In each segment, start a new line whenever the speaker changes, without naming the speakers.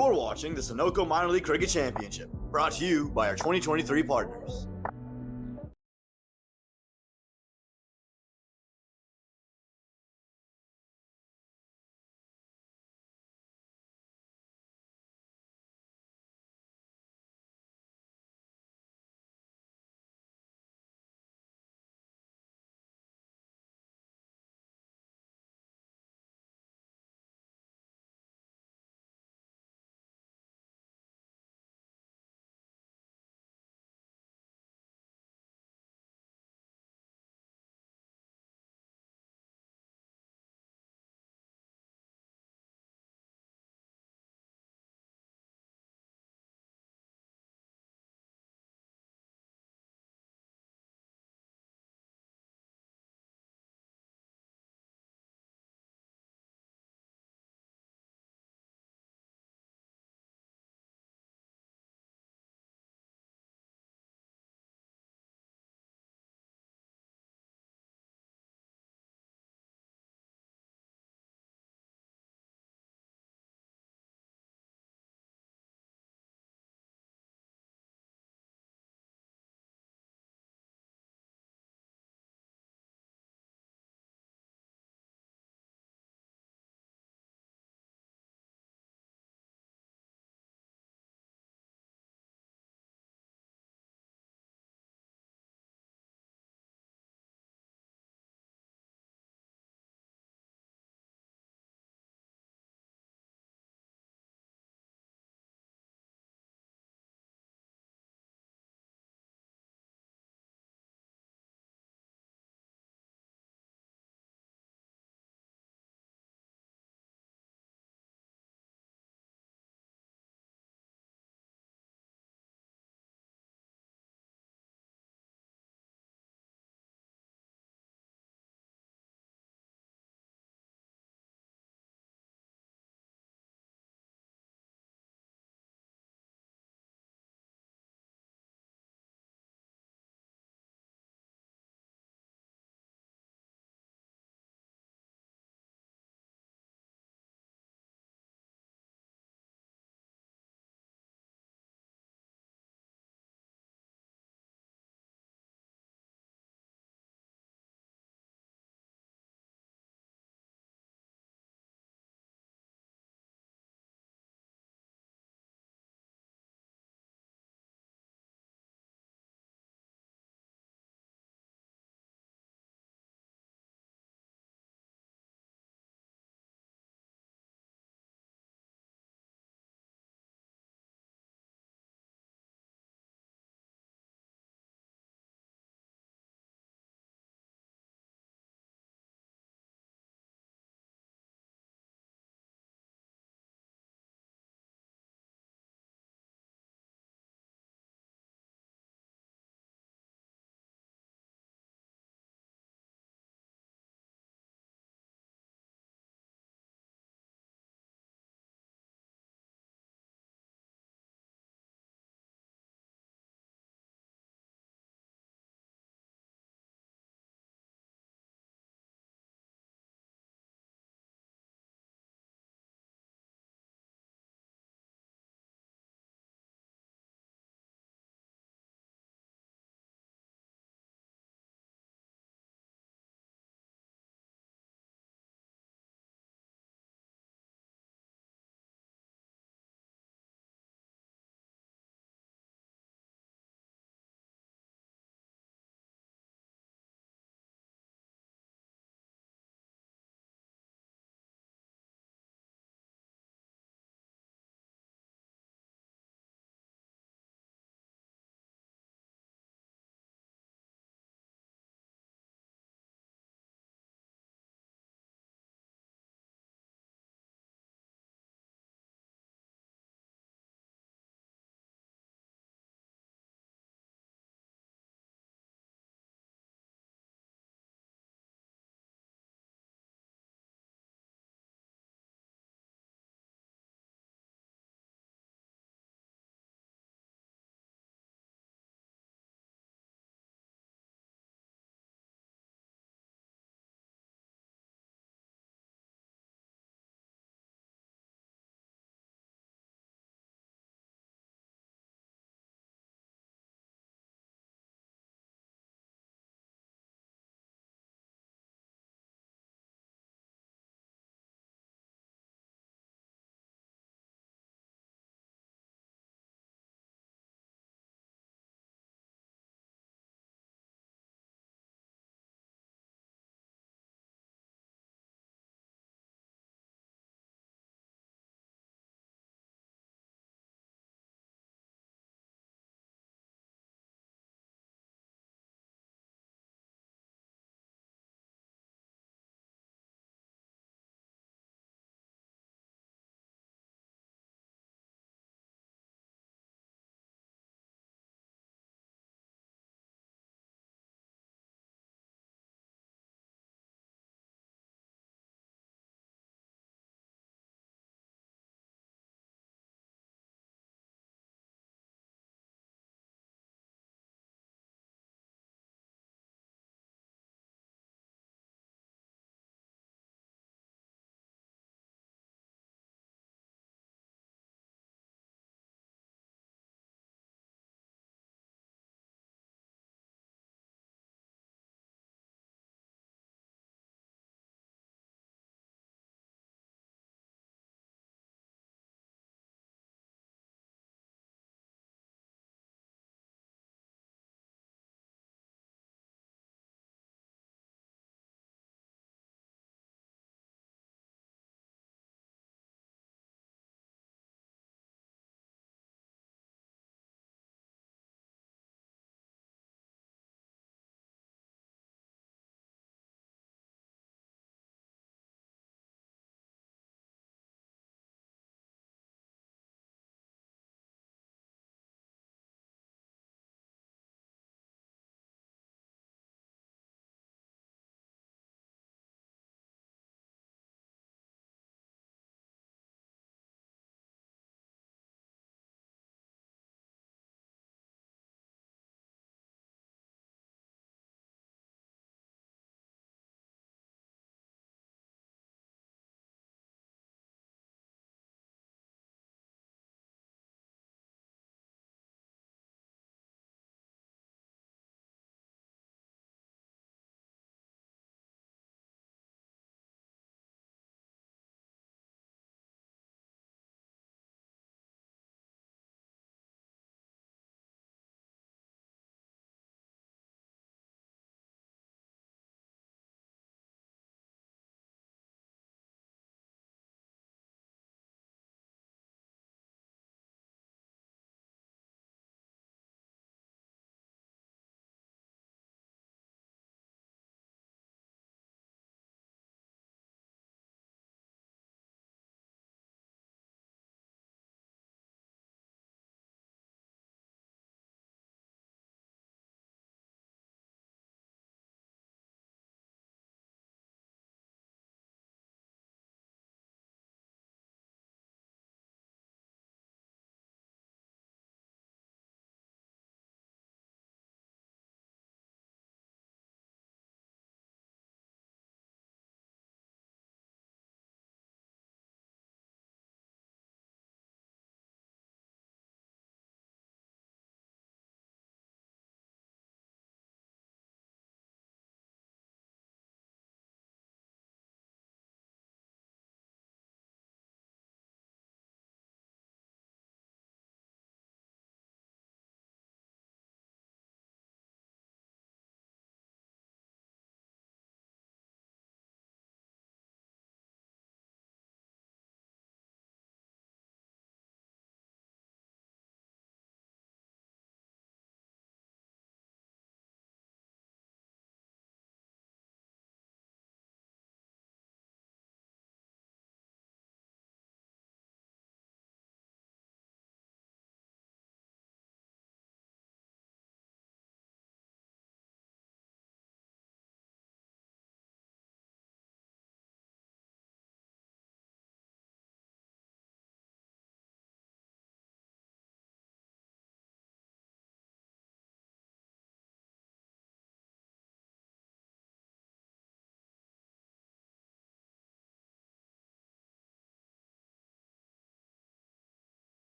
You're watching the Sunoco Minor League Cricket Championship, brought to you by our 2023 partners.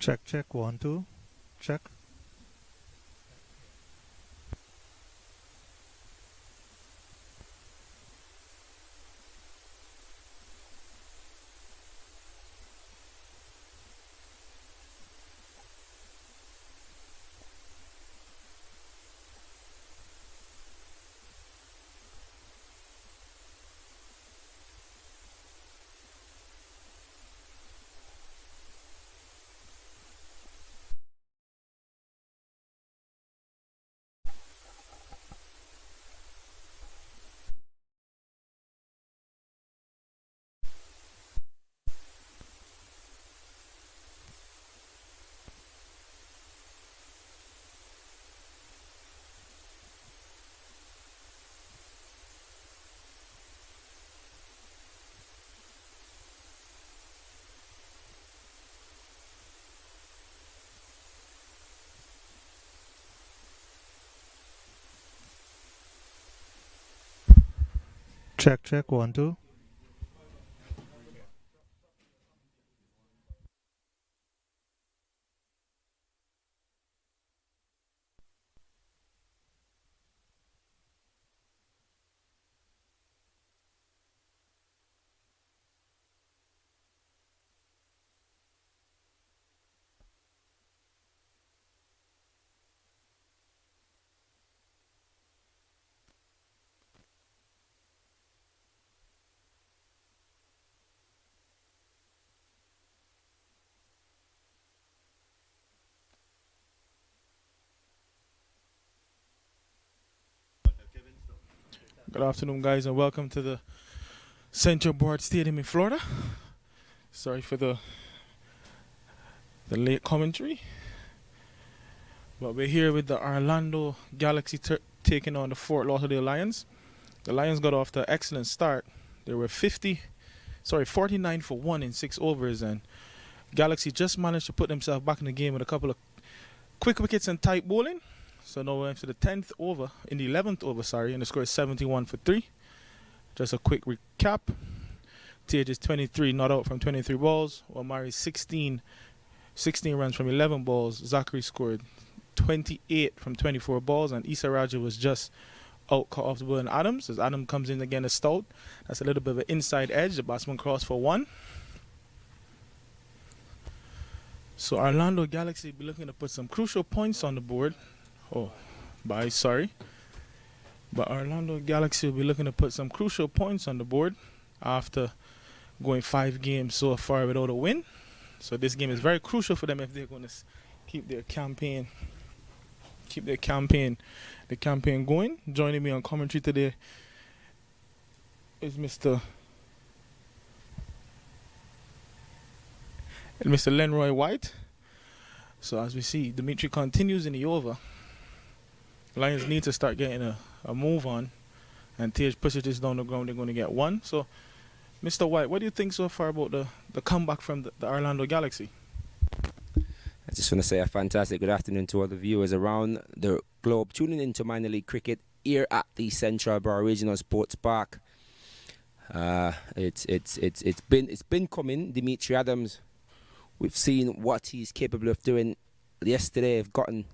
Check, check, 1, 2. Check. Check, check, 1, 2.
Good afternoon, guys, and welcome to the Central Board Stadium in Florida. Sorry for the late commentary, but we're here with the Orlando Galaxy taking on the Fort Lauderdale Lions. The Lions got off to an excellent start. They were 49 for 1 in 6 overs, and Galaxy just managed to put themselves back in the game with a couple of quick wickets and tight bowling. So now we're into the 11th over, and the score is 71 for 3. Just a quick recap. TH is 23, not out from 23 balls. Omari 16 runs from 11 balls. Zachary scored 28 from 24 balls, and Issa Raja was just out cut off the ball. And Adams, as Adam comes in again as stout. That's a little bit of an inside edge. The batsman crossed for 1. So Orlando Galaxy will be looking to put some crucial points on the board. But Orlando Galaxy will be looking to put some crucial points on the board after going 5 games so far without a win. So this game is very crucial for them if they're going to keep their campaign going. Joining me on commentary today is Mr. Lenroy White. So as we see, Dimitri continues in the over. Lions need to start getting a move on, and TH pushes this down the ground. They're going to get 1. So, Mr. White, what do you think so far about the comeback from the Orlando Galaxy?
I just want to say a fantastic good afternoon to all the viewers around the globe tuning into minor league cricket here at the Central Bar Regional Sports Park. It's been coming. Dimitri Adams, we've seen what he's capable of doing. Yesterday, they've gotten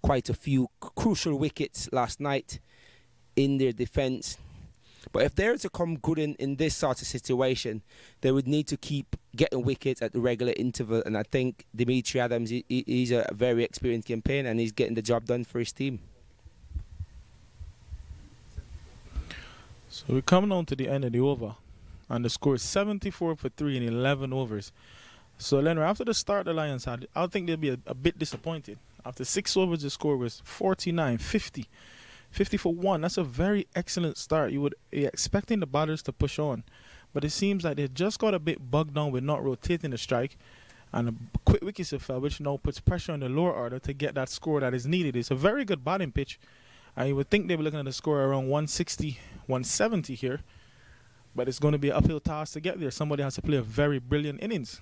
quite a few crucial wickets last night in their defence. But if they're to come good in this sort of situation, they would need to keep getting wickets at the regular interval. And I think Dimitri Adams, he's a very experienced campaigner, and he's getting the job done for his team.
So we're coming on to the end of the over, and the score is 74 for 3 in 11 overs. So, Leonard, after the start the Lions had, I think they'll be a bit disappointed. After 6 overs, the score was 49, 50 for 1. That's a very excellent start. You're expecting the batters to push on. But it seems like they just got a bit bogged down with not rotating the strike. And a quick wickets have fell, which now puts pressure on the lower order to get that score that is needed. It's a very good batting pitch. And you would think they were looking at a score around 160, 170 here. But it's going to be an uphill task to get there. Somebody has to play a very brilliant innings.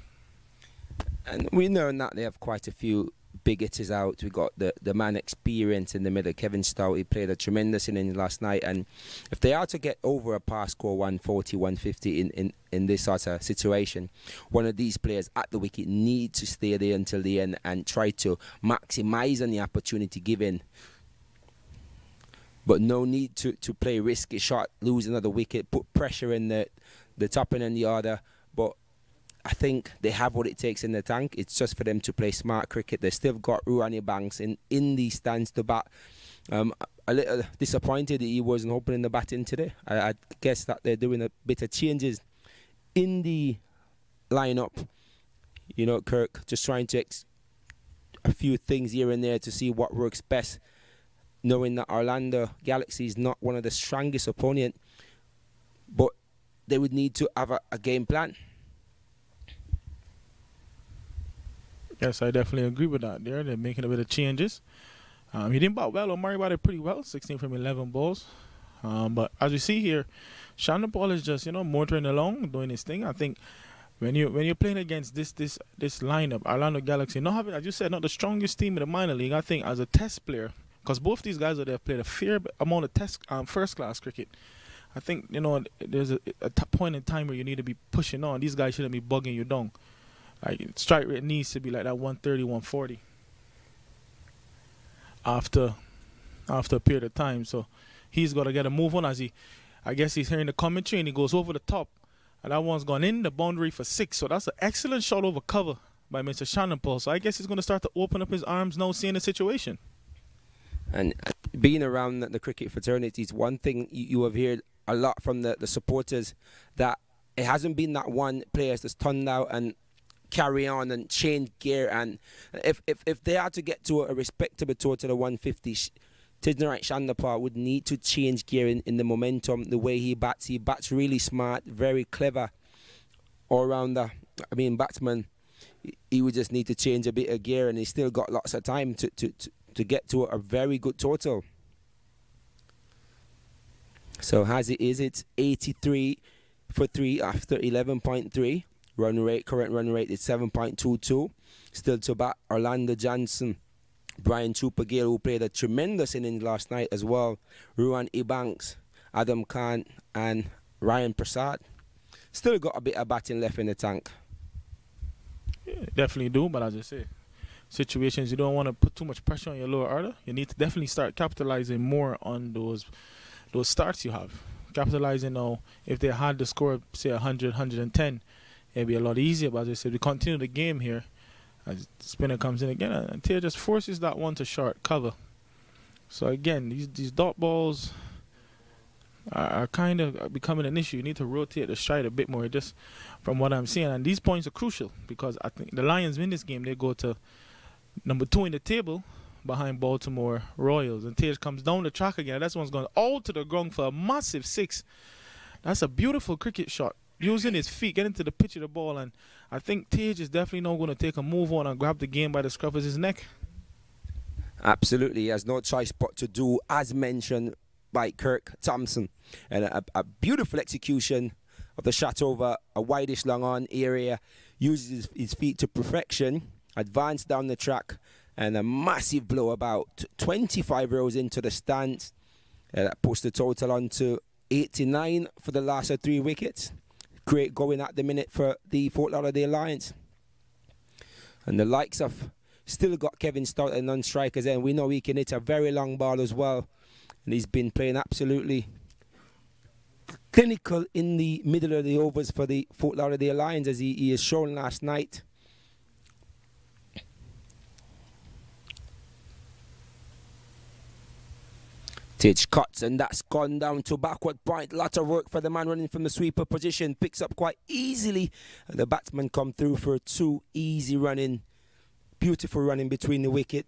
And we know that they have quite a few Biggett is out. We got the man experience in the middle, Kevin Stout. He played a tremendous innings last night, and if they are to get over a pass score 140, 150 in this sort of situation, one of these players at the wicket need to stay there until the end and try to maximise on the opportunity given. But no need to play risky shot, lose another wicket, put pressure in the top end and the order. But I think they have what it takes in the tank. It's just for them to play smart cricket. They still got Ruan Banks in the stands to bat. A little disappointed that he wasn't opening the batting today. I guess that they're doing a bit of changes in the lineup. You know, Kirk just trying to a few things here and there to see what works best, knowing that Orlando Galaxy is not one of the strongest opponents, but they would need to have a game plan.
Yes, I definitely agree with that there. They're making a bit of changes. He didn't bat well. Omari batted pretty well, 16 from 11 balls. But as you see here, Shannon Paul is just, motoring along, doing his thing. I think when you're playing against this lineup, Orlando Galaxy, not having, as you said, not the strongest team in the minor league, I think as a test player, because both these guys have played a fair amount of test first-class cricket. I think, there's a point in time where you need to be pushing on. These guys shouldn't be bugging you down. Like, strike rate needs to be like that 130, 140 after a period of time. So he's got to get a move on I guess he's hearing the commentary and he goes over the top. And that one's gone in the boundary for 6. So that's an excellent shot over cover by Mr. Shannon Paul. So I guess he's going to start to open up his arms now, seeing the situation.
And being around the cricket fraternities, one thing you have heard a lot from the supporters, that it hasn't been that one player that's turned out and carry on and change gear. And if they are to get to a respectable total of 150, Tisnerait Chandapar would need to change gear in the momentum, the way he bats. He bats really smart, very clever all-rounder. Batsman, he would just need to change a bit of gear, and he's still got lots of time to get to a very good total. So as it is, it's 83 for 3 after 11.3. Current run rate is 7.22. Still to bat, Orlando Johnson, Brian Chupa-Gale, who played a tremendous innings last night as well, Ruan Ebanks, Adam Khan and Ryan Prasad. Still got a bit of batting left in the tank.
Yeah, definitely do, but as I say, situations you don't want to put too much pressure on your lower order. You need to definitely start capitalizing more on those starts you have. Capitalizing now, if they had the score, say 100, 110, it'd be a lot easier. But as I said, we continue the game here. As the spinner comes in again, and Taylor just forces that one to short cover. So again, these dot balls are kind of becoming an issue. You need to rotate the stride a bit more, just from what I'm seeing. And these points are crucial because I think the Lions win this game. They go to number 2 in the table behind Baltimore Royals. And Tage comes down the track again. That's one's going all to the ground for a massive 6. That's a beautiful cricket shot. Using his feet, getting to the pitch of the ball. And I think Tage is definitely not going to take a move on and grab the game by the scruff of his neck.
Absolutely. He has no choice but to do as mentioned by Kirk Thompson. And a beautiful execution of the shot over a wideish long on area. Uses his feet to perfection. Advanced down the track. And a massive blow about 25 rows into the stands. That puts the total on to 89 for the last of 3 wickets. Great going at the minute for the Fort Lauderdale Lions. And the likes of still got Kevin Stout and non-strikers, and we know he can hit a very long ball as well. And he's been playing absolutely clinical in the middle of the overs for the Fort Lauderdale Lions, as he has shown last night. Tage cuts, and that's gone down to backward point. Lot of work for the man running from the sweeper position. Picks up quite easily, and the batsman come through for 2 easy running. Beautiful running between the wicket.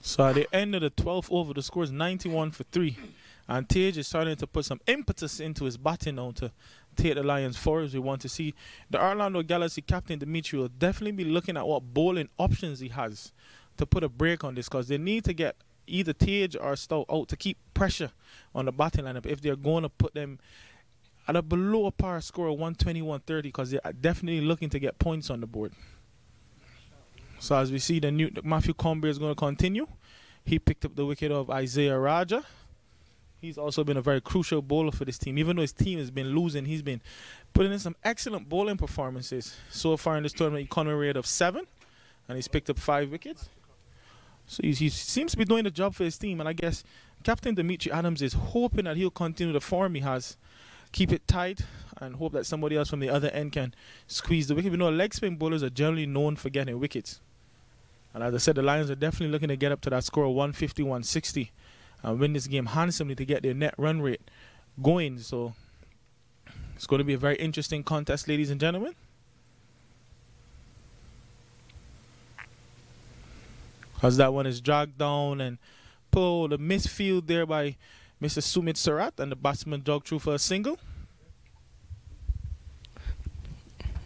So at the end of the 12th over, the score is 91 for 3. And Tage is starting to put some impetus into his batting now to take the Lions forward. We want to see the Orlando Galaxy captain Dimitri will definitely be looking at what bowling options he has to put a break on this, because they need to get either Tage or Stout out to keep pressure on the batting lineup if they're going to put them at a below a par score of 120-130 because they're definitely looking to get points on the board. So as we see, the Matthew Comber is going to continue. He picked up the wicket of Isaiah Raja. He's also been a very crucial bowler for this team. Even though his team has been losing, he's been putting in some excellent bowling performances. So far in this tournament, economy rate of 7, and he's picked up 5 wickets. So he seems to be doing the job for his team, and I guess Captain Dimitri Adams is hoping that he'll continue the form he has, keep it tight, and hope that somebody else from the other end can squeeze the wicket. We know leg spin bowlers are generally known for getting wickets. And as I said, the Lions are definitely looking to get up to that score of 150, 160 and win this game handsomely to get their net run rate going. So it's going to be a very interesting contest, ladies and gentlemen. As that one is dragged down and pulled, a misfield there by Mr. Sumit Sarat, and the batsman jogged through for a single.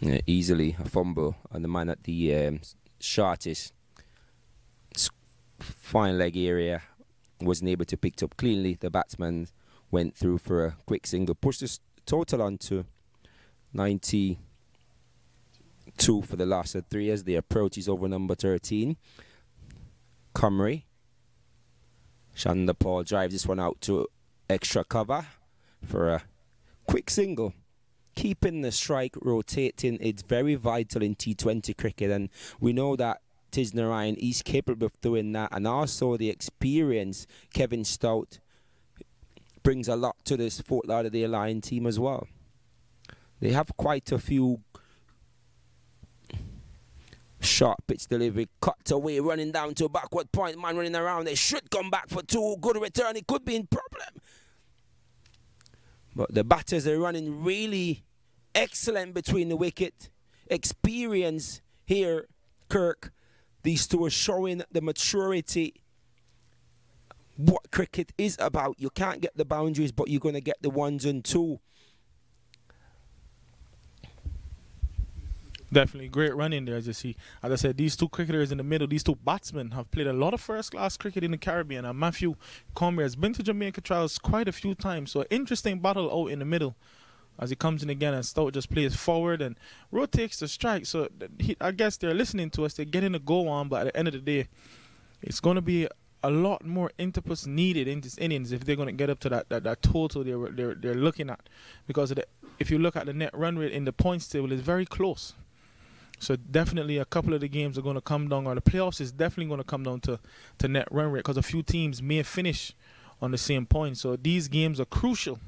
Yeah, easily a fumble, and the man at the shortest fine leg area wasn't able to pick it up cleanly. The batsman went through for a quick single, pushed the total on to 92 for the last of 3 as the approach is over number 13. Comrie. Chandapal drives this one out to extra cover for a quick single. Keeping the strike rotating, it's very vital in T20 cricket, and we know that Tiz Narayan is capable of doing that, and also the experience Kevin Stout brings a lot to this Fort Lauderdale Lion team as well. They have quite a few sharp pitch delivery, cut away, running down to a backward point, man running around. They should come back for 2. Good return, it could be in problem. But the batters are running really excellent between the wicket. Experience here, Kirk. These two are showing the maturity, what cricket is about. You can't get the boundaries, but you're going to get the 1s and 2.
Definitely great run in there, as you see. As I said, these two cricketers in the middle, these two batsmen have played a lot of first-class cricket in the Caribbean. And Matthew Comrie has been to Jamaica trials quite a few times. So an interesting battle out in the middle as he comes in again, and Stout just plays forward and rotates the strike. So I guess they're listening to us. They're getting a go on, but at the end of the day, it's going to be a lot more interputs needed in this innings if they're going to get up to that total they're looking at. Because if you look at the net run rate in the points table, it's very close. So definitely a couple of the games are going to come down, or the playoffs is definitely going to come down to net run rate, because a few teams may finish on the same point. So these games are crucial.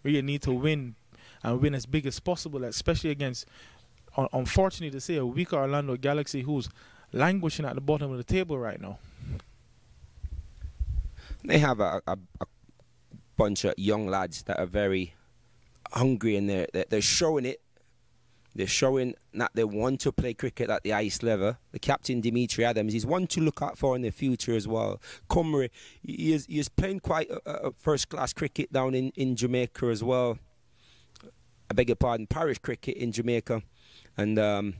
We need to win, and win as big as possible, especially against, unfortunately to say, a weaker Orlando Galaxy who's languishing at the bottom of the table right now.
They have a bunch of young lads that are very hungry, and they're showing it. They're showing that they want to play cricket at the highest level. The captain, Dimitri Adams, is one to look out for in the future as well. Comrie, he is playing quite a first-class cricket down in Jamaica as well. I beg your pardon, parish cricket in Jamaica. And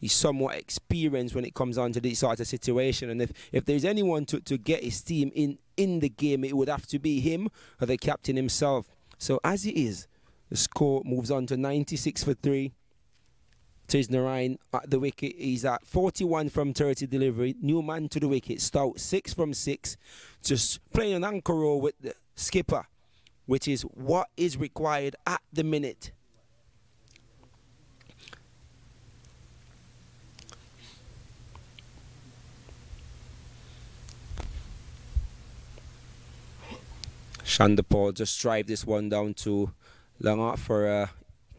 he's somewhat experienced when it comes on to this sort of situation. And if there's anyone to get his team in the game, it would have to be him or the captain himself. So as it is, the score moves on to 96 for 3. Tiz Narayan at the wicket. He's at 41 from 30 delivery. New man to the wicket. Stout 6 from 6. Just playing an anchor role with the skipper, which is what is required at the minute. Chandapal just drive this one down to Langat for a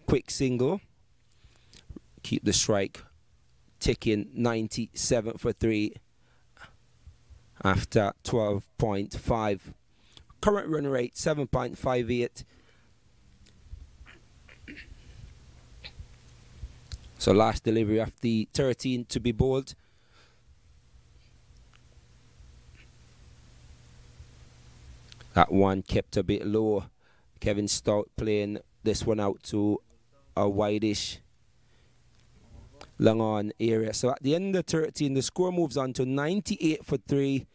quick single. Keep the strike ticking. 97 for 3 after 12.5. Current run rate 7.58. So last delivery of the 13 to be bowled. That one kept a bit low. Kevin Stout playing this one out to a wideish long on area. So at the end of 13, the score moves on to 98 for 3.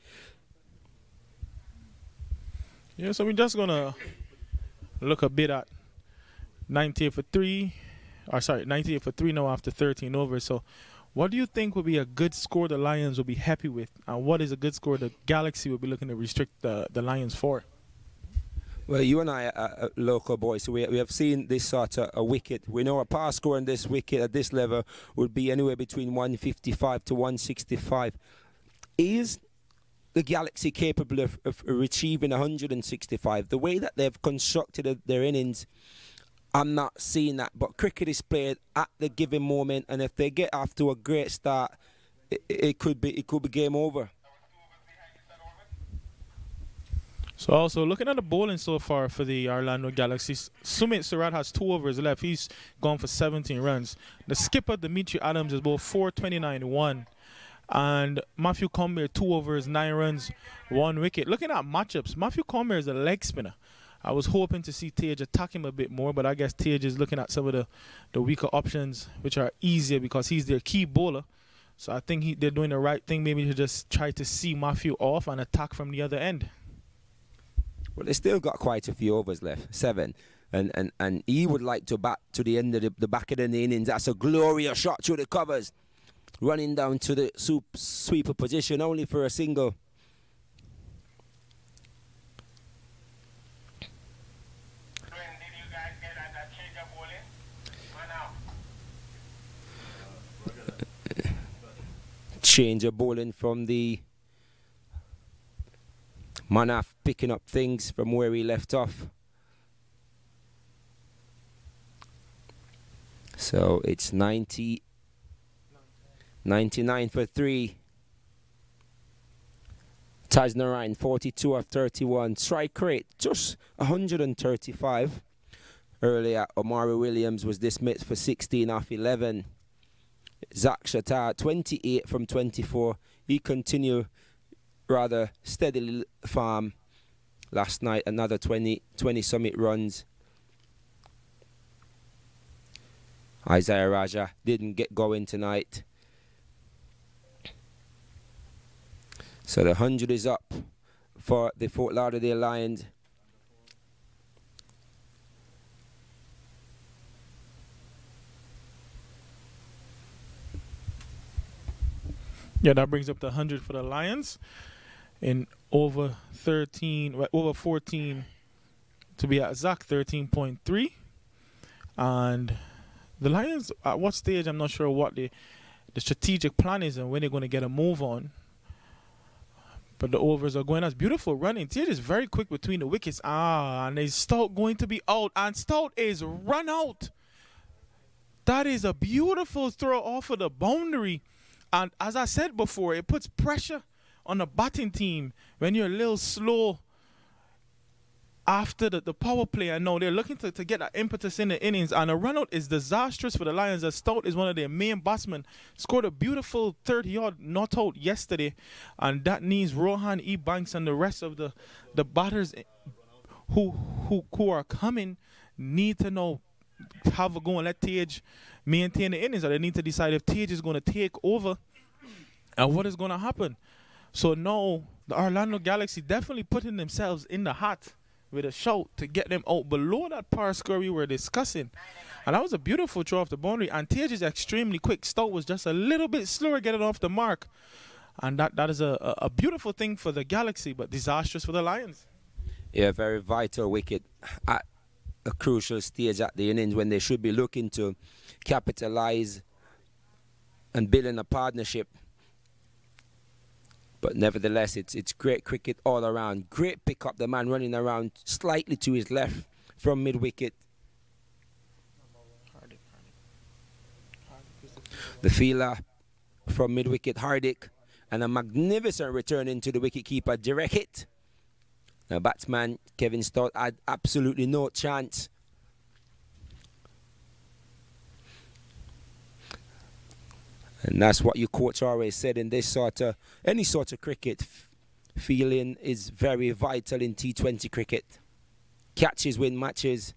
Yeah, so we're just going to look a bit at 98 for 3. 98 for 3 now after 13 overs. So what do you think would be a good score the Lions will be happy with? And what is a good score the Galaxy will be looking to restrict the Lions for?
Well, you and I are local boys, so we have seen this sort of a wicket. We know a par score on this wicket at this level would be anywhere between 155 to 165. Is the Galaxy capable of achieving 165? The way that they've constructed their innings, I'm not seeing that. But cricket is played at the given moment, and if they get off to a great start, it could be game over.
So also looking at the bowling so far for the Orlando Galaxy, Sumit Sarat has 2 overs left. He's gone for 17 runs. The skipper, Dimitri Adams, is about 429-1. And Matthew Comber, 2 overs, 9 runs, 1 wicket. Looking at matchups, Matthew Comber is a leg spinner. I was hoping to see Tage attack him a bit more, but I guess Tage is looking at some of the weaker options, which are easier because he's their key bowler. So I think they're doing the right thing, maybe to just try to see Matthew off and attack from the other end.
Well, they still got quite a few overs left, 7. And he would like to bat to the end of the back of the innings. That's a glorious shot through the covers. Running down to the sweeper position only for a single. Change of bowling from the Manaf, picking up things from where he left off. So it's 99 for 3. Taj Narayan, 42 of 31. Strike rate, just 135. Earlier, Omari Williams was dismissed for 16 off 11. Zach Shatar, 28 from 24. He continued rather steadily farm last night. Another 20 summit runs. Isaiah Raja didn't get going tonight. So the 100 is up for the Fort Lauderdale Lions.
Yeah, that brings up the 100 for the Lions. In over 14 to be exact, 13.3. And the Lions, at what stage, I'm not sure what the strategic plan is and when they're going to get a move on. But the overs are going. That's beautiful running. Tier is very quick between the wickets. And is Stout going to be out? And Stout is run out. That is a beautiful throw off of the boundary. And as I said before, it puts pressure on the batting team when you're a little slow after the power play. I know they're looking to get that impetus in the innings, and a run out is disastrous for the Lions, as Stout is one of their main batsmen. Scored a beautiful 30-yard not out yesterday, and that needs Rohan E. Banks and the rest of the batters who are coming need to know have a go and let Tage maintain the innings, or they need to decide if Tage is going to take over and what is going to happen. So now the Orlando Galaxy definitely putting themselves in the hat with a shout to get them out below that par score we were discussing. And that was a beautiful throw off the boundary, and Tage is extremely quick. Stout was just a little bit slower getting off the mark, and that is a beautiful thing for the Galaxy, but disastrous for the Lions.
Yeah, very vital wicket at a crucial stage at the innings when they should be looking to capitalize and building a partnership. But nevertheless, it's great cricket all around. Great pick up, the man running around slightly to his left from mid-wicket. The fielder from mid-wicket, Hardik, and a magnificent return into the wicket-keeper, direct hit. Now, batsman Kevin Stott had absolutely no chance. And that's what your coach always said in this any sort of cricket. Feeling is very vital in T20 cricket. Catches win matches,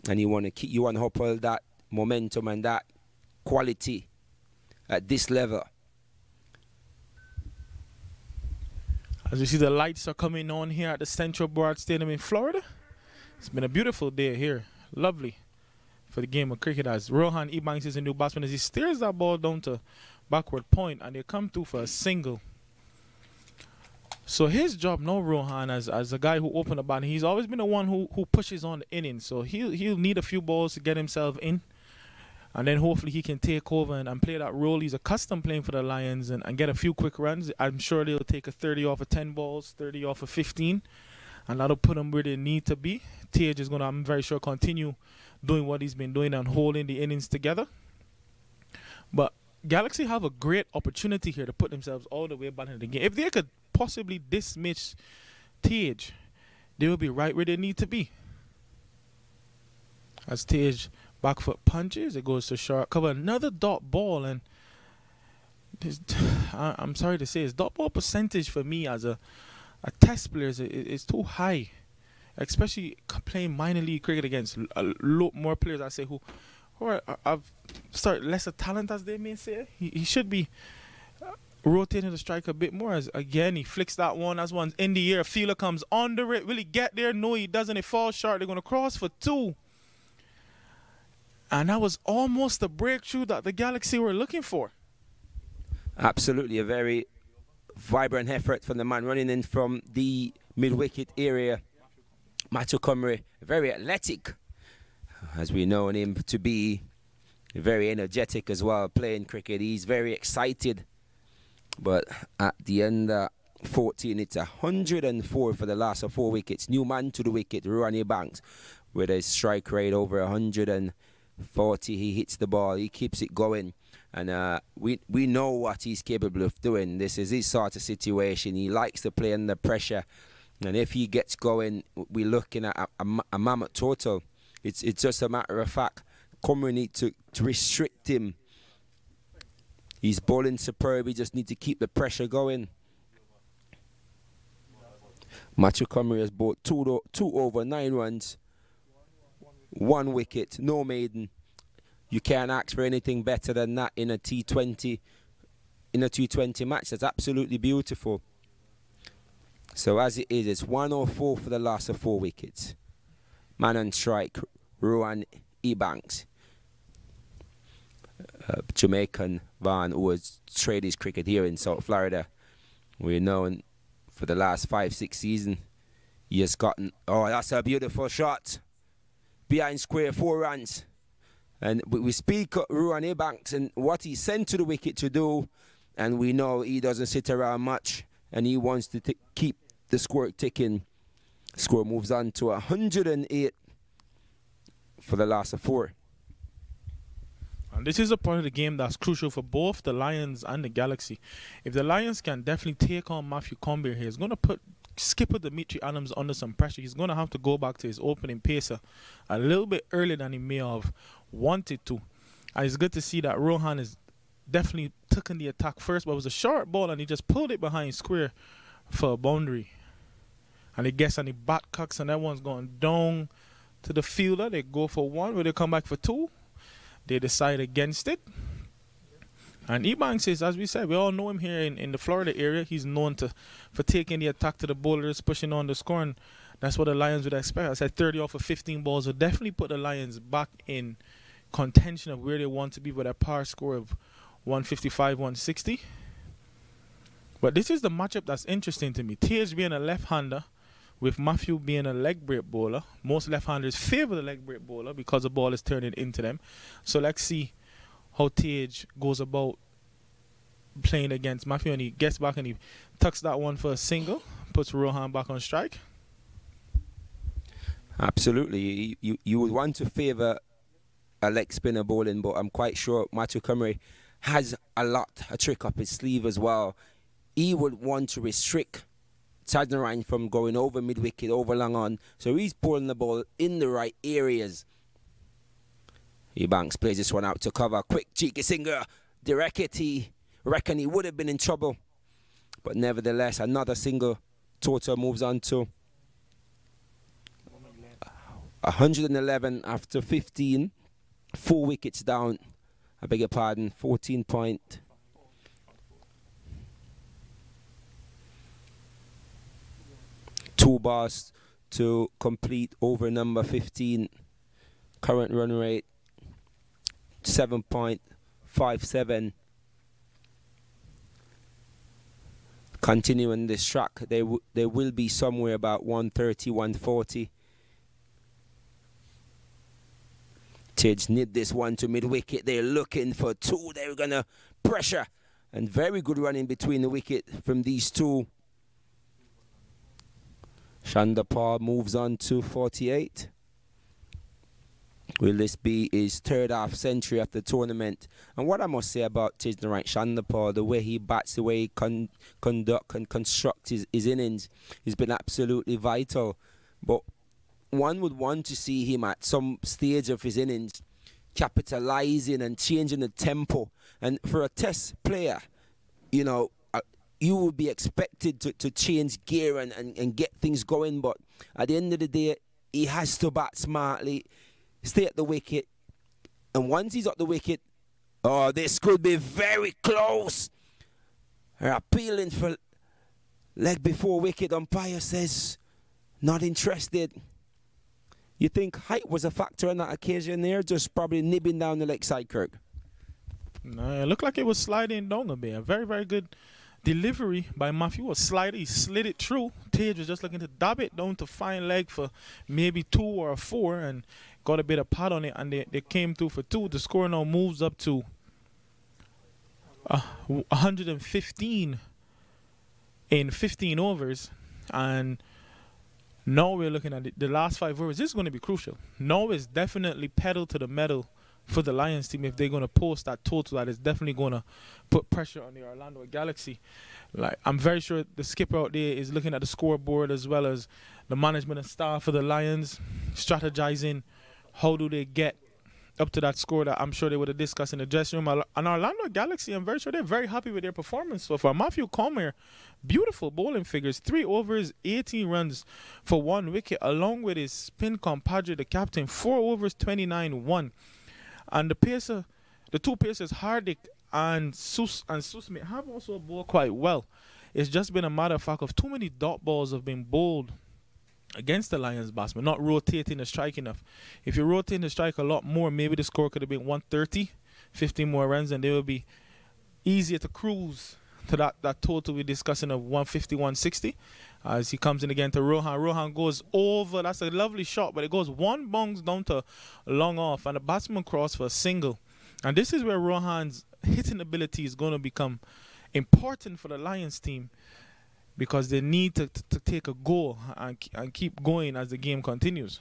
and you want to uphold that momentum and that quality at this level.
As you see, the lights are coming on here at the Central Board Stadium in Florida. It's been a beautiful day here. lovely for the game of cricket as Rohan Ebanks is a new batsman as he steers that ball down to backward point and they come through for a single. So his job now, Rohan, as a guy who opened the bat, he's always been the one who pushes on the innings. So he'll need a few balls to get himself in. And then hopefully he can take over and play that role. He's accustomed playing for the Lions and get a few quick runs. I'm sure they'll take a 30 off of 10 balls, 30 off of 15. And that'll put them where they need to be. Tage is going to, I'm very sure, continue doing what he's been doing and holding the innings together. But Galaxy have a great opportunity here to put themselves all the way back in the game. If they could possibly dismiss Tage, they will be right where they need to be. As Tage back foot punches, it goes to short cover. Another dot ball, and I'm sorry to say, his dot ball percentage for me as a test player is too high, especially playing minor league cricket against a lot more players. I say who have started lesser talent, as they may say. He should be rotating the strike a bit more. As again, he flicks that one. As one's in the air, a fielder comes under it. Will he get there? No, he doesn't. It falls short. They're going to cross for 2. And that was almost the breakthrough that the Galaxy were looking for.
Absolutely, a very vibrant effort from the man running in from the mid-wicket area. Matthew Cumry, very athletic, as we know him to be, very energetic as well, playing cricket. He's very excited. But at the end of 14, it's 104 for the last of 4 wickets. New man to the wicket, Ronnie Banks, with a strike rate over 140. He hits the ball, he keeps it going. And we know what he's capable of doing. This is his sort of situation. He likes to play under pressure. And if he gets going, we're looking at a mammoth total. It's just a matter of fact. Cumry need to restrict him. He's bowling superb. He just need to keep the pressure going. Matthew Cumry has bowled 2 over 9 runs, 1 wicket, no maiden. You can't ask for anything better than that in a T20 match. That's absolutely beautiful. So as it is, it's 104 for the last of 4 wickets. Man on strike, Rohan Ebanks, Jamaican Van, who has traded his cricket here in South Florida. We're known for the last 5-6 seasons. He has gotten, oh, that's a beautiful shot. Behind square, 4 runs. And we speak of Rohan Ebanks and what he sent to the wicket to do, and we know he doesn't sit around much, and he wants to keep the score ticking. Score moves on to 108 for the last of 4.
And this is a part of the game that's crucial for both the Lions and the Galaxy. If the Lions can definitely take on Matthew Cumry here, it's going to put skipper Dimitri Adams under some pressure. He's going to have to go back to his opening pacer a little bit earlier than he may have wanted to. And it's good to see that Rohan is definitely taking the attack first, but it was a short ball and he just pulled it behind square for a boundary. And he gets on the back cucks and that one's going down to the fielder. They go for 1, where they come back for 2. They decide against it. And Ebanks is, as we said, we all know him here in the Florida area. He's known for taking the attack to the bowlers, pushing on the score, and that's what the Lions would expect. I said 30 off of 15 balls would definitely put the Lions back in contention of where they want to be with a par score of 155, 160. But this is the matchup that's interesting to me. Tage being a left-hander with Matthew being a leg break bowler. Most left-handers favor the leg break bowler because the ball is turning into them. So let's see how Tage goes about playing against Matthew, and he gets back and he tucks that one for a single, puts Rohan back on strike.
Absolutely. You would want to favour a leg spinner bowling, but I'm quite sure Matthew Cumry has a trick up his sleeve as well. He would want to restrict Tadnarine from going over mid-wicket, over long on, so he's pulling the ball in the right areas. Ebanks plays this one out to cover. Quick cheeky singer. He reckon he would have been in trouble, but nevertheless another single. Total moves on to 111 after 15. 4 wickets down. I beg your pardon. 14 point. Two balls to complete over number 15 Current run rate 7.57. Continuing this track, they will be somewhere about 130, 140. Tidge nib this one to mid-wicket. They're looking for two. They're going to pressure. And very good running between the wicket from these two. Shandapal moves on to 48. Will this be his third half century of the tournament? And what I must say about Tidge Shandapal, the way he bats, the way he conduct and construct his innings, has been absolutely vital. But one would want to see him at some stage of his innings capitalizing and changing the tempo. And for a test player, you know, you would be expected to change gear and get things going. But at the end of the day, he has to bat smartly, stay at the wicket. And once he's at the wicket, oh, this could be very close. They're appealing for leg before wicket. Umpire says, not interested. You think height was a factor on that occasion there? Just probably nibbing down the leg side, Kirk.
No, it looked like it was sliding down a bit. A very, very good delivery by Matthew. Was sliding, he slid it through. Tage was just looking to dab it down to fine leg for maybe 2 or 4 and got a bit of pad on it, and they came through for 2. The score now moves up to 115 in 15 overs, and now we're looking at the last 5 overs. This is going to be crucial. Now is definitely pedal to the metal for the Lions team if they're going to post that total. That is definitely going to put pressure on the Orlando Galaxy. Like, I'm very sure the skipper out there is looking at the scoreboard as well as the management and staff for the Lions, strategizing how do they get up to that score that I'm sure they would have discussed in the dressing room. And Orlando Galaxy, I'm very sure they're very happy with their performance so far. Matthew Comer, beautiful bowling figures, 3 overs, 18 runs for 1 wicket, along with his spin compadre, the captain, 4 overs, 29-1. And the pacer, the 2 pacers, Hardik and Susmit, have also bowled quite well. It's just been a matter of fact of too many dot balls have been bowled against the Lions batsmen, not rotating the strike enough. If you rotate the strike a lot more, maybe the score could have been 130, 15 more runs, and they will be easier to cruise to that total we're discussing of 150, 160. As he comes in again to Rohan. Rohan goes over. That's a lovely shot, but it goes 1 bounce down to long off, and the batsman cross for a single. And this is where Rohan's hitting ability is going to become important for the Lions team, because they need to take a goal and keep going as the game continues.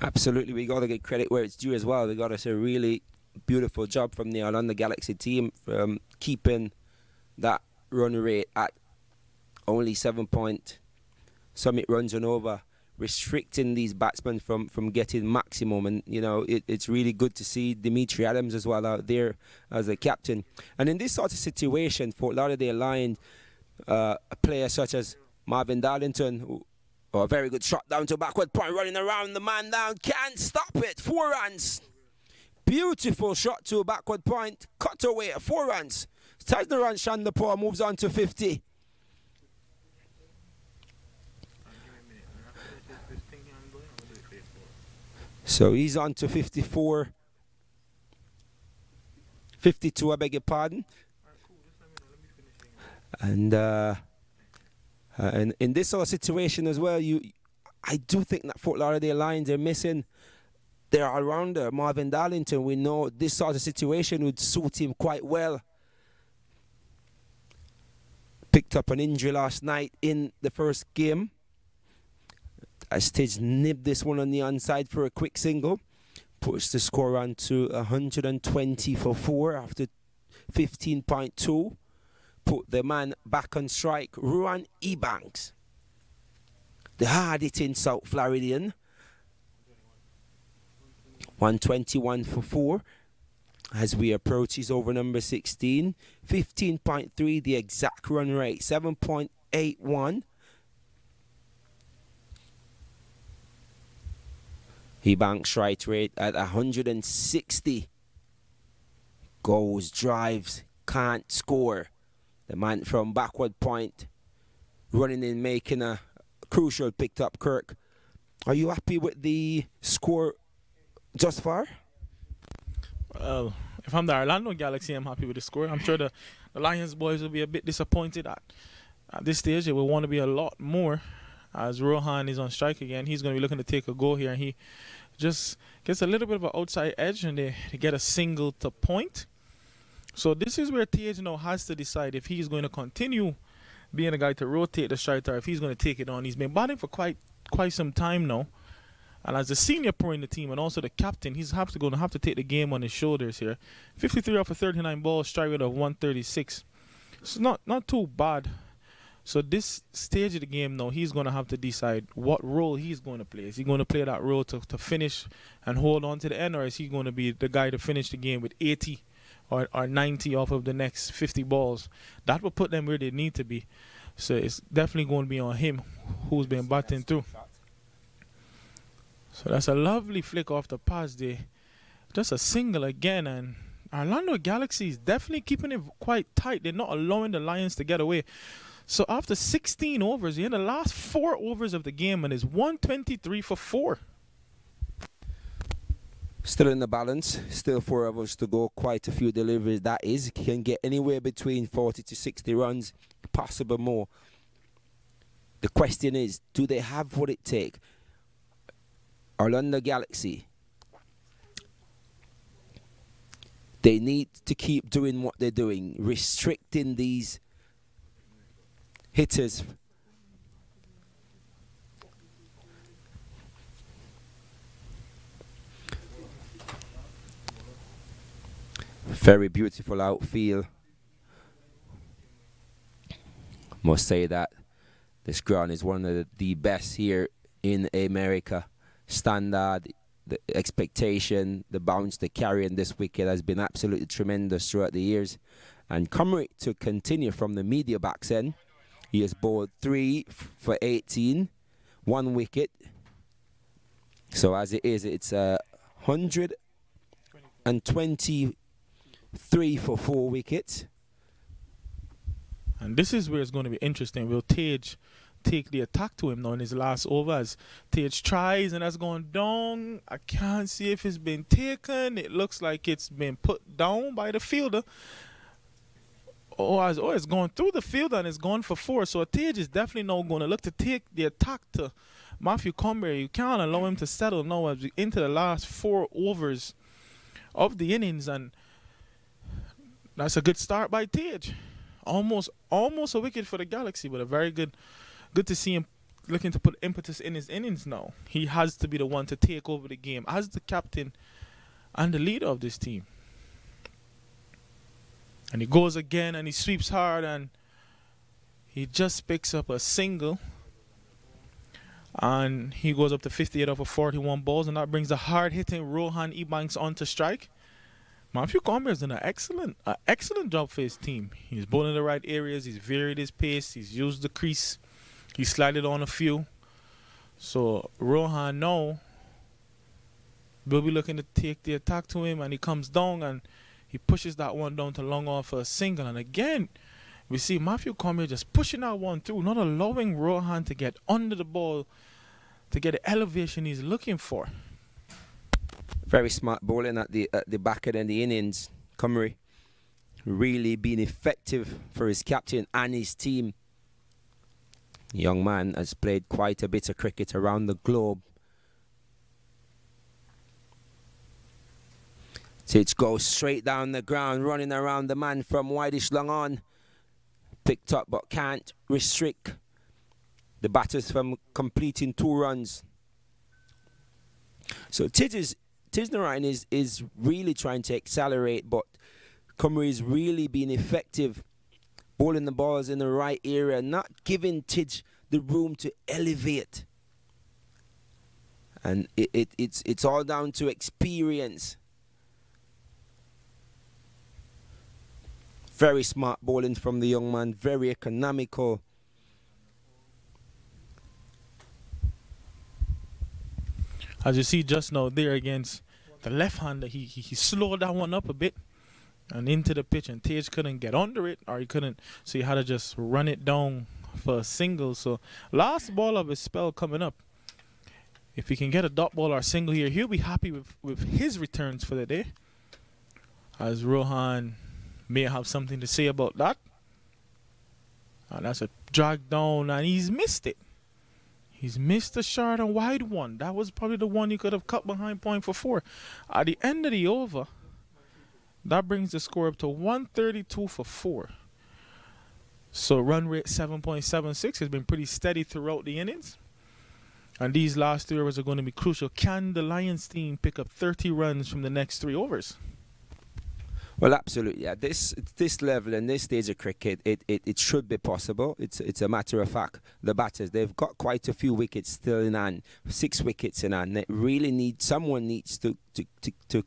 Absolutely, we got to get credit where it's due as well. We got to say a really beautiful job from the Orlando Galaxy team from keeping that run rate at only 7 point summit runs and over, restricting these batsmen from getting maximum. And you know, it's really good to see Dimitri Adams as well out there as a captain. And in this sort of situation, Fort Lauderdale Lions, a player such as Marvin Darlington, a very good shot down to backward point, running around the man down, can't stop it. 4 runs. Beautiful shot to a backward point, cut away, 4 runs. Tajnaran Shandapur moves on to 50. So he's on to 54. 52, I beg your pardon. And in this sort of situation as well, I do think that Fort Lauderdale Lions are missing their all-rounder, Marvin Darlington. We know this sort of situation would suit him quite well. Picked up an injury last night in the first game. Tidge nibbed this one on the onside for a quick single. Puts the score on to 120 for 4 after 15.2. Put the man back on strike, Ruan Ebanks, the hard-hitting South Floridian. 121 for 4 as we approach his over number 16. 15.3 the exact run rate, 7.81. Ebanks right rate at 160. Goes, drives, can't score. The man from backward point running in, making a crucial picked up. Kirk, are you happy with the score just far?
If I'm the Orlando Galaxy, I'm happy with the score. I'm sure the Lions boys will be a bit disappointed at this stage. They will want to be a lot more. As Rohan is on strike again, he's going to be looking to take a goal here, and he just gets a little bit of an outside edge, and they get a single to point. So this is where TH now has to decide if he's going to continue being a guy to rotate the striker, if he's going to take it on. He's been batting for quite some time now. And as the senior pro in the team and also the captain, he's going to have to take the game on his shoulders here. 53 off of 39 balls, strike rate of 136. It's not too bad. So this stage of the game now, he's going to have to decide what role he's going to play. Is he going to play that role to finish and hold on to the end, or is he going to be the guy to finish the game with 80 or 90 off of the next 50 balls? That will put them where they need to be. So it's definitely going to be on him, who's been batting through. So that's a lovely flick off the pass there. Just a single again, and Orlando Galaxy is definitely keeping it quite tight. They're not allowing the Lions to get away. So after 16 overs, he had the last 4 overs of the game and is 123 for 4.
Still in the balance, still 4 overs to go, quite a few deliveries. That is, can get anywhere between 40 to 60 runs, possible more. The question is, do they have what it takes? Orlando Galaxy, they need to keep doing what they're doing, restricting these hitters. Very beautiful outfield. Must say that this ground is one of the best here in America. Standard, the expectation, the bounce, the carry in this wicket has been absolutely tremendous throughout the years. And Comrie to continue from the media backs end. He has bowled 3 for 18, 1 wicket. So as it is, it's 123 for 4 wickets.
And this is where it's going to be interesting. Will Tage take the attack to him now in his last over? As Tage tries and that's gone down. I can't see if it's been taken. It looks like it's been put down by the fielder. It's gone through the fielder and it's gone for 4. So Tage is definitely now going to look to take the attack to Matthew Comrie. You can't allow him to settle now as we into the last 4 overs of the innings, and that's a good start by Tage. Almost a wicket for the Galaxy, but a very good to see him looking to put impetus in his innings now. He has to be the one to take over the game as the captain and the leader of this team. And he goes again and he sweeps hard and he just picks up a single. And he goes up to 58 off of 41 balls, and that brings the hard-hitting Rohan Ebanks onto strike. Matthew Comrie has done an excellent job for his team. He's bowling in the right areas. He's varied his pace. He's used the crease. He slided on a few. So Rohan now will be looking to take the attack to him, and he comes down and he pushes that one down to long off for a single. And again, we see Matthew Comrie just pushing that one through, not allowing Rohan to get under the ball to get the elevation he's looking for.
Very smart bowling at the back end of the innings. Comrie really being effective for his captain and his team. The young man has played quite a bit of cricket around the globe. Titch goes straight down the ground, running around the man from wideish long on. Picked up but can't restrict the batters from completing 2 runs. So Tisnarayan is really trying to accelerate, but Comrie is really being effective, bowling the balls in the right area, not giving Tidge the room to elevate. And it's all down to experience. Very smart bowling from the young man, very economical.
As you see just now there against the left-hander, he slowed that one up a bit and into the pitch, and Tage couldn't get under it, or he couldn't, so he had to just run it down for a single. So last ball of his spell coming up. If he can get a dot ball or a single here, he'll be happy with his returns for the day. As Rohan may have something to say about that. And that's a drag down, and he's missed it. He's missed the short and wide one. That was probably the one he could have cut behind point for 4. At the end of the over, that brings the score up to 132 for 4. So run rate 7.76 has been pretty steady throughout the innings. And these last 3 overs are going to be crucial. Can the Lions team pick up 30 runs from the next 3 overs?
Well, absolutely. At this level and this stage of cricket, it should be possible. It's a matter of fact. The batters, they've got quite a few wickets still in hand, 6 wickets in hand. They really someone needs to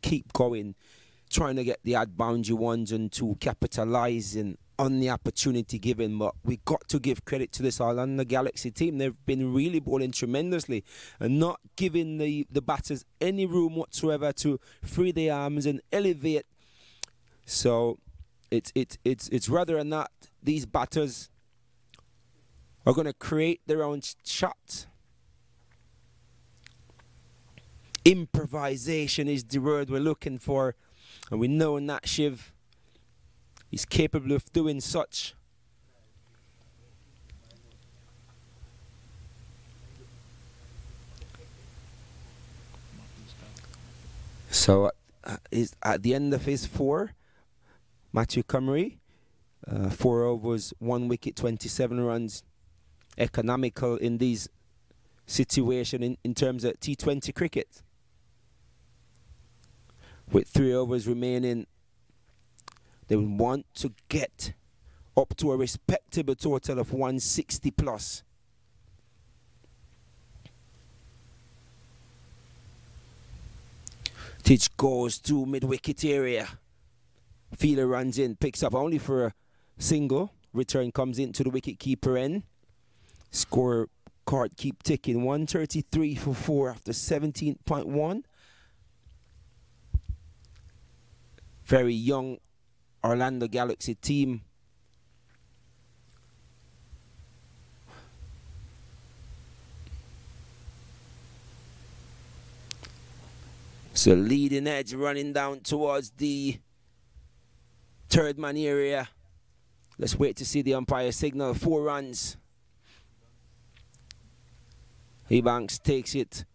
keep going, trying to get the odd boundary ones and to capitalise on the opportunity given. But we got to give credit to this Orlando Galaxy team. They've been really bowling tremendously and not giving the batters any room whatsoever to free their arms and elevate. So it's rather than not, these batters are going to create their own shots. Improvisation is the word we're looking for, and we know Nat Shiv is capable of doing such. So is at the end of his 4, Matthew Cumry, 4 overs, 1 wicket, 27 runs. Economical in these situations in terms of T20 cricket. With 3 overs remaining, they want to get up to a respectable total of 160 plus. Titch goes to mid-wicket area. Fielder runs in, picks up only for a single. Return comes into the wicket keeper end. Score card keep ticking. 133 for 4 after 17.1. Very young Orlando Galaxy team. So leading edge running down towards the 3rd man area. Let's wait to see the umpire signal. 4 runs. Ebanks takes it.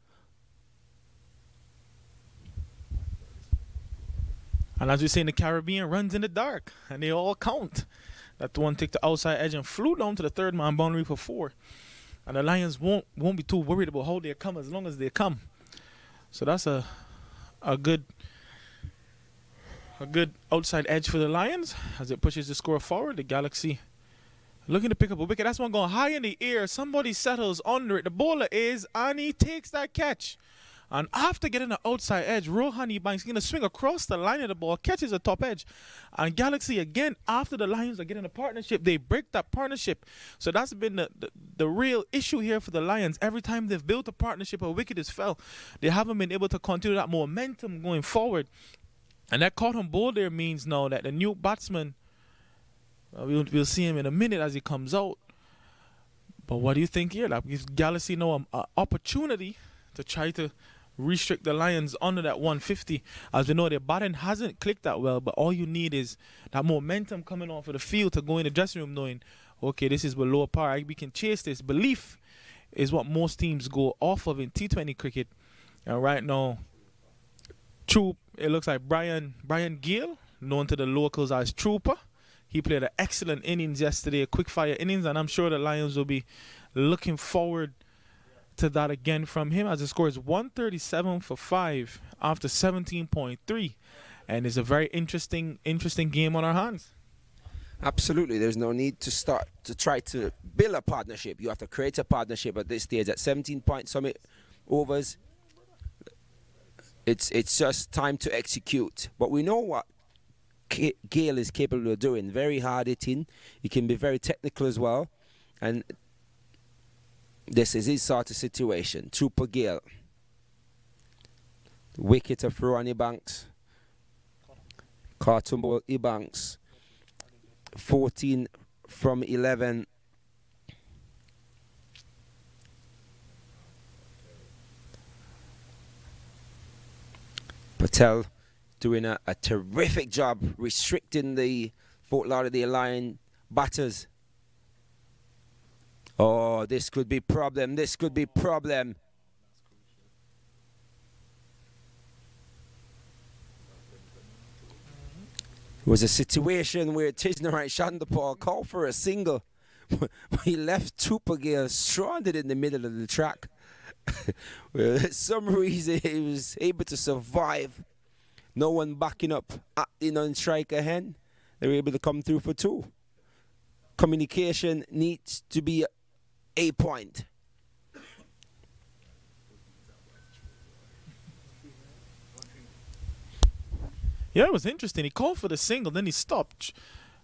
And as we say in the Caribbean, runs in the dark, and they all count. That one took the outside edge and flew down to the 3rd man boundary for 4. And the Lions won't be too worried about how they come as long as they come. So that's a good outside edge for the Lions as it pushes the score forward. The Galaxy looking to pick up a wicket. That's one going high in the air. Somebody settles under it. The bowler is, and he takes that catch. And after getting the outside edge, Rohan Ebanks going to swing across the line of the ball, catches the top edge. And Galaxy, again, after the Lions are getting a partnership, they break that partnership. So that's been the real issue here for the Lions. Every time they've built a partnership, a wicket is fell. They haven't been able to continue that momentum going forward. And that caught him ball there means now that the new batsman, we'll see him in a minute as he comes out. But what do you think here? That gives Galaxy now an opportunity to try to restrict the Lions under that 150. As we know, their batting hasn't clicked that well, but all you need is that momentum coming off of the field to go in the dressing room knowing, okay, this is below par. We can chase this. Belief is what most teams go off of in T20 cricket. And right now, it looks like Brian Gill, known to the locals as Trooper. He played an excellent innings yesterday, a quick-fire innings, and I'm sure the Lions will be looking forward to that again from him as the score is 137 for 5 after 17.3, and it's a very interesting game on our hands.
Absolutely, there's no need to start to try to build a partnership. You have to create a partnership at this stage. At 17 point summit overs, it's just time to execute. But we know what Gale is capable of doing. Very hard hitting. He can be very technical as well, and this is his sort of situation. Trooper Gale. Wicket of Rohan Ebanks. Cartoon Ebanks. 14 from 11. Patel doing a terrific job restricting the Fort Lauderdale Lion batters. Oh, this could be problem. This could be problem. It was a situation where Tisnerai Shandapal called for a single. He left Tupagale stranded in the middle of the track. For some reason, he was able to survive. No one backing up, acting on strike ahead. They were able to come through for two. Communication needs to be a point.
Yeah, it was interesting. He called for the single, then he stopped.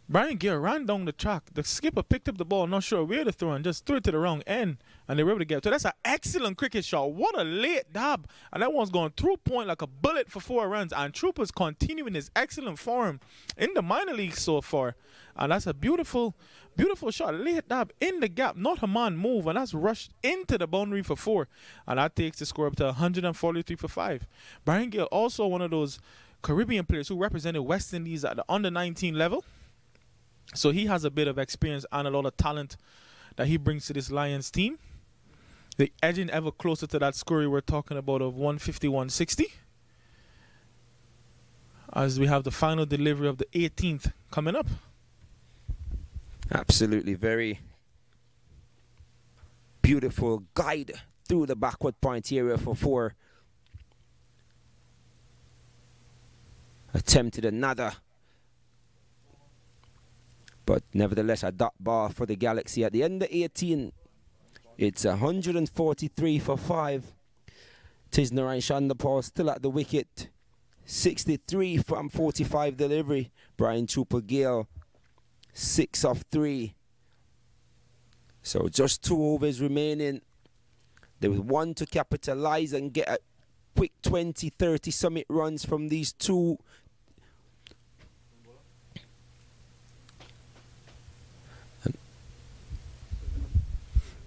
Brian Gill ran down the track. The skipper picked up the ball, not sure where to throw, and just threw it to the wrong end, and they were able to get it. So that's an excellent cricket shot. What a late dab. And that one's going through point like a bullet for 4 runs. And Trooper's continuing his excellent form in the minor leagues so far. And that's a beautiful, beautiful shot. Late dab in the gap, not a man move, and that's rushed into the boundary for 4. And that takes the score up to 143 for 5. Brian Gill also one of those Caribbean players who represented West Indies at the under-19 level. So he has a bit of experience and a lot of talent that he brings to this Lions team. They're edging ever closer to that score we're talking about of 150-160. As we have the final delivery of the 18th coming up.
Absolutely, very beautiful guide through the backward point area for 4. Attempted another, but nevertheless a dot bar for the Galaxy at the end of 18. It's 143 for 5. Tisnerai Shandapal still at the wicket. 63 from 45 delivery. Brian Trooper Gale 6 of 3. So just 2 overs remaining. There was 1 to capitalize and get a quick 20-30 summit runs from these 2.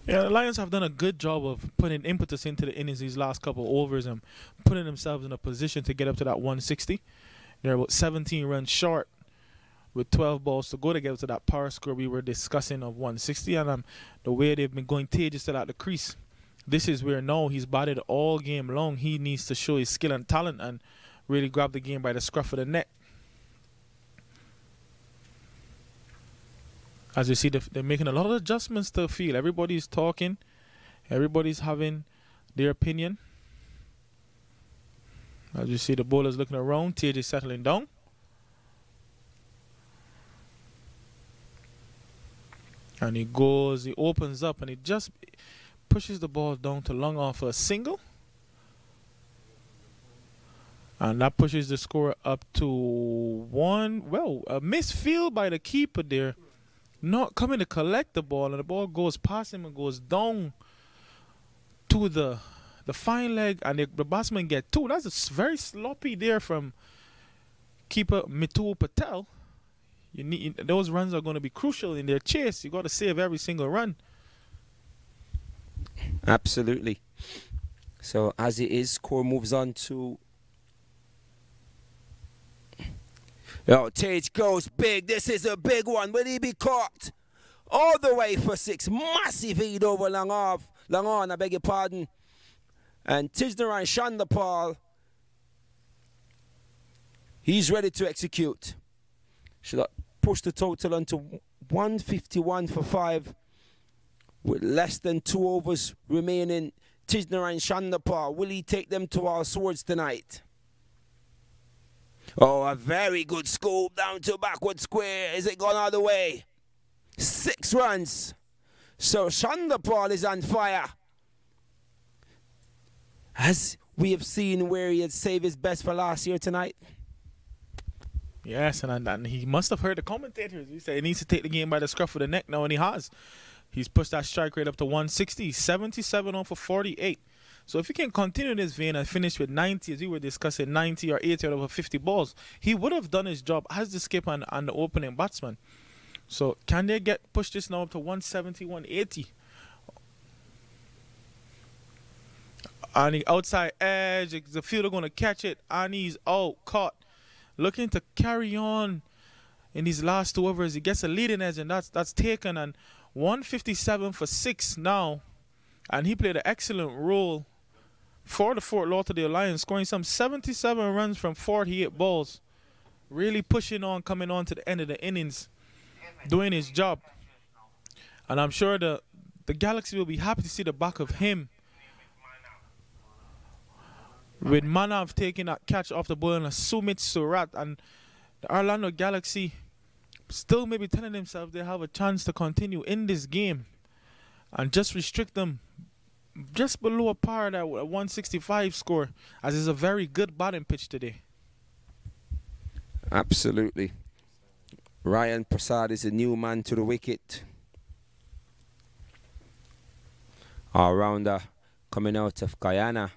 Yeah, the Lions have done a good job of putting impetus into the innings these last couple of overs and putting themselves in a position to get up to that 160. They're about 17 runs short with 12 balls to go to get up to that power score we were discussing of 160. And the way they've been going Tejas still at the crease, this is where now he's batted all game long. He needs to show his skill and talent and really grab the game by the scruff of the neck. As you see, they're making a lot of adjustments to the field. Everybody's talking. Everybody's having their opinion. As you see, the bowler's looking around. TJ settling down. And he opens up, and he just pushes the ball down to long on for a single. And that pushes the score up to 1. Well, a misfield by the keeper there. Not coming to collect the ball, and the ball goes past him and goes down to the fine leg, and the batsman get 2. That's very sloppy there from keeper Mitul Patel. Those runs are going to be crucial in their chase. You got to save every single run.
Absolutely. So as it is, score moves on to. Oh, Tage goes big. This is a big one. Will he be caught? All the way for 6. Massive lead over long on, I beg your pardon. And Tisnerai Shandapal, he's ready to execute. Should I push the total onto 151 for 5 with less than 2 overs remaining. Tisnerai Shandapal, will he take them to our swords tonight? Oh, a very good scoop down to backward square. Is it gone all the way? 6 runs. So Shandapal is on fire. As we have seen where he had saved his best for last year tonight.
Yes, and he must have heard the commentators. He said he needs to take the game by the scruff of the neck now, and he has. He's pushed that strike rate up to 160, 77 on for 48. So if he can continue this vein and finish with 90, as we were discussing, 90 or 80 out of 50 balls, he would have done his job as the skipper and the opening push So can they push this now up to 170, 180? On the outside edge, the fielder going to catch it, and he's out, caught. Looking to carry on in these last 2 overs. He gets a leading edge, and that's taken. And 157 for 6 now. And he played an excellent role for the Fort Lauderdale Lions, scoring some 77 runs from 48 balls. Really pushing on, coming on to the end of the innings, doing his job. And I'm sure the Galaxy will be happy to see the back of him, with Manav taking that catch off the ball and a Sumit Surat, and the Orlando Galaxy still maybe telling themselves they have a chance to continue in this game and just restrict them just below a par, that 165 score, as it's a very good batting pitch today.
Absolutely. Ryan Prasad is a new man to the wicket. All-rounder coming out of Guyana.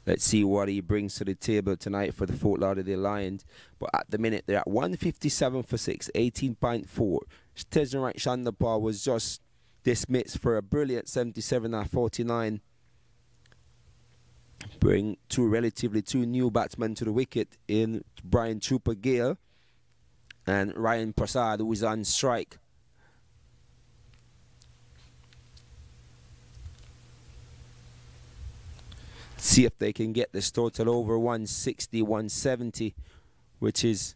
Let's see what he brings to the table tonight for the Fort Lauderdale Lions. But at the minute, they're at 157 for 6, 18.4. Tejan Chandapal was just dismissed for a brilliant 77 at 49. Bring two new batsmen to the wicket in Brian Trooper Gale and Ryan Prasad, who is on strike. See if they can get this total over 160, 170, which is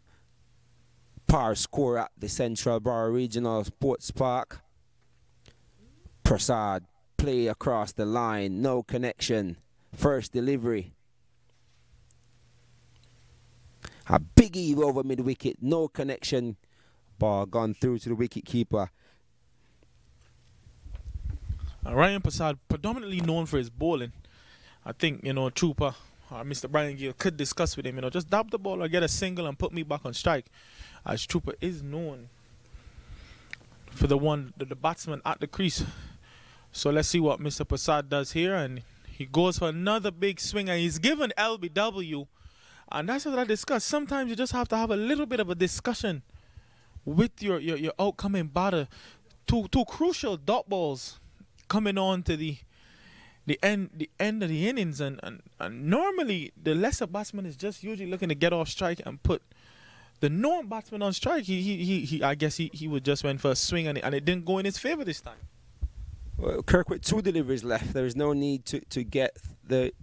par score at the Central Borough Regional Sports Park. Prasad, play across the line, no connection. First delivery. A big eve over mid-wicket, no connection. Ball gone through to the wicket keeper.
Ryan Prasad, predominantly known for his bowling. I think, Trooper, Mr. Brian Gill could discuss with him, just dab the ball or get a single and put me back on strike. As Trooper is known for the batsman at the crease. So let's see what Mr. Prasad does here. And he goes for another big swing, and he's given LBW. And that's what I discussed. Sometimes you just have to have a little bit of a discussion with your outcoming batter. Two crucial dot balls coming on to the end of the innings, and normally the lesser batsman is just usually looking to get off strike and put the known batsman on strike. He I guess he would just went for a swing, and it didn't go in his favor this time.
Well, Kirk, with 2 deliveries left, there is no need to get the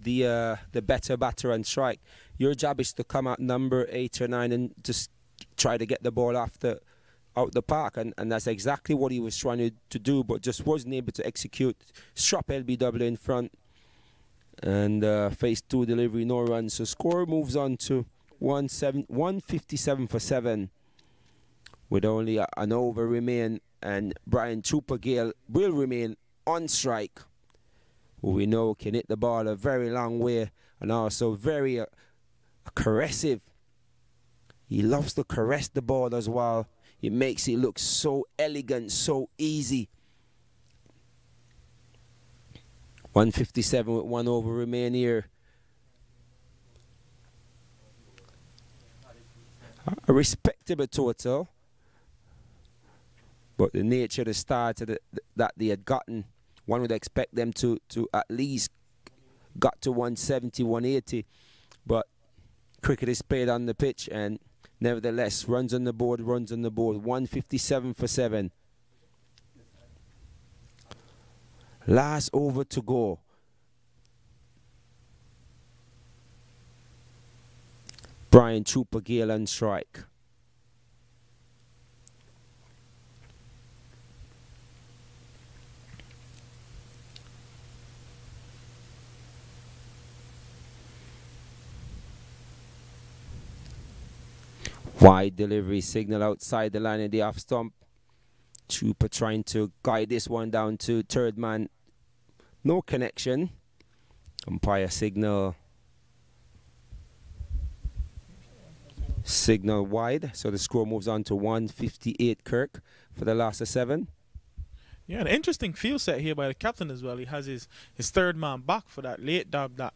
better batter on strike. Your job is to come out number 8 or 9 and just try to get the ball out the park, and that's exactly what he was trying to do, but just wasn't able to execute. Strop LBW in front and faced 2 delivery, no runs. So score moves on to 157 for 7 with only an over remain, and Brian Trooper Gale will remain on strike, who we know can hit the ball a very long way and also very caressive. He loves to caress the ball as well. It makes it look so elegant, so easy. 157 with 1 over remain here. A respectable total, but the nature of the start that they had gotten, one would expect them to at least got to 170, 180. But cricket is played on the pitch, and nevertheless, runs on the board. 157 for 7. Last over to go. Brian Trooper Gale on strike. Wide delivery, signal outside the line of the off stump. Trooper trying to guide this one down to third man. No connection. Umpire signal wide. So the score moves on to 158, Kirk, for the last of 7.
Yeah, an interesting field set here by the captain as well. He has his third man back for that late dab that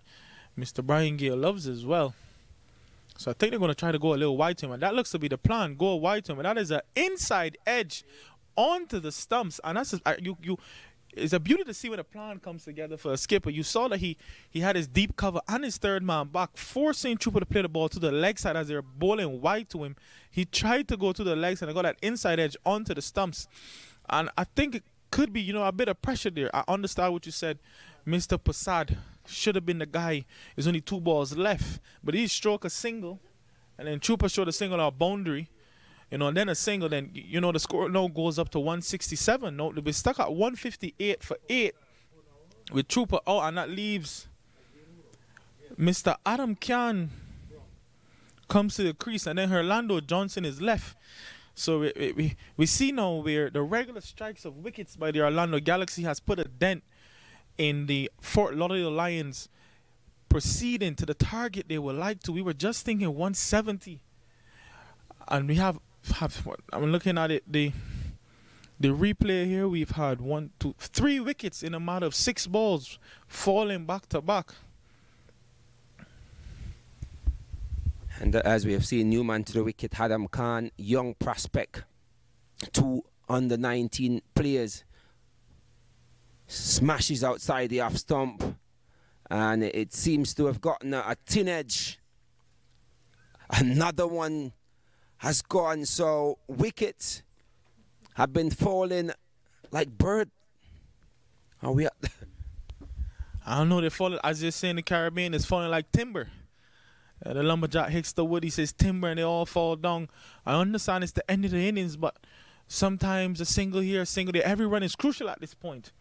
Mr. Brian Gale loves as well. So I think they're going to try to go a little wide to him, and that looks to be the plan. Go wide to him, and that is an inside edge onto the stumps, and that's it's a beauty to see when a plan comes together for a skipper. You saw that he had his deep cover and his third man back, forcing Trooper to play the ball to the leg side as they're bowling wide to him. He tried to go to the legs and got that inside edge onto the stumps. And I think it could be, a bit of pressure there. I understand what you said. Mr. Passad should have been the guy. There's only 2 balls left. But he struck a single, and then Trooper showed a single out boundary. And then a single, then, the score now goes up to 167. No, we're stuck at 158 for 8 with Trooper out, and that leaves Mr. Adam Khan comes to the crease, and then Orlando Johnson is left. So we see now where the regular strikes of wickets by the Orlando Galaxy has put a dent in the Fort Lauderdale Lions proceeding to the target they would like to. We were just thinking 170. And we have I'm looking at it, the replay here, we've had 1, 2, 3 wickets in a matter of 6 balls falling back to back.
And as we have seen, new man to the wicket, Adam Khan, young prospect, 2 under 19 players, smashes outside the off stump, and it seems to have gotten a thin edge. Another one has gone, so wickets have been falling like bird. Are we?
I don't know. They're falling, as they say in the Caribbean, it's falling like timber. The lumberjack hits the wood, he says timber, and they all fall down. I understand it's the end of the innings, but sometimes a single here, a single there, every run is crucial at this point.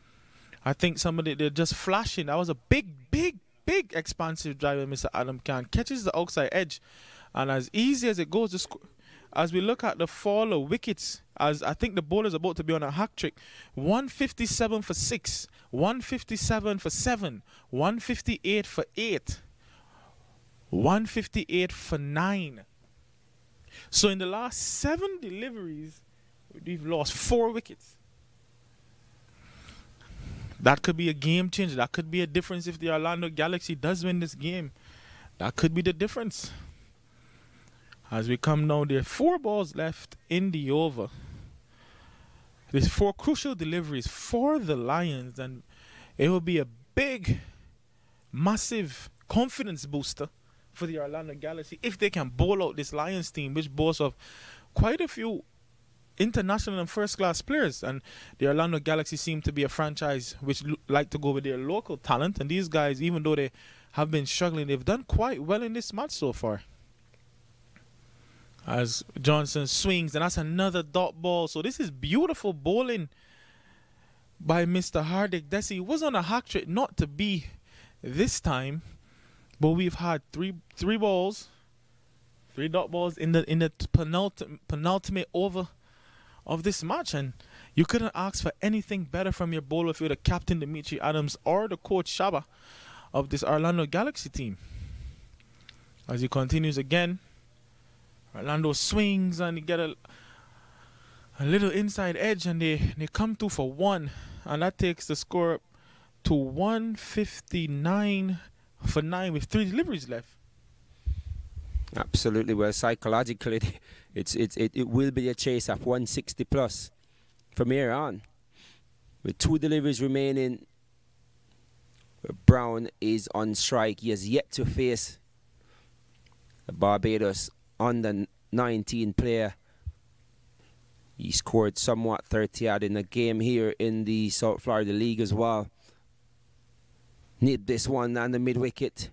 I think they're just flashing. That was a big expansive drive by Mr. Adam Khan. Catches the outside edge, and as easy as it goes to score. As we look at the fall of wickets, as I think the bowler's about to be on a hack trick, 157 for 6, 157 for 7, 158 for 8, 158 for 9. So in the last 7 deliveries, we've lost 4 wickets. That could be a game changer. That could be a difference if the Orlando Galaxy does win this game. That could be the difference. As we come now, there are 4 balls left in the over. There's 4 crucial deliveries for the Lions, and it will be a big, massive confidence booster for the Orlando Galaxy if they can bowl out this Lions team, which boasts of quite a few international and first-class players. And the Orlando Galaxy seem to be a franchise which like to go with their local talent. And these guys, even though they have been struggling, they've done quite well in this match so far. As Johnson swings, and that's another dot ball. So this is beautiful bowling by Mr. Hardik Desi. He was on a hack trick, not to be this time, but we've had three balls, 3 dot balls in the penultimate over of this match, and you couldn't ask for anything better from your bowler if you're the captain Dimitri Adams or the coach Shaba of this Orlando Galaxy team. As he continues again, Orlando swings and they get a little inside edge, and they come through for 1, and that takes the score up to 159 for 9 with 3 deliveries left.
Absolutely. Well, psychologically, it will be a chase of 160 plus from here on. With 2 deliveries remaining, Brown is on strike. He has yet to face the Barbados under 19 player. He scored somewhat 30 odd in the game here in the South Florida League as well. Need this one on the mid wicket.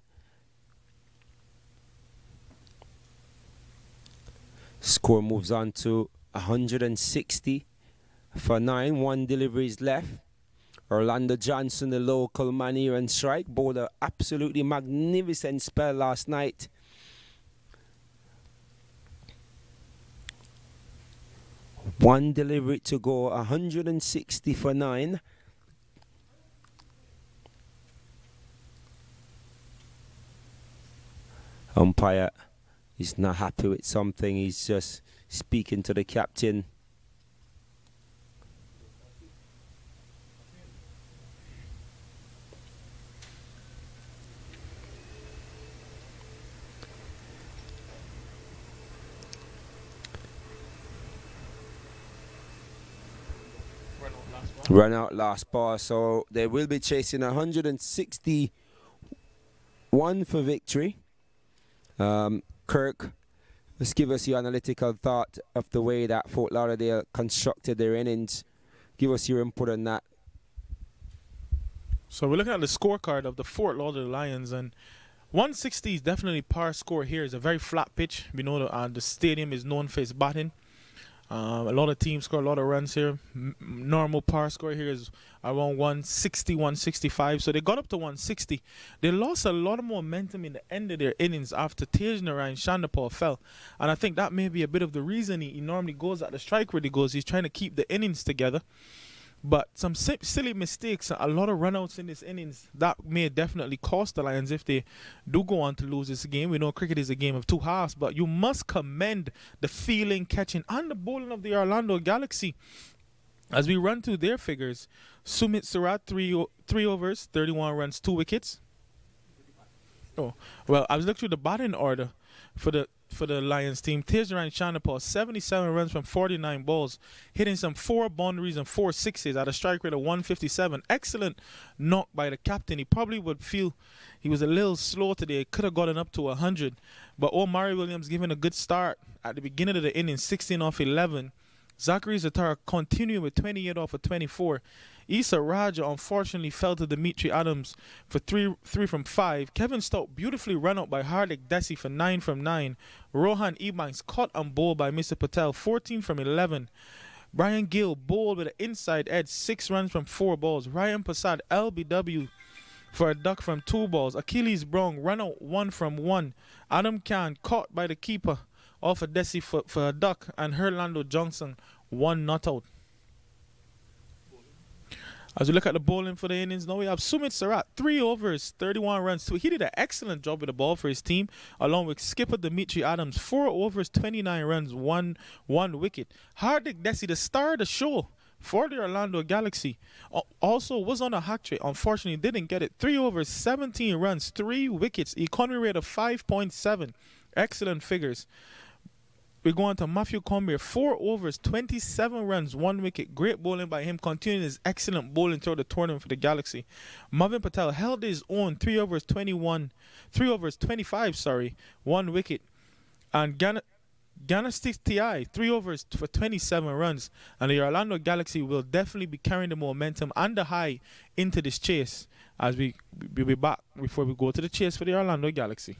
Score moves on to 160 for 9. 1 delivery is left. Orlando Johnson, the local man here on strike, bowled an absolutely magnificent spell last night. One delivery to go, 160 for 9. Umpire is not happy with something. He's just speaking to the captain. Run out last ball, so they will be chasing 161 for victory. Kirk, just give us your analytical thought of the way that Fort Lauderdale constructed their innings. Give us your input on that.
So we're looking at the scorecard of the Fort Lauderdale Lions, and 160 is definitely par score here. It's a very flat pitch. We know the stadium is known for its batting. A lot of teams score a lot of runs here. Normal par score here is around 160, 165. So they got up to 160. They lost a lot of momentum in the end of their innings after Tejnara and Shandapal fell. And I think that may be a bit of the reason he normally goes at the strike where he goes. He's trying to keep the innings together. But some silly mistakes, a lot of runouts in this innings, that may definitely cost the Lions if they do go on to lose this game. We know cricket is a game of two halves, but you must commend the fielding, catching, and the bowling of the Orlando Galaxy. As we run through their figures, Sumit Surat, 3 overs, 31 runs, 2 wickets. Oh, well, I was looking through the batting order for the Lions team. Tejnara and Shandapal, 77 runs from 49 balls, hitting some 4 boundaries and 4 sixes at a strike rate of 157. Excellent knock by the captain. He probably would feel he was a little slow today. Could have gotten up to 100. But Omari Williams giving a good start at the beginning of the inning, 16 off 11. Zachary Zatara continuing with 28 off of 24. Issa Raja unfortunately fell to Dimitri Adams for 3 from 5. Kevin Stout beautifully run out by Hardik Desi for 9 from 9. Rohan Ebanks caught and bowled by Mr. Patel, 14 from 11. Brian Gill bowled with an inside edge, 6 runs from 4 balls. Ryan Prasad LBW for a duck from 2 balls. Achilles Brown run out 1 from 1. Adam Khan caught by the keeper off a Desi for a duck. And Herlando Johnson 1 not out. As we look at the bowling for the innings, now we have Sumit Sarat, 3 overs, 31 runs. He did an excellent job with the ball for his team, along with skipper Dimitri Adams, 4 overs, 29 runs, 1 wicket. Hardik Desi, the star of the show for the Orlando Galaxy, also was on a hat trick. Unfortunately, didn't get it. 3 overs, 17 runs, 3 wickets, economy rate of 5.7. Excellent figures. We go on to Matthew Combier, 4 overs, 27 runs, 1 wicket. Great bowling by him, continuing his excellent bowling throughout the tournament for the Galaxy. Marvin Patel held his own, 3 overs, 25, 1 wicket. And Ganastik TI, 3 overs for 27 runs. And the Orlando Galaxy will definitely be carrying the momentum and the high into this chase as we'll be back before we go to the chase for the Orlando Galaxy.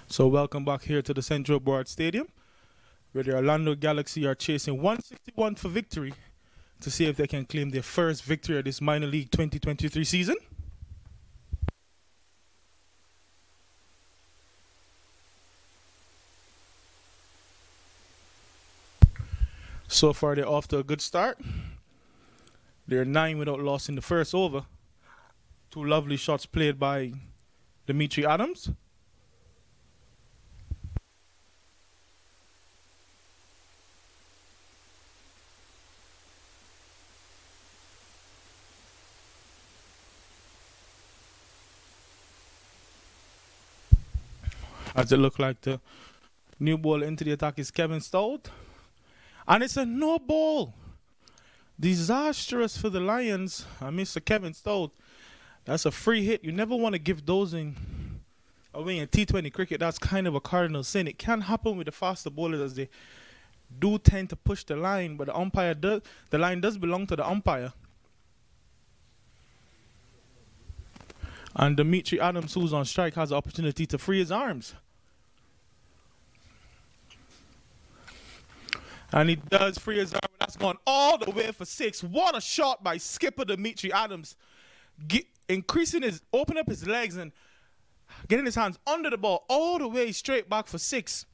So welcome back here to the Central Board Stadium, where the Orlando Galaxy are chasing 161 for victory to see if they can claim their first victory of this minor league 2023 season. So far, they're off to a good start. They're 9 without loss in the first over. 2 lovely shots played by Dimitri Adams. As it looked like the new ball into the attack is Kevin Stout. And it's a no ball. Disastrous for the Lions. Mr. Kevin Stout. That's a free hit. You never want to give those away in T20 cricket. That's kind of a cardinal sin. It can happen with the faster bowlers as they do tend to push the line, but the line does belong to the umpire. And Dimitri Adams, who's on strike, has the opportunity to free his arms. And he does free his arm. That's gone all the way for 6. What a shot by skipper Dimitri Adams. Open up his legs and getting his hands under the ball all the way straight back for 6.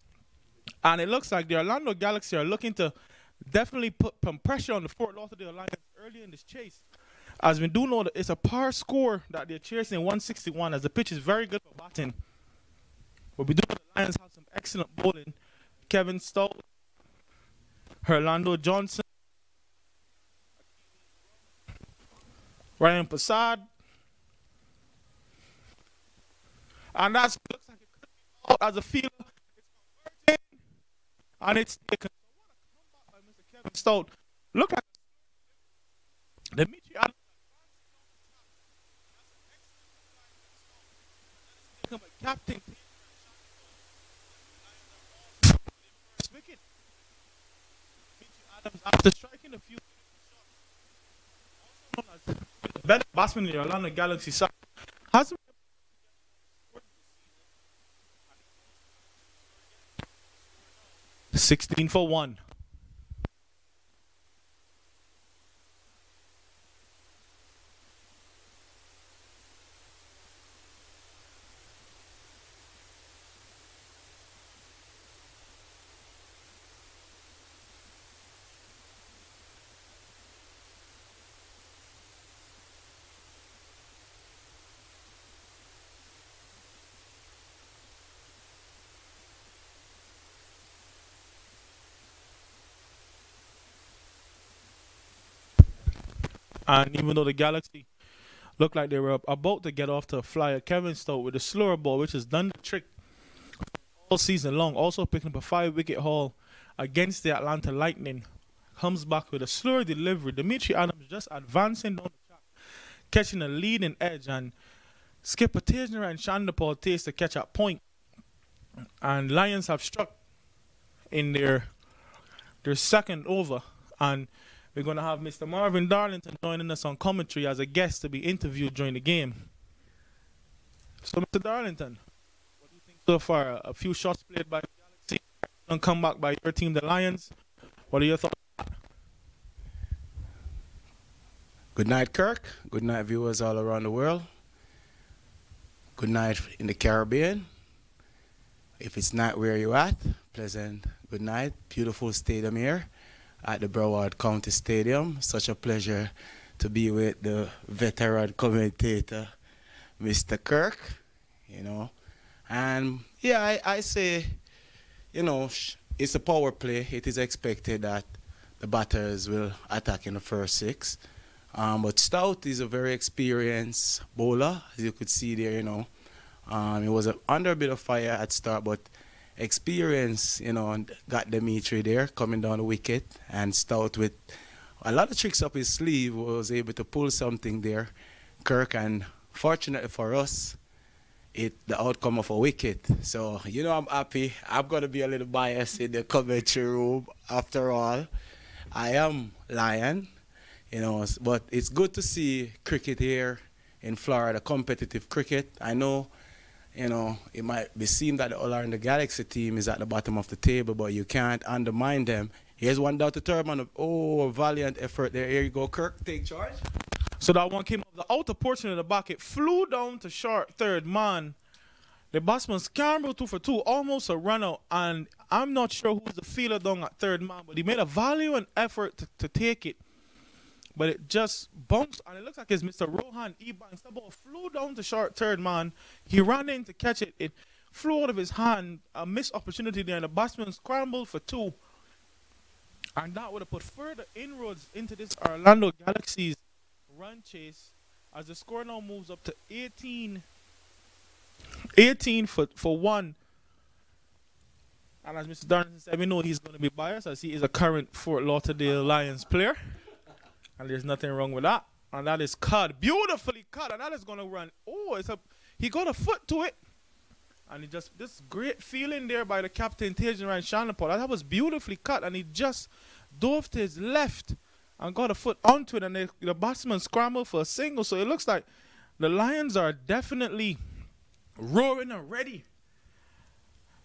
And it looks like the Orlando Galaxy are looking to definitely put some pressure on the Fort Lauderdale Lions early in this chase. As we do know that it's a par score that they're chasing 161, as the pitch is very good for batting. But we do know the Lions have some excellent bowling. Kevin Stout, Orlando Johnson, Ryan Prasad. And that looks like it could be out as a fielder. It's converting. And it's taken. What a comeback by Mr. Kevin Stout. Look at Dimitri Adams advancing on the top. That's an excellent by Captain first wicket. Dimitri Adams, after striking a few shots, also known as the better batsman in the Orlando Galaxy side, hasn't 16 for 1. And even though the Galaxy looked like they were about to get off to a flyer, Kevin Stout with a slower ball, which has done the trick all season long, also picking up a 5-wicket haul against the Atlanta Lightning, comes back with a slower delivery. Dimitri Adams just advancing down the track, catching a leading edge, and skipper Tejner and Chandapal takes the catch at point. And Lions have struck in their second over, and we're going to have Mr. Marvin Darlington joining us on commentary as a guest to be interviewed during the game. So, Mr. Darlington, what do you think so far? A few shots played by the Galaxy, and come back by your team, the Lions. What are your thoughts?
Good night, Kirk. Good night, viewers all around the world. Good night in the Caribbean. If it's not where you're at, pleasant good night. Beautiful stadium here at the Broward County Stadium. Such a pleasure to be with the veteran commentator, Mr. Kirk, And yeah, I say, it's a power play. It is expected that the batters will attack in the first 6. But Stout is a very experienced bowler, as you could see there, He was under a bit of fire at start, but experience, and got Dimitri there coming down the wicket, and Stout with a lot of tricks up his sleeve was able to pull something there, Kirk, and fortunately for us, the outcome of a wicket. So, I'm happy. I'm going to be a little biased in the commentary room. After all, I am Lion, but it's good to see cricket here in Florida, competitive cricket. I know you know, it might be seen that the Orlando Galaxy team is at the bottom of the table, but you can't undermine them. Here's one down to third man. Oh, valiant effort there. Here you go, Kirk. Take charge.
So that one came off the outer portion of the back. It flew down to short third man. The batsman scrambled 2 for 2, almost a run out. And I'm not sure who's the fielder down at third man, but he made a valiant effort to take it. But it just bounced, and it looks like it's Mr. Rohan Ebanks. The ball flew down to short third man. He ran in to catch it. It flew out of his hand. A missed opportunity there, and the batsman scrambled for 2. And that would have put further inroads into this Orlando Galaxy's run chase as the score now moves up to 18 for 1. And as Mr. Darlington said, we know he's going to be biased as he is a current Fort Lauderdale Lions player. And there's nothing wrong with that. And that is cut. Beautifully cut. And that is going to run. Oh, he got a foot to it. And this great feeling there by the captain, Tajan Ryan Shanapol. That was beautifully cut. And he just dove to his left and got a foot onto it. And the batsman scrambled for a single. So it looks like the Lions are definitely roaring and ready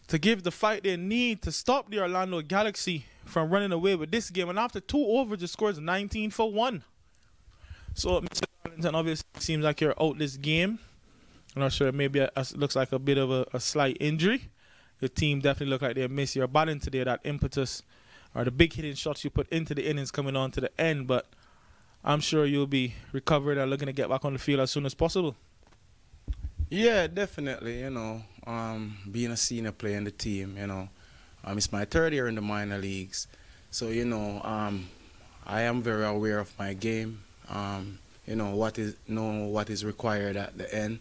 to give the fight they need to stop the Orlando Galaxy from running away with this game. And after 2 overs, the score is 19 for 1. So, Mr. Darlington, obviously, seems like you're out this game. I'm not sure. Maybe it looks like a bit of a slight injury. Your team definitely look like they missed your batting today. That impetus or the big hitting shots you put into the innings coming on to the end. But I'm sure you'll be recovered and looking to get back on the field as soon as possible.
Yeah, definitely. Being a senior player in the team, it's my 3rd year in the minor leagues. So, I am very aware of my game, what is required at the end.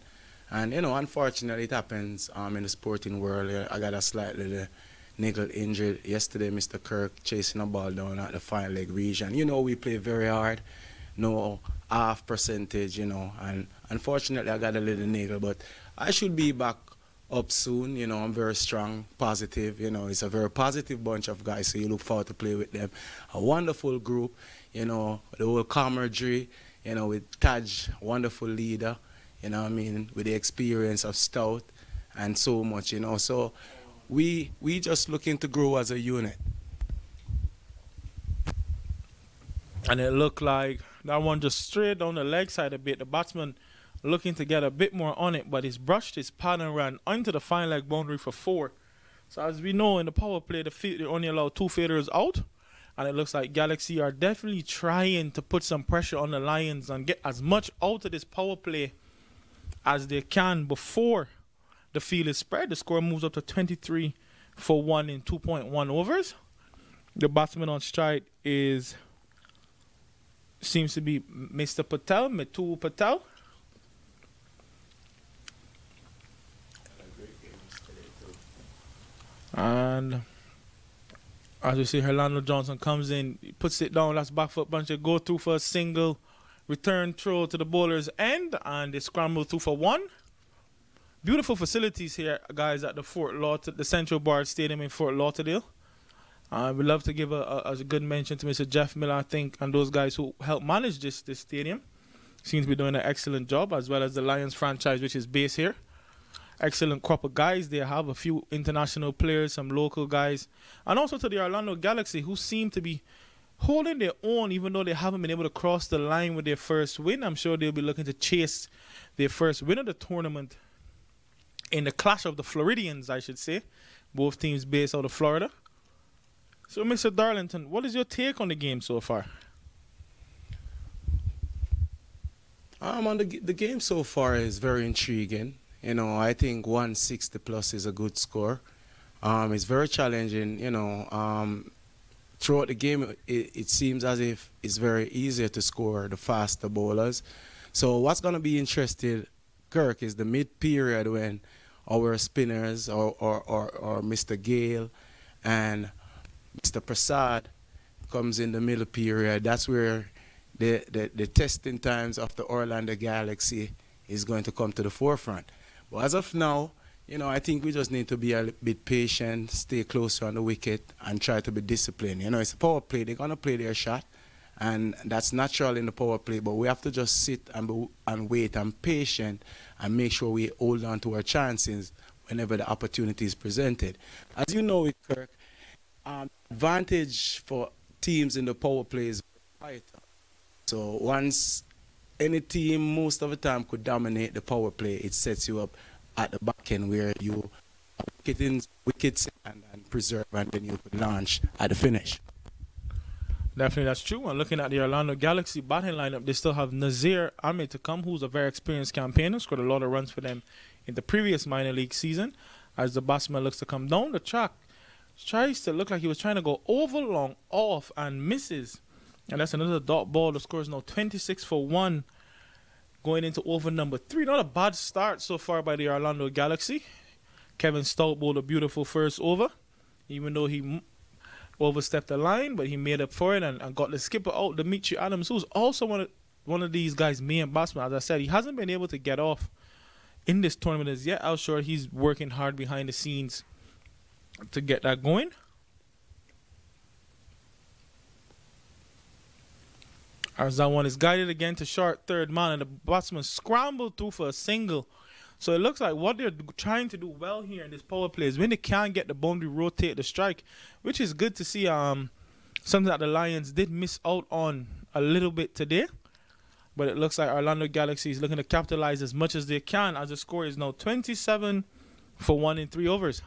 And, unfortunately it happens in the sporting world. I got a slight little niggle injury yesterday, Mr. Kirk, chasing a ball down at the fine leg region. We play very hard. No half percentage, and unfortunately I got a little niggle, but I should be back up soon. I'm very strong, positive. It's a very positive bunch of guys, so you look forward to play with them. A wonderful group, the whole camaraderie, with Taj, wonderful leader, with the experience of Stout and so much, So we just looking to grow as a unit.
And it looked like that one just straight down the leg side a bit. The batsman looking to get a bit more on it, but he's brushed his pad and ran onto the fine leg boundary for 4. So as we know, in the power play, they only allow 2 fielders out. And it looks like Galaxy are definitely trying to put some pressure on the Lions and get as much out of this power play as they can before the field is spread. The score moves up to 23 for 1 in 2.1 overs. The batsman on strike seems to be Mr. Patel, Mitul Patel. And as we see, Orlando Johnson comes in, he puts it down, that's back foot buncher, go through for a single, return throw to the bowler's end, and they scramble through for 1. Beautiful facilities here, guys, at the Central Bard Stadium in Fort Lauderdale. We'd love to give a good mention to Mr. Jeff Miller, I think, and those guys who help manage this stadium. Seems to be doing an excellent job, as well as the Lions franchise, which is based here. Excellent crop of guys. They have a few international players, some local guys, and also to the Orlando Galaxy, who seem to be holding their own, even though they haven't been able to cross the line with their first win. I'm sure they'll be looking to chase their first win of the tournament in the clash of the Floridians, I should say. Both teams based out of Florida. So, Mr. Darlington, what is your take on the game so far?
On the game so far is very intriguing. I think 160 plus is a good score. It's very challenging. Throughout the game, it seems as if it's very easier to score the faster bowlers. So what's going to be interesting, Kirk, is the mid-period when our spinners or Mr. Gale and Mr. Prasad comes in the middle period. That's where the testing times of the Orlando Galaxy is going to come to the forefront. But as of now, I think we just need to be a bit patient, stay closer on the wicket, and try to be disciplined. It's a power play. They're going to play their shot, And that's natural in the power play, but we have to just sit and wait and patient and make sure we hold on to our chances whenever the opportunity is presented. As you know, Kirk, advantage for teams in the power play is quieter. So once any team most of the time could dominate the power play, it sets you up at the back end where you wickets and preserve, and then you could launch at the finish.
Definitely, that's true. And looking at the Orlando Galaxy batting lineup, they still have Nazir Ahmed to come, who's a very experienced campaigner, scored a lot of runs for them in the previous minor league season. As the batsman looks to come down the track, tries to look like he was trying to go over long off and misses. And that's another dot ball. The score is now 26 for 1 going into over number 3. Not a bad start so far by the Orlando Galaxy. Kevin Stout bowled a beautiful first over, even though he overstepped the line, but he made up for it and got the skipper out, Dimitri Adams, who's also one of these guys' main batsmen. As I said, he hasn't been able to get off in this tournament as yet. I'm sure he's working hard behind the scenes to get that going. As that one is guided again to short third man, and the batsman scrambled through for a single. So it looks like what they're trying to do well here in this power play is when they can get the boundary, rotate the strike, which is good to see. Something that the Lions did miss out on a little bit today. But it looks like Orlando Galaxy is looking to capitalize as much as they can, as the score is now 27 for 1 in 3 overs.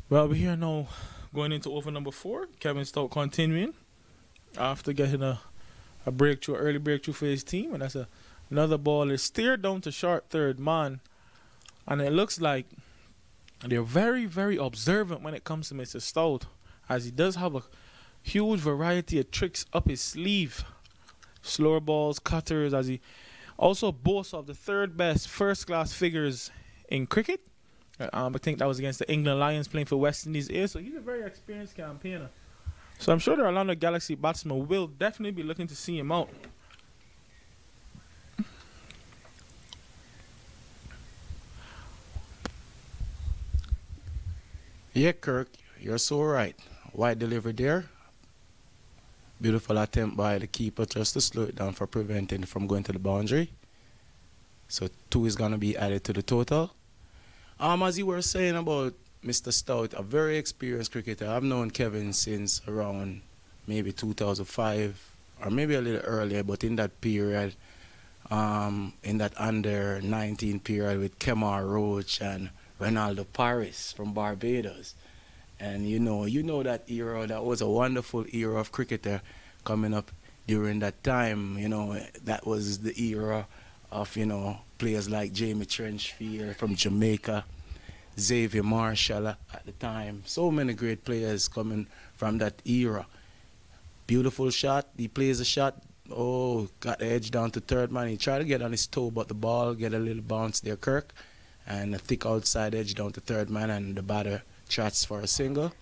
Well, we're here now going into over number 4. Kevin Stout continuing after getting a breakthrough, early breakthrough for his team. And that's another ball is steered down to short third man. And it looks like they're very, very observant when it comes to Mr. Stout, as he does have a huge variety of tricks up his sleeve. Slower balls, cutters, as he also boasts of the third best first-class figures in cricket. I think that was against the England Lions playing for West Indies A. So he's a very experienced campaigner. So I'm sure the Orlando Galaxy batsmen will definitely be looking to see him out.
Yeah, Kirk, you're so right. Wide delivery there. Beautiful attempt by the keeper just to slow it down for preventing it from going to the boundary. So 2 is going to be added to the total. As you were saying about Mr. Stout, a very experienced cricketer. I've known Kevin since around maybe 2005 or maybe a little earlier, but in that period, in that under 19 period with Kemar Roach and Ronaldo Paris from Barbados. And you know that era, that was a wonderful era of cricketer coming up during that time. That was the era of, players like Jamie Trenchfield from Jamaica, Xavier Marshall at the time. So many great players coming from that era. Beautiful shot. He plays a shot. Oh, got the edge down to third man. He tried to get on his toe, but the ball get a little bounce there, Kirk. And a thick outside edge down to third man, and the batter trots for a single.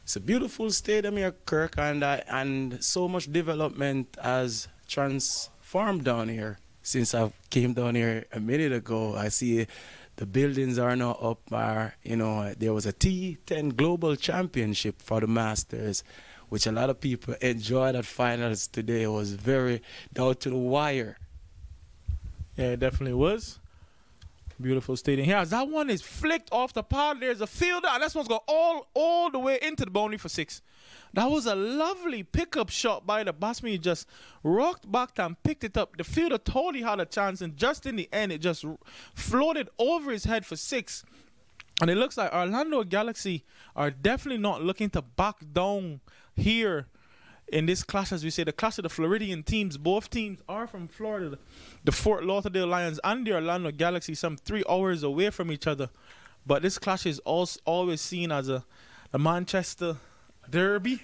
It's a beautiful stadium here, Kirk, and so much development has transformed down here. Since I came down here a minute ago, I see the buildings are now up. There was a T10 Global Championship for the Masters, which a lot of people enjoyed at finals today. It was very down to the wire.
Yeah, it definitely was. Beautiful stadium here. As that one is flicked off the pad, there's a fielder, and this one's gone all the way into the boundary for 6. That was a lovely pickup shot by the batsman. He just rocked back and picked it up. The fielder totally had a chance, and just in the end, it just floated over his head for 6. And it looks like Orlando Galaxy are definitely not looking to back down here in this clash, as we say, the clash of the Floridian teams. Both teams are from Florida. The Fort Lauderdale Lions and the Orlando Galaxy, some 3 hours away from each other. But this clash is also always seen as a Manchester derby.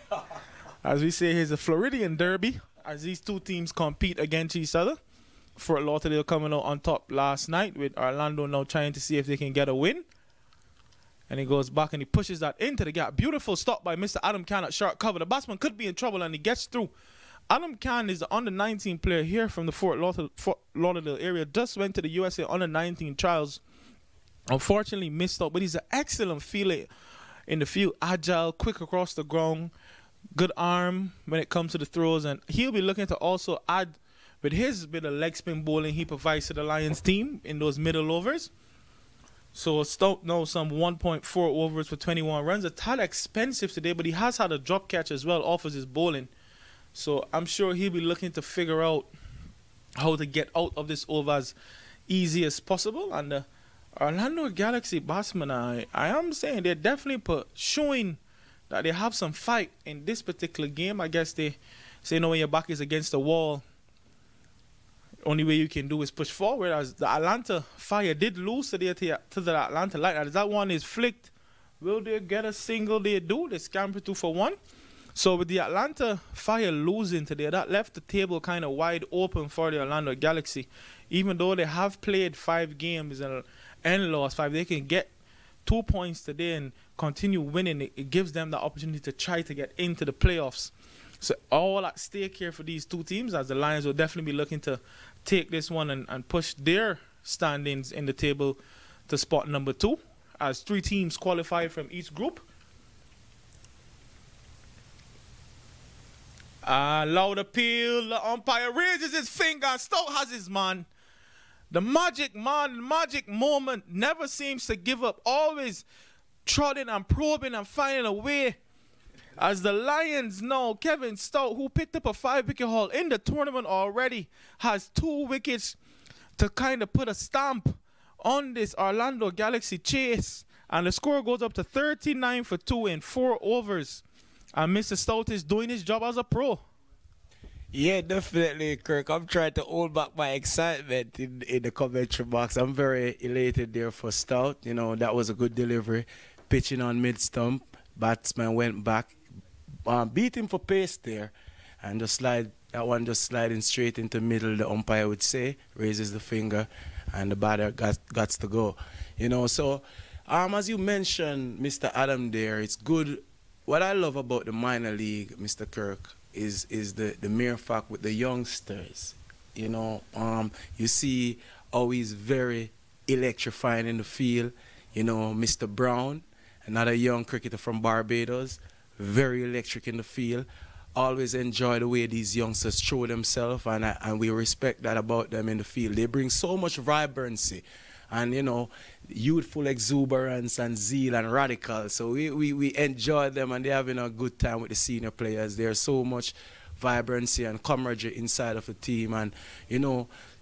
As we say, here's a Floridian derby, as these two teams compete against each other. Fort Lauderdale coming out on top last night, with Orlando now trying to see if they can get a win. And he goes back and he pushes that into the gap. Beautiful stop by Mr. Adam Can at short cover. The batsman could be in trouble and he gets through. Adam Can is the under-19 player here from the Fort Lauderdale area. Just went to the USA under-19 trials. Unfortunately missed out, but he's an excellent fielder in the field. Agile, quick across the ground, good arm when it comes to the throws. And he'll be looking to also add, with his bit of leg spin bowling he provides to the Lions team in those middle overs. So Stout now some 1.4 overs for 21 runs. A tad expensive today, but he has had a drop catch as well off of his bowling. So I'm sure he'll be looking to figure out how to get out of this over as easy as possible. And the Orlando Galaxy batsmen, I am saying they're definitely showing that they have some fight in this particular game. I guess they say, when your back is against the wall, only way you can do is push forward. As the Atlanta Fire did lose today to the Atlanta Lightning. As that one is flicked, will they get a single? They do. They scamper 2 for 1. So with the Atlanta Fire losing today, that left the table kind of wide open for the Orlando Galaxy. Even though they have played 5 games and lost 5, they can get 2 points today and continue winning. It gives them the opportunity to try to get into the playoffs. So all at stake here for these two teams, as the Lions will definitely be looking to take this one and push their standings in the table to spot number 2, as 3 teams qualified from each group. Loud appeal. The umpire raises his finger. Stout has his man. The magic moment never seems to give up. Always trotting and probing and finding a way. As the Lions know, Kevin Stout, who picked up a 5-wicket haul in the tournament already, has 2 wickets to kind of put a stamp on this Orlando Galaxy chase. And the score goes up to 39 for 2 in 4 overs. And Mr. Stout is doing his job as a pro.
Yeah, definitely, Kirk. I'm trying to hold back my excitement in the commentary box. I'm very elated there for Stout. That was a good delivery. Pitching on mid-stump. Batsman went back. Beat him for pace there, and that one just sliding straight into middle, the umpire would say, raises the finger, and the batter got to go. So as you mentioned, Mr. Adam there, it's good. What I love about the minor league, Mr. Kirk, is the mere fact with the youngsters. You see how he's very electrifying in the field. Mr. Brown, another young cricketer from Barbados, very electric in the field. Always enjoy the way these youngsters show themselves, and we respect that about them in the field. They bring so much vibrancy and, youthful exuberance and zeal and radical. So we enjoy them, and they're having a good time with the senior players. There's so much vibrancy and camaraderie inside of a team, and,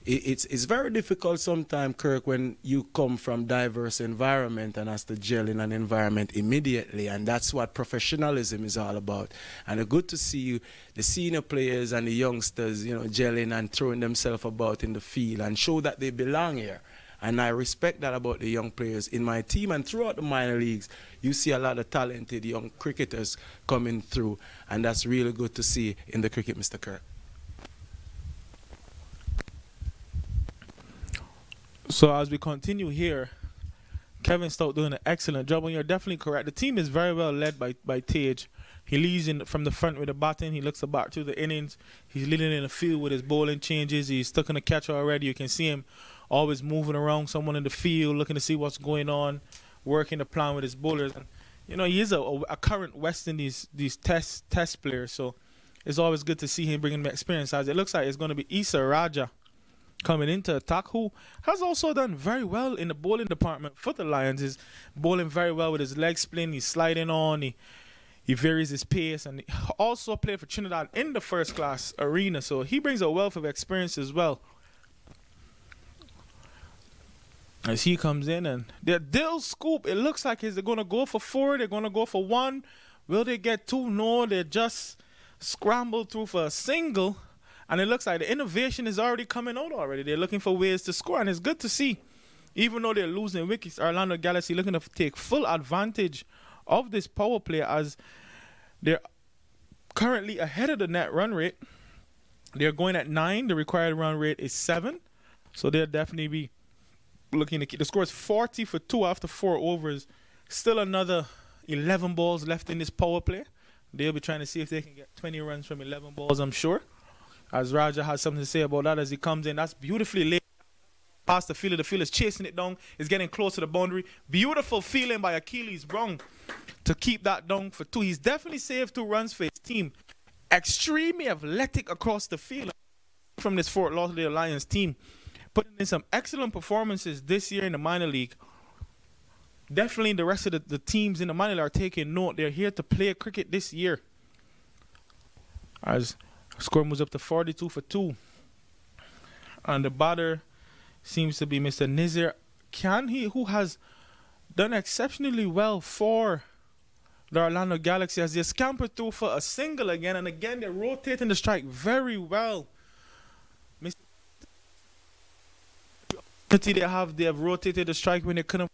it's very difficult sometimes, Kirk, when you come from diverse environment and has to gel in an environment immediately, and that's what professionalism is all about. And it's good to see you, the senior players and the youngsters, gelling and throwing themselves about in the field and show that they belong here. And I respect that about the young players in my team, and throughout the minor leagues, you see a lot of talented young cricketers coming through, and that's really good to see in the cricket, Mr. Kirk.
So as we continue here, Kevin Stout doing an excellent job, and you're definitely correct. The team is very well led by Tage. He leads from the front with the batting. He looks to bat through the innings. He's leading in the field with his bowling changes. He's stuck in the catcher already. You can see him always moving around someone in the field, looking to see what's going on, working the plan with his bowlers. And, he is a current West Indies test player, so it's always good to see him bringing the experience. As it looks like it's going to be Issa Raja coming into attack, who has also done very well in the bowling department for the Lions. He's bowling very well with his leg spin. He's sliding on. He varies his pace, and he also played for Trinidad in the first class arena. So he brings a wealth of experience as well. As he comes in and their Dill scoop, it looks like is they're going to go for 4, they're going to go for 1. Will they get 2? No, they just scrambled through for a single. And it looks like the innovation is already coming out already. They're looking for ways to score, and it's good to see. Even though they're losing wickets, Orlando Galaxy looking to take full advantage of this power play as they're currently ahead of the net run rate. They're going at 9. The required run rate is 7. So they'll definitely be looking to keep. The score is 40 for 2 after 4 overs. Still another 11 balls left in this power play. They'll be trying to see if they can get 20 runs from 11 balls, I'm sure. As Raja has something to say about that as he comes in. That's beautifully laid past the fielder. The fielder's chasing it down. It's getting close to the boundary. Beautiful feeling by Achilles Brown to keep that down for 2. He's definitely saved 2 runs for his team. Extremely athletic across the field from this Fort Lauderdale Lions team. Putting in some excellent performances this year in the minor league. Definitely the rest of the teams in the minor league are taking note. They're here to play cricket this year. As score moves up to 42 for 2. And the batter seems to be Mr. Nizir Khan, who has done exceptionally well for the Orlando Galaxy as they scamper through for a single again. And again, they're rotating the strike very well. They have rotated the strike when they couldn't,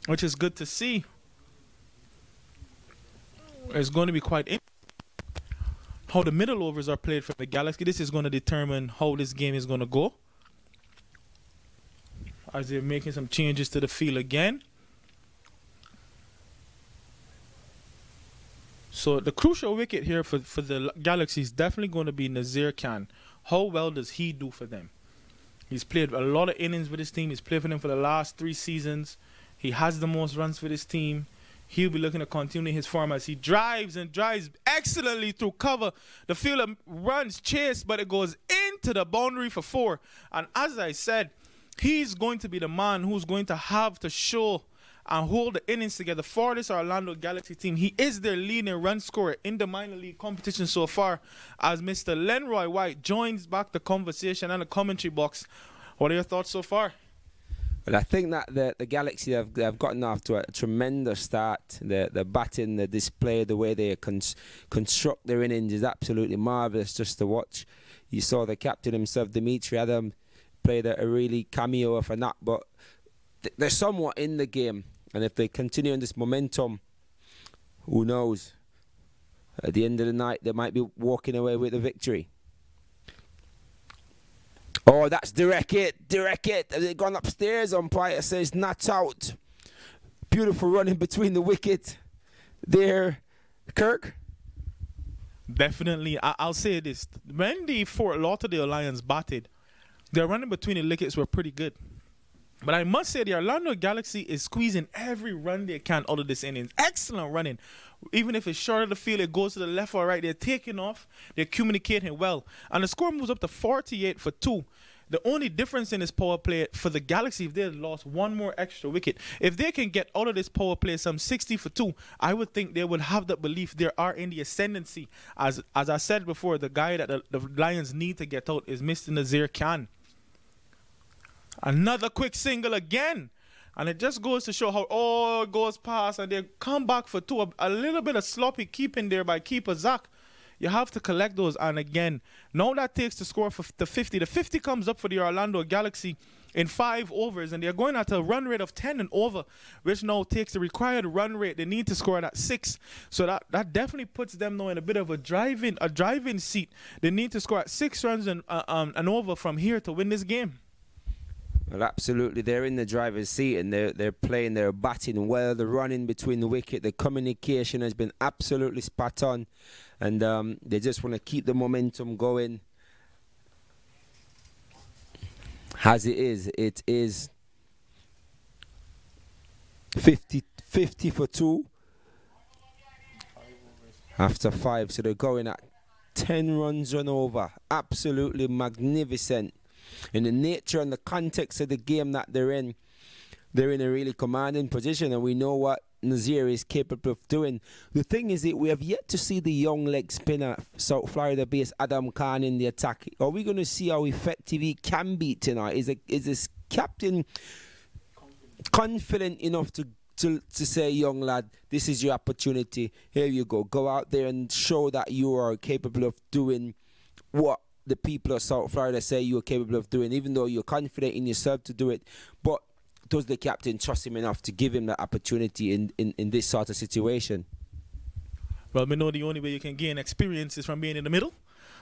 which is good to see. It's going to be quite interesting how the middle overs are played for the Galaxy. This is going to determine how this game is going to go. As they're making some changes to the field again. So the crucial wicket here for the Galaxy is definitely going to be Nazir Khan. How well does he do for them? He's played a lot of innings with his team. He's played for them for the last 3 seasons. He has the most runs for this team. He'll be looking to continue his form as he drives and drives excellently through cover. The fielder runs chase, but it goes into the boundary for 4. And as I said, he's going to be the man who's going to have to show and hold the innings together for this Orlando Galaxy team. He is their leading run scorer in the minor league competition so far as Mr. Lenroy White joins back the conversation and the commentary box. What are your thoughts so far?
Well, I think that the Galaxy have gotten off to a tremendous start. The batting, the display, the way they construct their innings is absolutely marvellous just to watch. You saw the captain himself, Dimitri Adam, played a really cameo of a nut, but they're somewhat in the game. And if they continue in this momentum, who knows? At the end of the night, they might be walking away with a victory. Oh, that's direct hit. Direct hit. They've gone upstairs. Umpire says not out. Beautiful running between the wicket there. Kirk?
Definitely. I'll say this. When the Fort Lauderdale Lions batted, their running between the wickets were pretty good. But I must say the Orlando Galaxy is squeezing every run they can out of this inning. Excellent running. Even if it's short of the field, it goes to the left or right. They're taking off. They're communicating well. And the score moves up to 48 for 2. The only difference in this power play for the Galaxy, if they had lost one more extra wicket, if they can get out of this power play some 60 for 2, I would think they would have the belief they are in the ascendancy. As I said before, the guy that the Lions need to get out is Mr. Nazir Khan. Another quick single again. And it just goes to show how it goes past and they come back for 2. A little bit of sloppy keeping there by keeper Zach. You have to collect those. And again, now that takes the score for the 50. The 50 comes up for the Orlando Galaxy in 5 overs. And they're going at a run rate of 10 and over, which now takes the required run rate. They need to score at 6. So that definitely puts them now in a bit of a driving seat. They need to score at 6 runs and over from here to win this game.
Well, absolutely. They're in the driver's seat and they're playing, they're batting well. The running between the wicket, the communication has been absolutely spot on. And they just want to keep the momentum going. As it is 50 for 2 after 5. So they're going at 10 runs run over. Absolutely magnificent. In the nature and the context of the game that they're in a really commanding position, and we know what Nazir is capable of doing. The thing is that we have yet to see the young leg spinner, South Florida-based Adam Khan in the attack. Are we going to see how effective he can be tonight? Is this captain confident enough to say, young lad, this is your opportunity. Here you go. Go out there and show that you are capable of doing what the people of South Florida say you are capable of doing, even though you're confident in yourself to do it. But does the captain trust him enough to give him that opportunity in this sort of situation?
Well, we know the only way you can gain experience is from being in the middle.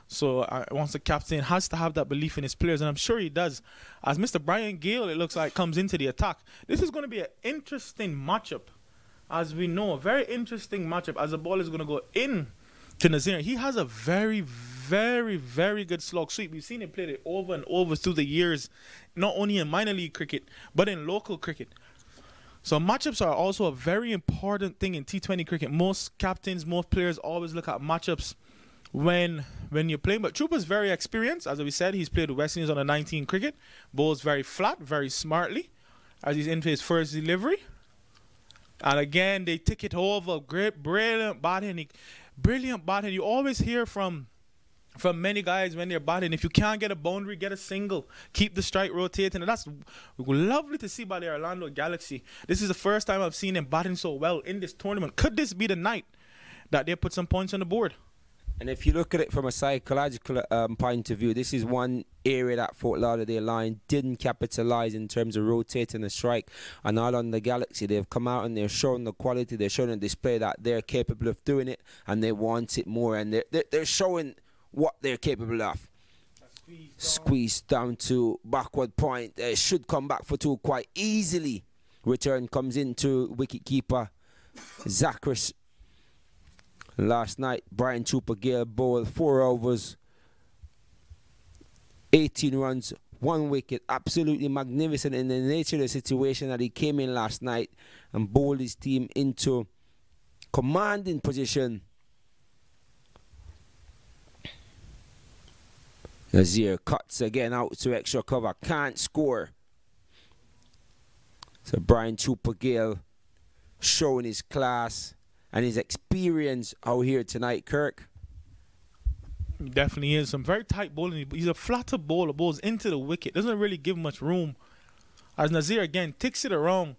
So once the captain has to have that belief in his players, and I'm sure he does. As Mr. Brian Gale, it looks like, comes into the attack, this is going to be an interesting matchup. As we know, a very interesting matchup as the ball is going to go in to Nazir. He has a very, very, very good slog sweep. We've seen him play it over and over through the years, not only in minor league cricket, but in local cricket. So matchups are also a very important thing in T20 cricket. Most captains, most players always look at matchups when you're playing. But Trooper's very experienced. As we said, he's played with West Indies on the 19 cricket. Bowls very flat, very smartly as he's into his first delivery. And again, they tick it over. Great, brilliant batting. Brilliant batting. You always hear from many guys when they're batting, if you can't get a boundary, get a single. Keep the strike rotating. And that's lovely to see by the Orlando Galaxy. This is the first time I've seen them batting so well in this tournament. Could this be the night that they put some points on the board?
And if you look at it from a psychological point of view, this is one area that Fort Lauderdale Lions didn't capitalise in terms of rotating the strike. And all on the Galaxy, they've come out and they're showing the quality, they're showing a display that they're capable of doing it and they want it more. And they're showing what they're capable of. Squeezed down to backward point. They should come back for two quite easily. Return comes into wicketkeeper Zachary. Last night, Brian Trooper Gale bowled 4 overs, 18 runs, 1 wicket. Absolutely magnificent in the nature of the situation that he came in last night and bowled his team into commanding position. Nazir cuts again out to extra cover, can't score. So Brian Trooper Gale showing his class and his experience out here tonight, Kirk.
He definitely is. Some very tight bowling. He's a flatter bowler, bowls into the wicket. Doesn't really give much room. As Nazir again ticks it around,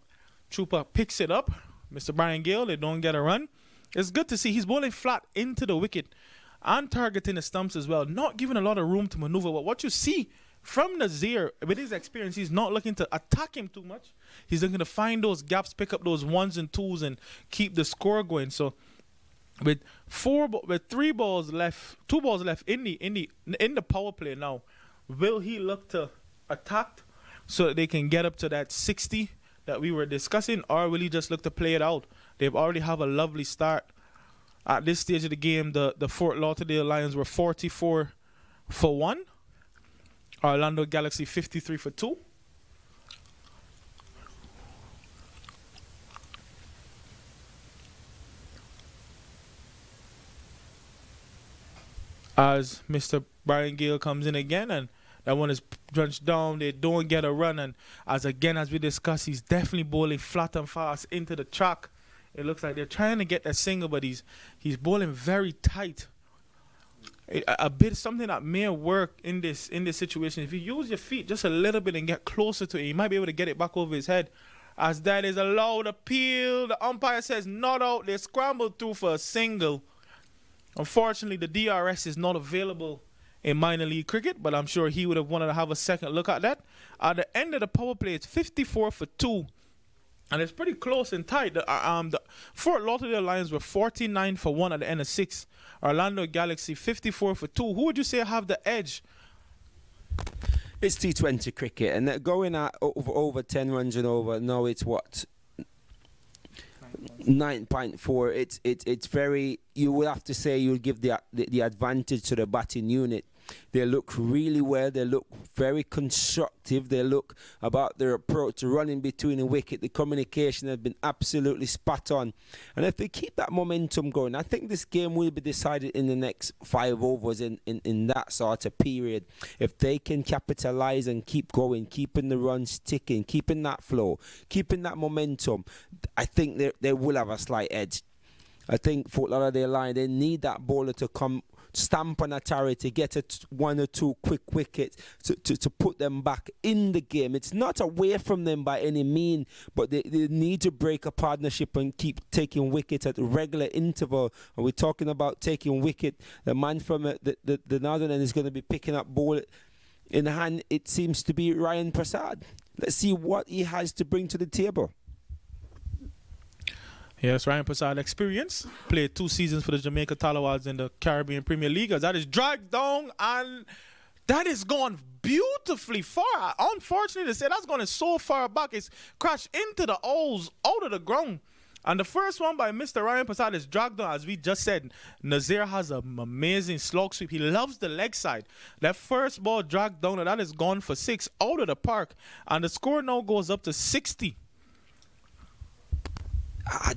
Trooper picks it up. Mr. Brian Gale, they don't get a run. It's good to see he's bowling flat into the wicket and targeting the stumps as well. Not giving a lot of room to maneuver. But what you see from Nazir, with his experience, he's not looking to attack him too much. He's looking to find those gaps, pick up those 1s and 2s, and keep the score going. So, with 3 balls left, 2 balls left in the power play now, will he look to attack so that they can get up to that 60 that we were discussing, or will he just look to play it out? They've already have a lovely start. At this stage of the game, the Fort Lauderdale Lions were 44 for 1. Orlando Galaxy 53 for 2. As Mr. Brian Gale comes in again, and that one is punched down. They don't get a run, and as we discussed, he's definitely bowling flat and fast into the track. It looks like they're trying to get that single, but he's bowling very tight. A bit something that may work in this situation. If you use your feet just a little bit and get closer to it, you might be able to get it back over his head. As that is a loud appeal. The umpire says not out. They scrambled through for a single. Unfortunately, the DRS is not available in minor league cricket, but I'm sure he would have wanted to have a second look at that. At the end of the power play, it's 54 for 2. And it's pretty close and tight. The Fort Lauderdale Lions were 49 for 1 at the end of 6. Orlando Galaxy 54 for 2. Who would you say have the edge?
It's T20 cricket, and they're going at over 10 runs and over. No, it's what? 9.4. It's very. You would have to say you would give the advantage to the batting unit. They look really well. They look very constructive. They look about their approach to running between the wicket. The communication has been absolutely spot on. And if they keep that momentum going, I think this game will be decided in the next 5 overs in that sort of period. If they can capitalise and keep going, keeping the runs ticking, keeping that flow, keeping that momentum, I think they will have a slight edge. I think Fort Lauderdale Lions, they need that bowler to come stamp on authority, get one or two quick wickets to put them back in the game. It's not away from them by any mean, but they need to break a partnership and keep taking wickets at regular interval. And we're talking about taking wicket. The man from the northern end is going to be picking up ball in hand. It seems to be Ryan Prasad. Let's see what he has to bring to the table.
Yes, Ryan Prasad experience. Played 2 seasons for the Jamaica Talawas in the Caribbean Premier League. As that is dragged down, and that is gone beautifully far. Unfortunately to say, that's gone so far back. It's crashed into the O's out of the ground. And the first one by Mr. Ryan Prasad is dragged down. As we just said, Nazir has an amazing slog sweep. He loves the leg side. That first ball dragged down, and that is gone for 6 out of the park. And the score now goes up to 60.
I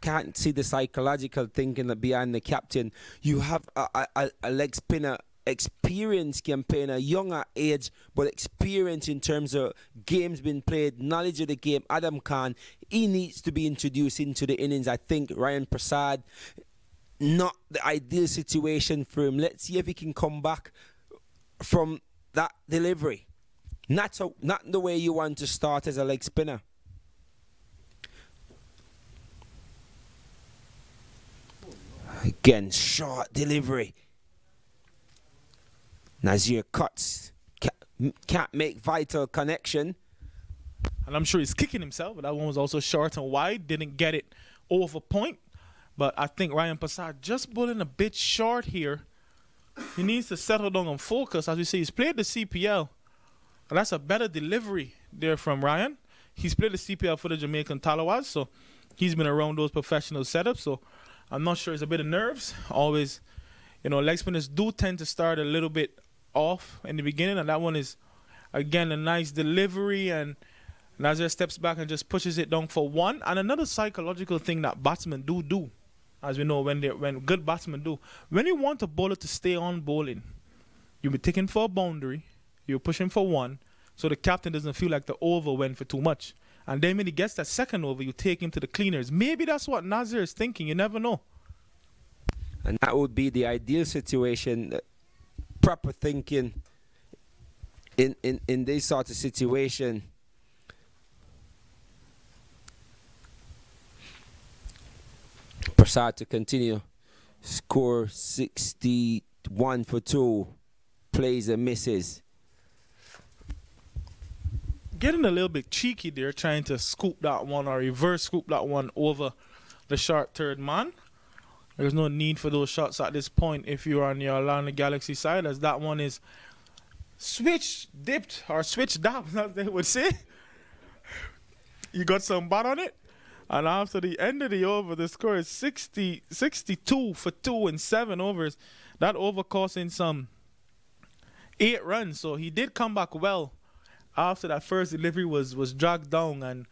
can't see the psychological thinking behind the captain. You have a leg spinner, experienced campaigner, younger age, but experience in terms of games being played, knowledge of the game. Adam Khan, he needs to be introduced into the innings. I think Ryan Prasad, not the ideal situation for him. Let's see if he can come back from that delivery. Not the way you want to start as a leg spinner. Again, short delivery. Nazir cuts. Can't make vital connection.
And I'm sure he's kicking himself, but that one was also short and wide. Didn't get it over point. But I think Ryan Prasad just bowling a bit short here. He needs to settle down and focus. As we see, he's played the CPL. And that's a better delivery there from Ryan. He's played the CPL for the Jamaican Talawas, so he's been around those professional setups. So I'm not sure, it's a bit of nerves. Always, leg spinners do tend to start a little bit off in the beginning, and that one is, again, a nice delivery, and Nazir steps back and just pushes it down for 1. And another psychological thing that batsmen do, as we know, when good batsmen do, when you want a bowler to stay on bowling, you'll be taking for a boundary, you're pushing for 1, so the captain doesn't feel like the over went for too much. And then when he gets that second over, you take him to the cleaners. Maybe that's what Nazir is thinking. You never know.
And that would be the ideal situation. Proper thinking in this sort of situation. Prasad to continue. Score 61 for 2. Plays and misses.
Getting a little bit cheeky there, trying to scoop that one or reverse scoop that one over the short third man. There's no need for those shots at this point if you're on the Orlando Galaxy side, as that one is dipped, as they would say. You got some bat on it. And after the end of the over, the score is 62 for 2 in 7 overs. That over costing some 8 runs. So he did come back well after that first delivery was dragged down, and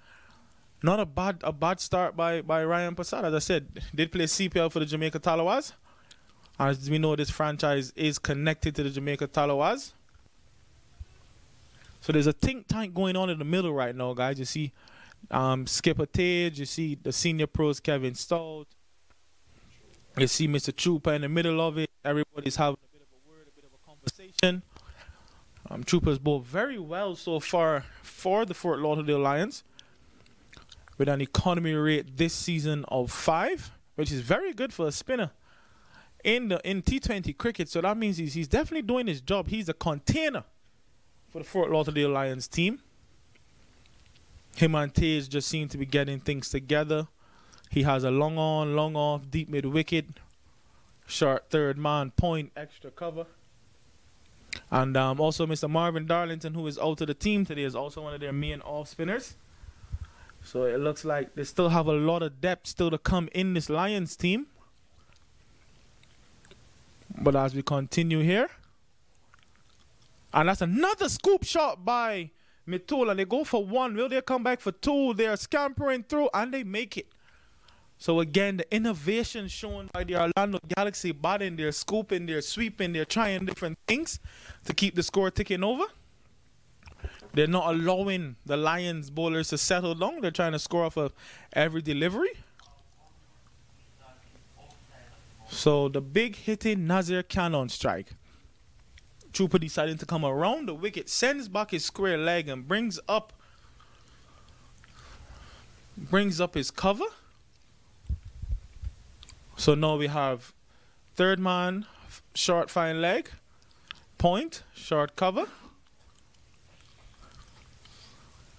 not a bad start by Ryan Prasad. As I said, did play CPL for the Jamaica Talawas. As we know, this franchise is connected to the Jamaica Talawas. So there's a think tank going on in the middle right now, guys. You see Skipper Tage, you see the senior pros Kevin Stout, you see Mr. Trooper in the middle of it. Everybody's having a bit of a word, a bit of a conversation. Troopers bowled very well so far for the Fort Lauderdale Lions, with an economy rate this season of 5, which is very good for a spinner in T20 cricket. So that means he's definitely doing his job. He's a container for the Fort Lauderdale Lions team. Him and Tage just seem to be getting things together. He has a long on, long off, deep mid wicket, short third man, point, extra cover. And also Mr. Marvin Darlington, who is out of the team today, is also one of their main off spinners. So it looks like they still have a lot of depth still to come in this Lions team. But as we continue here, and that's another scoop shot by Mitul, and they go for 1. Will they come back for 2? They're scampering through, and they make it. So again, the innovation shown by the Orlando Galaxy, batting, they're scooping, they're sweeping, they're trying different things to keep the score ticking over. They're not allowing the Lions bowlers to settle down. They're trying to score off of every delivery. So the big hitting Nazir Cannon strike. Trooper deciding to come around the wicket, sends back his square leg and brings up his cover. So now we have third man, short fine leg, point, short cover.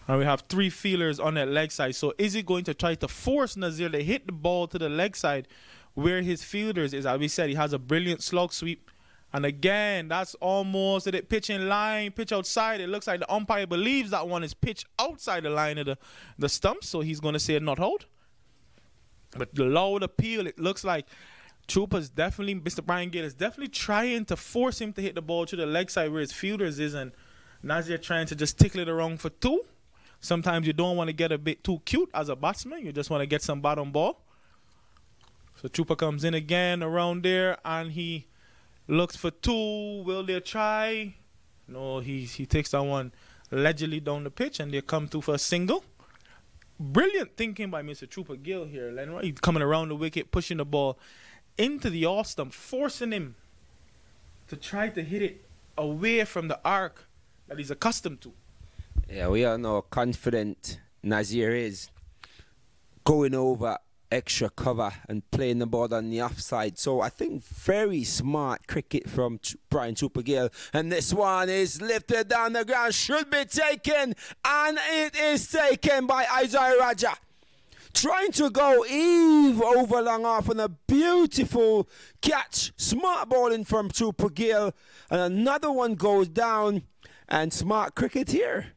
And we have 3 fielders on that leg side. So is he going to try to force Nazir to hit the ball to the leg side where his fielders is? As we said, he has a brilliant slog sweep. And again, that's almost at it pitch in line, pitch outside. It looks like the umpire believes that one is pitch outside the line of the stump. So he's going to say not out. But the loud appeal, it looks like Trooper's definitely, Mr. Brian Gale is definitely trying to force him to hit the ball to the leg side where his fielders is. And Nazir trying to just tickle it around for 2. Sometimes you don't want to get a bit too cute as a batsman. You just want to get some bottom ball. So Trooper comes in again around there and he looks for 2. Will they try? No, he takes that one allegedly down the pitch and they come through for a single. Brilliant thinking by Mr. Trooper Gill here. Lenroy coming around the wicket, pushing the ball into the off stump, forcing him to try to hit it away from the arc that he's accustomed to.
Yeah, we all know how confident Nazir is going over extra cover and playing the ball on the offside. So I think very smart cricket from Brian Trooper Gill. And this one is lifted down the ground, should be taken, and it is taken by Isaiah Raja. Trying to go Eve over long off and a beautiful catch. Smart bowling from Trooper Gill. And another one goes down, and smart cricket here.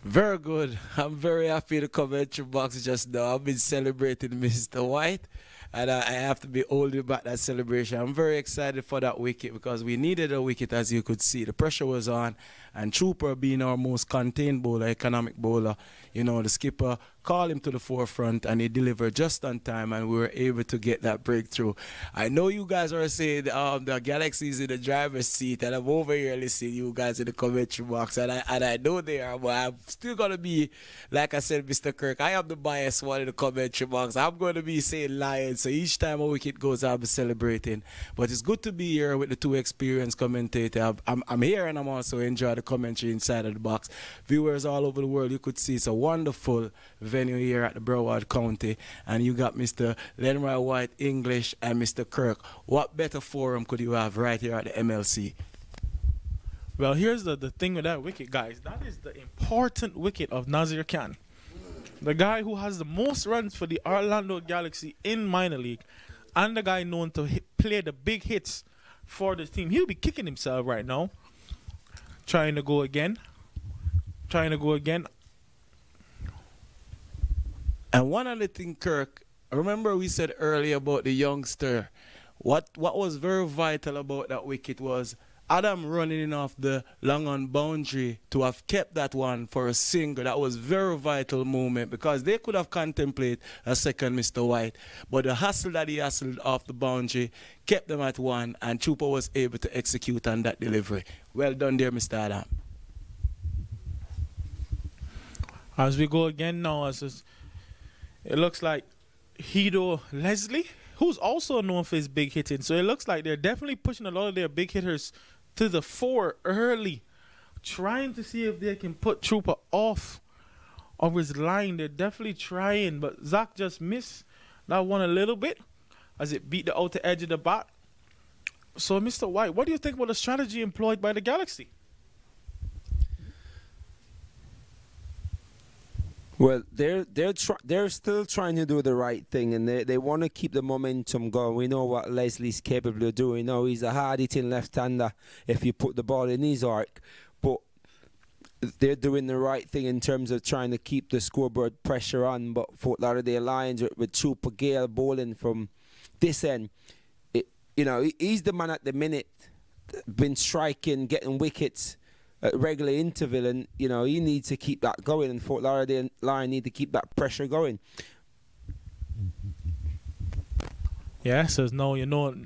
Very good. I'm very happy to come into box just now. I've been celebrating Mr. White, and I have to be holding back that celebration. I'm very excited for that wicket because we needed a wicket, as you could see. The pressure was on, and Trooper being our most contained bowler, economic bowler, you know, the skipper called him to the forefront and he delivered just on time and we were able to get that breakthrough. I know you guys are saying the Galaxy's in the driver's seat and I'm over here listening to you guys in the commentary box and I know they are, but I'm still going to be, like I said, Mr. Kirk, I am the biased one in the commentary box. I'm going to be saying Lions, so each time a wicket goes I'll be celebrating. But it's good to be here with the 2 experienced commentators. I'm here and I'm also enjoying the commentary inside of the box. Viewers all over the world, you could see it's a wonderful venue here at the Broward County, and you got Mr. Lenroy White English and Mr. Kirk. What better forum could you have right here at the MLC?
Well, here's the thing with that wicket, guys. That is the important wicket of Nazir Khan. The guy who has the most runs for the Orlando Galaxy in minor league and the guy known to play the big hits for the team. He'll be kicking himself right now. Trying to go again.
And one other thing, Kirk, remember we said earlier about the youngster. What was very vital about that wicket was Adam running in off the long on boundary to have kept that one for a single. That was very vital moment because they could have contemplated a second Mr. White. But the hustle that he hustled off the boundary kept them at 1 and Trooper was able to execute on that delivery. Well done there, Mr. Adam.
As we go again now, it looks like Hido Leslie, who's also known for his big hitting. So it looks like they're definitely pushing a lot of their big hitters to the fore early, trying to see if they can put Trooper off of his line. They're definitely trying, but Zach just missed that one a little bit as it beat the outer edge of the bat. So, Mr. White, what do you think about the strategy employed by the Galaxy?
Well, they're still trying to do the right thing, and they want to keep the momentum going. We know what Leslie's capable of doing. Now he's a hard-hitting left-hander if you put the ball in his arc, but they're doing the right thing in terms of trying to keep the scoreboard pressure on. But Fort Lauderdale Lions with Trooper Gale bowling from this end, he's the man at the minute, been striking, getting wickets at regular interval, and he needs to keep that going, and Fort Lauderdale Lions need to keep that pressure going.
Yeah, so now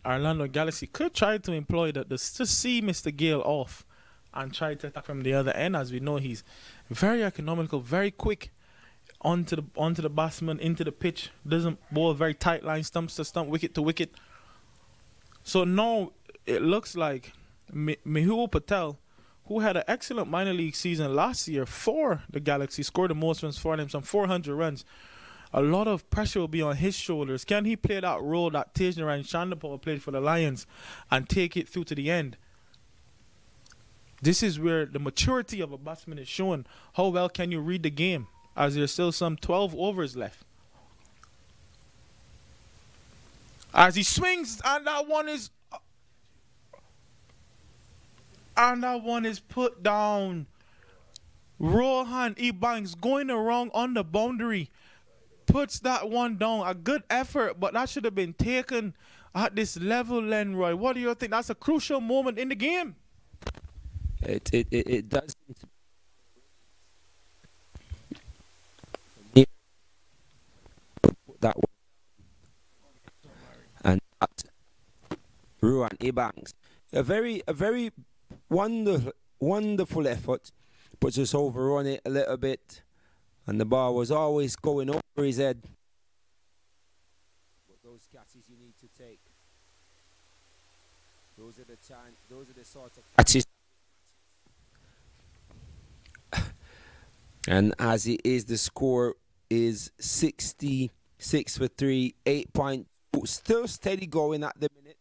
Orlando Galaxy could try to employ to see Mr. Gale off and try to attack from the other end. As we know, he's very economical, very quick onto the batsman, into the pitch. Doesn't bowl very tight line, stumps to stump, wicket to wicket. So now it looks like Mehul Patel, who had an excellent minor league season last year for the Galaxy, scored the most runs for them, some 400 runs. A lot of pressure will be on his shoulders. Can he play that role that Tejnaran Chandapal played for the Lions and take it through to the end? This is where the maturity of a batsman is shown. How well can you read the game, as there's still some 12 overs left? As he swings, and that one is put down. Rohan Ebanks going around on the boundary, puts that one down. A good effort, but that should have been taken at this level, Lenroy. What do you think? That's a crucial moment in the game.
It does. That one. And that Ruan Ebanks, a very wonderful effort, but just overrun it a little bit, and the ball was always going over his head. But those catches you need to take. Those are the sorts of catches. And as it is, the score is 66 for 3, 8.2. Still steady going at the minute.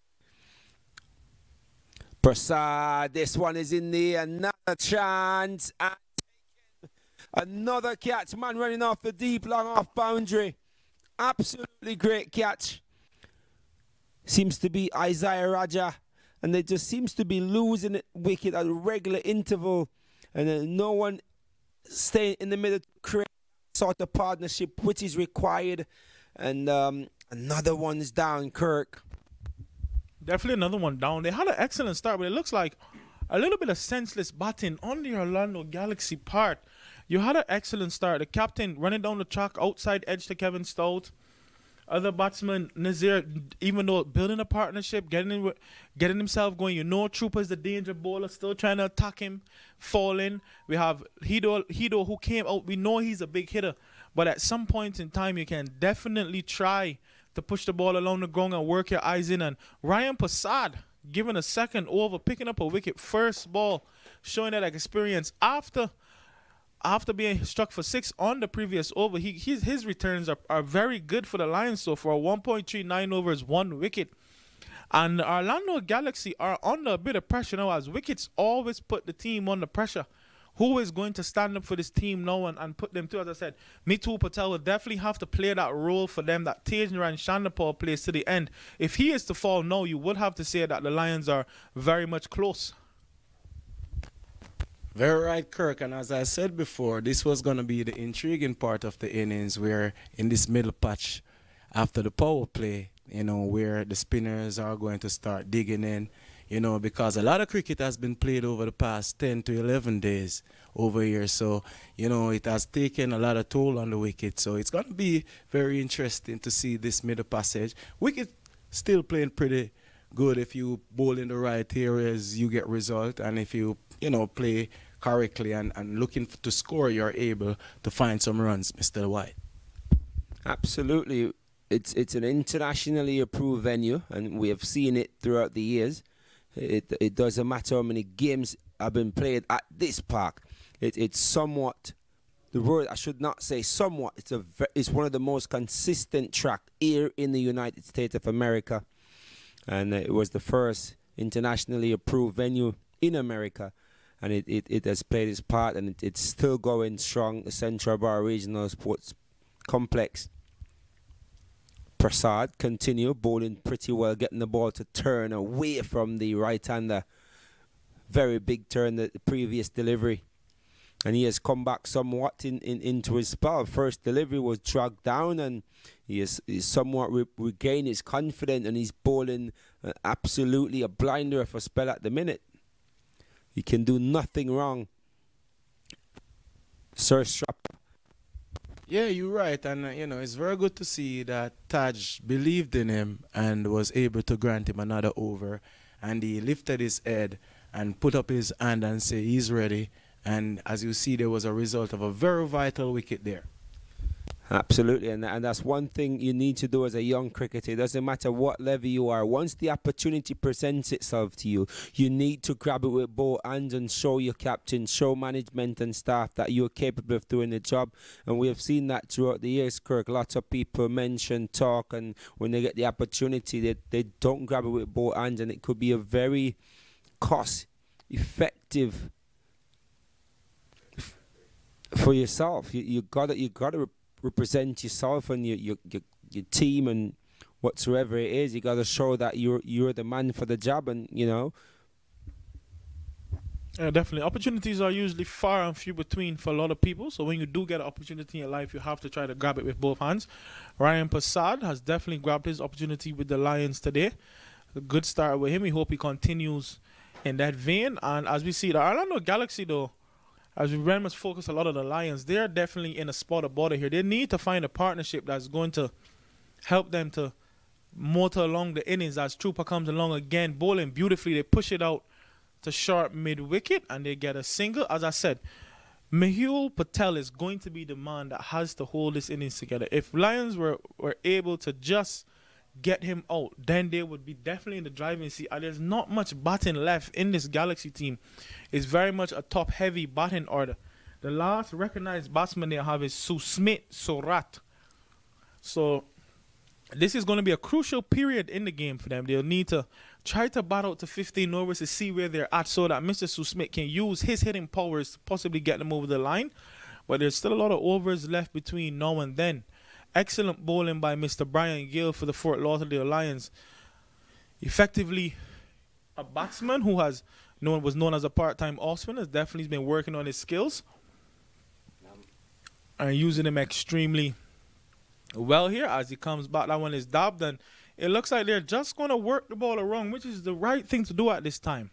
Prasad, this one is in there. Another chance. And another catch. Man running off the deep, long off boundary. Absolutely great catch. Seems to be Isaiah Raja. And they just seems to be losing it wicket at a regular interval. And then no one staying in the middle to create sort of partnership which is required. And another one is down, Kirk.
Definitely another one down. They had an excellent start, but it looks like a little bit of senseless batting on the Orlando Galaxy part. You had an excellent start. The captain running down the track, outside edge to Kevin Stout. Other batsman, Nazir, even though building a partnership, getting himself going. You know Trooper's the danger bowler, still trying to attack him, falling. We have Hido who came out. We know he's a big hitter, but at some point in time, you can definitely try to push the ball along the ground and work your eyes in. And Ryan Prasad giving a second over, picking up a wicket, first ball, showing that experience after being struck for 6 on the previous over. His returns are very good for the Lions so far. 1.39 overs, 1 wicket. And the Orlando Galaxy are under a bit of pressure now, as wickets always put the team under pressure. Who is going to stand up for this team now and put them through? As I said, Mehul Patel will definitely have to play that role for them that Tejnaran Chandapal plays to the end. If he is to fall now, you would have to say that the Lions are very much close.
Very right, Kirk. And as I said before, this was going to be the intriguing part of the innings, where in this middle patch after the power play, where the spinners are going to start digging in, because a lot of cricket has been played over the past 10 to 11 days over here. So, it has taken a lot of toll on the wicket. So it's going to be very interesting to see this middle passage. Wicket still playing pretty good. If you bowl in the right areas, you get result. And if you, play correctly and looking to score, you're able to find some runs, Mr. White.
Absolutely. It's an internationally approved venue, and we have seen it throughout the years. It doesn't matter how many games have been played at this park. It's somewhat, the word I should not say somewhat, it's one of the most consistent track here in the United States of America. And it was the first internationally approved venue in America. And it has played its part, and it's still going strong. The Central Bar Regional Sports Complex. Prasad continue bowling pretty well, getting the ball to turn away from the right-hander. Very big turn, the previous delivery. And he has come back somewhat into his spell. First delivery was dragged down, and he's somewhat regained his confidence, and he's bowling absolutely a blinder for a spell at the minute. He can do nothing wrong. Sir Strap.
Yeah, you're right. And, it's very good to see that Taj believed in him and was able to grant him another over. And he lifted his head and put up his hand and say he's ready. And as you see, there was a result of a very vital wicket there.
Absolutely, and that's one thing you need to do as a young cricketer. It doesn't matter what level you are. Once the opportunity presents itself to you, you need to grab it with both hands and show your captain, show management and staff that you're capable of doing the job. And we have seen that throughout the years, Kirk. Lots of people mention, talk, and when they get the opportunity, they don't grab it with both hands, and it could be a very cost-effective for yourself. You gotta represent yourself and your team and whatsoever it is. You got to show that you're the man for the job, and
Yeah, definitely. Opportunities are usually far and few between for a lot of people. So when you do get an opportunity in your life, you have to try to grab it with both hands. Ryan Prasad has definitely grabbed his opportunity with the Lions today. A good start with him. We hope he continues in that vein. And as we see, the Orlando Galaxy, though, as we very much focus a lot on the Lions, they're definitely in a spot of bother here. They need to find a partnership that's going to help them to motor along the innings as Trooper comes along again, bowling beautifully. They push it out to sharp mid-wicket, and they get a single. As I said, Mehul Patel is going to be the man that has to hold this innings together. If Lions were able to just get him out, then they would be definitely in the driving seat. And there's not much batting left in this Galaxy team. It's very much a top-heavy batting order. The last recognized batsman they have is Susmit Sorat. So this is going to be a crucial period in the game for them. They'll need to try to bat out to 15 overs to see where they're at so that Mr. Susmit can use his hitting powers to possibly get them over the line. But there's still a lot of overs left between now and then. Excellent bowling by Mr. Brian Gill for the Fort Lauderdale Lions. Effectively, a batsman who was known as a part-time off-spinner, has definitely been working on his skills and using him extremely well here as he comes back. That one is dabbed, and it looks like they're just going to work the ball around, which is the right thing to do at this time.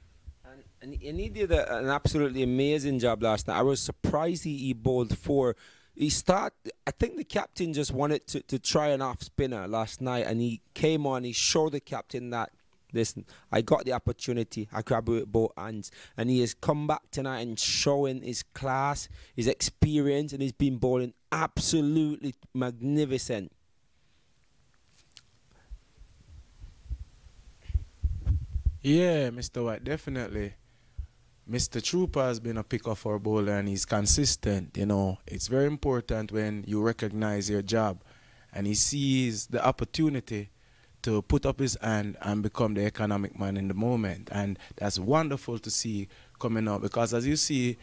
And he did an absolutely amazing job last night. I was surprised he bowled four. I think the captain just wanted to try an off spinner last night, and he came on. He showed the captain that, listen, I got the opportunity. I grabbed it with both hands, and he has come back tonight and showing his class, his experience, and he's been bowling absolutely magnificent.
Yeah, Mr. White, definitely. Mr. Trooper has been a picker for a bowler, and he's consistent. You know, it's very important when you recognize your job, and he sees the opportunity to put up his hand and become the economic man in the moment. And that's wonderful to see coming up, because as you see,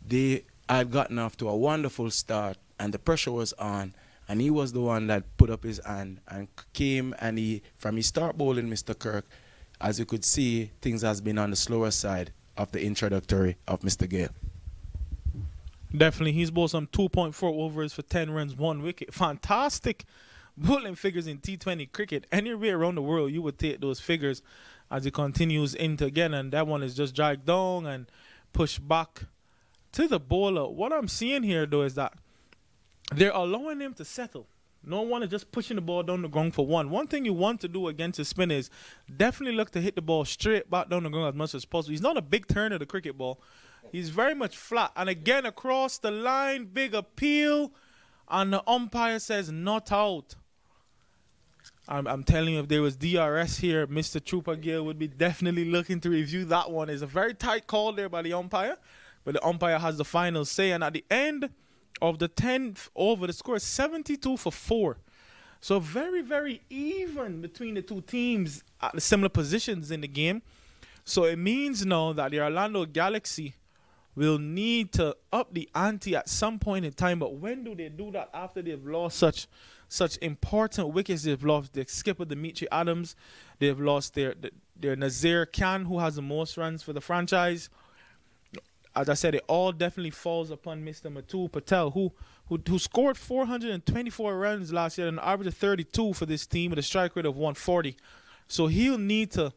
they had gotten off to a wonderful start and the pressure was on, and he was the one that put up his hand and came, and from his start bowling, Mr. Kirk, as you could see, things has been on the slower side of the introductory of Mr. Gale.
Definitely, he's bowled some 2.4 overs for 10 runs, 1 wicket. Fantastic bowling figures in T20 cricket. Anywhere around the world, you would take those figures as he continues into again, and that one is just dragged down and pushed back to the bowler. What I'm seeing here, though, is that they're allowing him to settle. No one is just pushing the ball down the ground for one. One thing you want to do against a spinner is definitely look to hit the ball straight back down the ground as much as possible. He's not a big turner, the cricket ball. He's very much flat. And again, across the line, big appeal. And the umpire says not out. I'm telling you, if there was DRS here, Mr. Trooper Gill would be definitely looking to review that one. It's a very tight call there by the umpire. But the umpire has the final say. And at the end of the 10th over, the score is 72 for 4. So very, very even between the two teams at the similar positions in the game. So it means now that the Orlando Galaxy will need to up the ante at some point in time. But when do they do that? After they've lost such important wickets. They've lost their skipper, Dimitri Adams. They've lost their Nazir Khan, who has the most runs for the franchise. As I said, it all definitely falls upon Mr. Mehul Patel, who scored 424 runs last year and an average of 32 for this team with a strike rate of 140. So he'll need to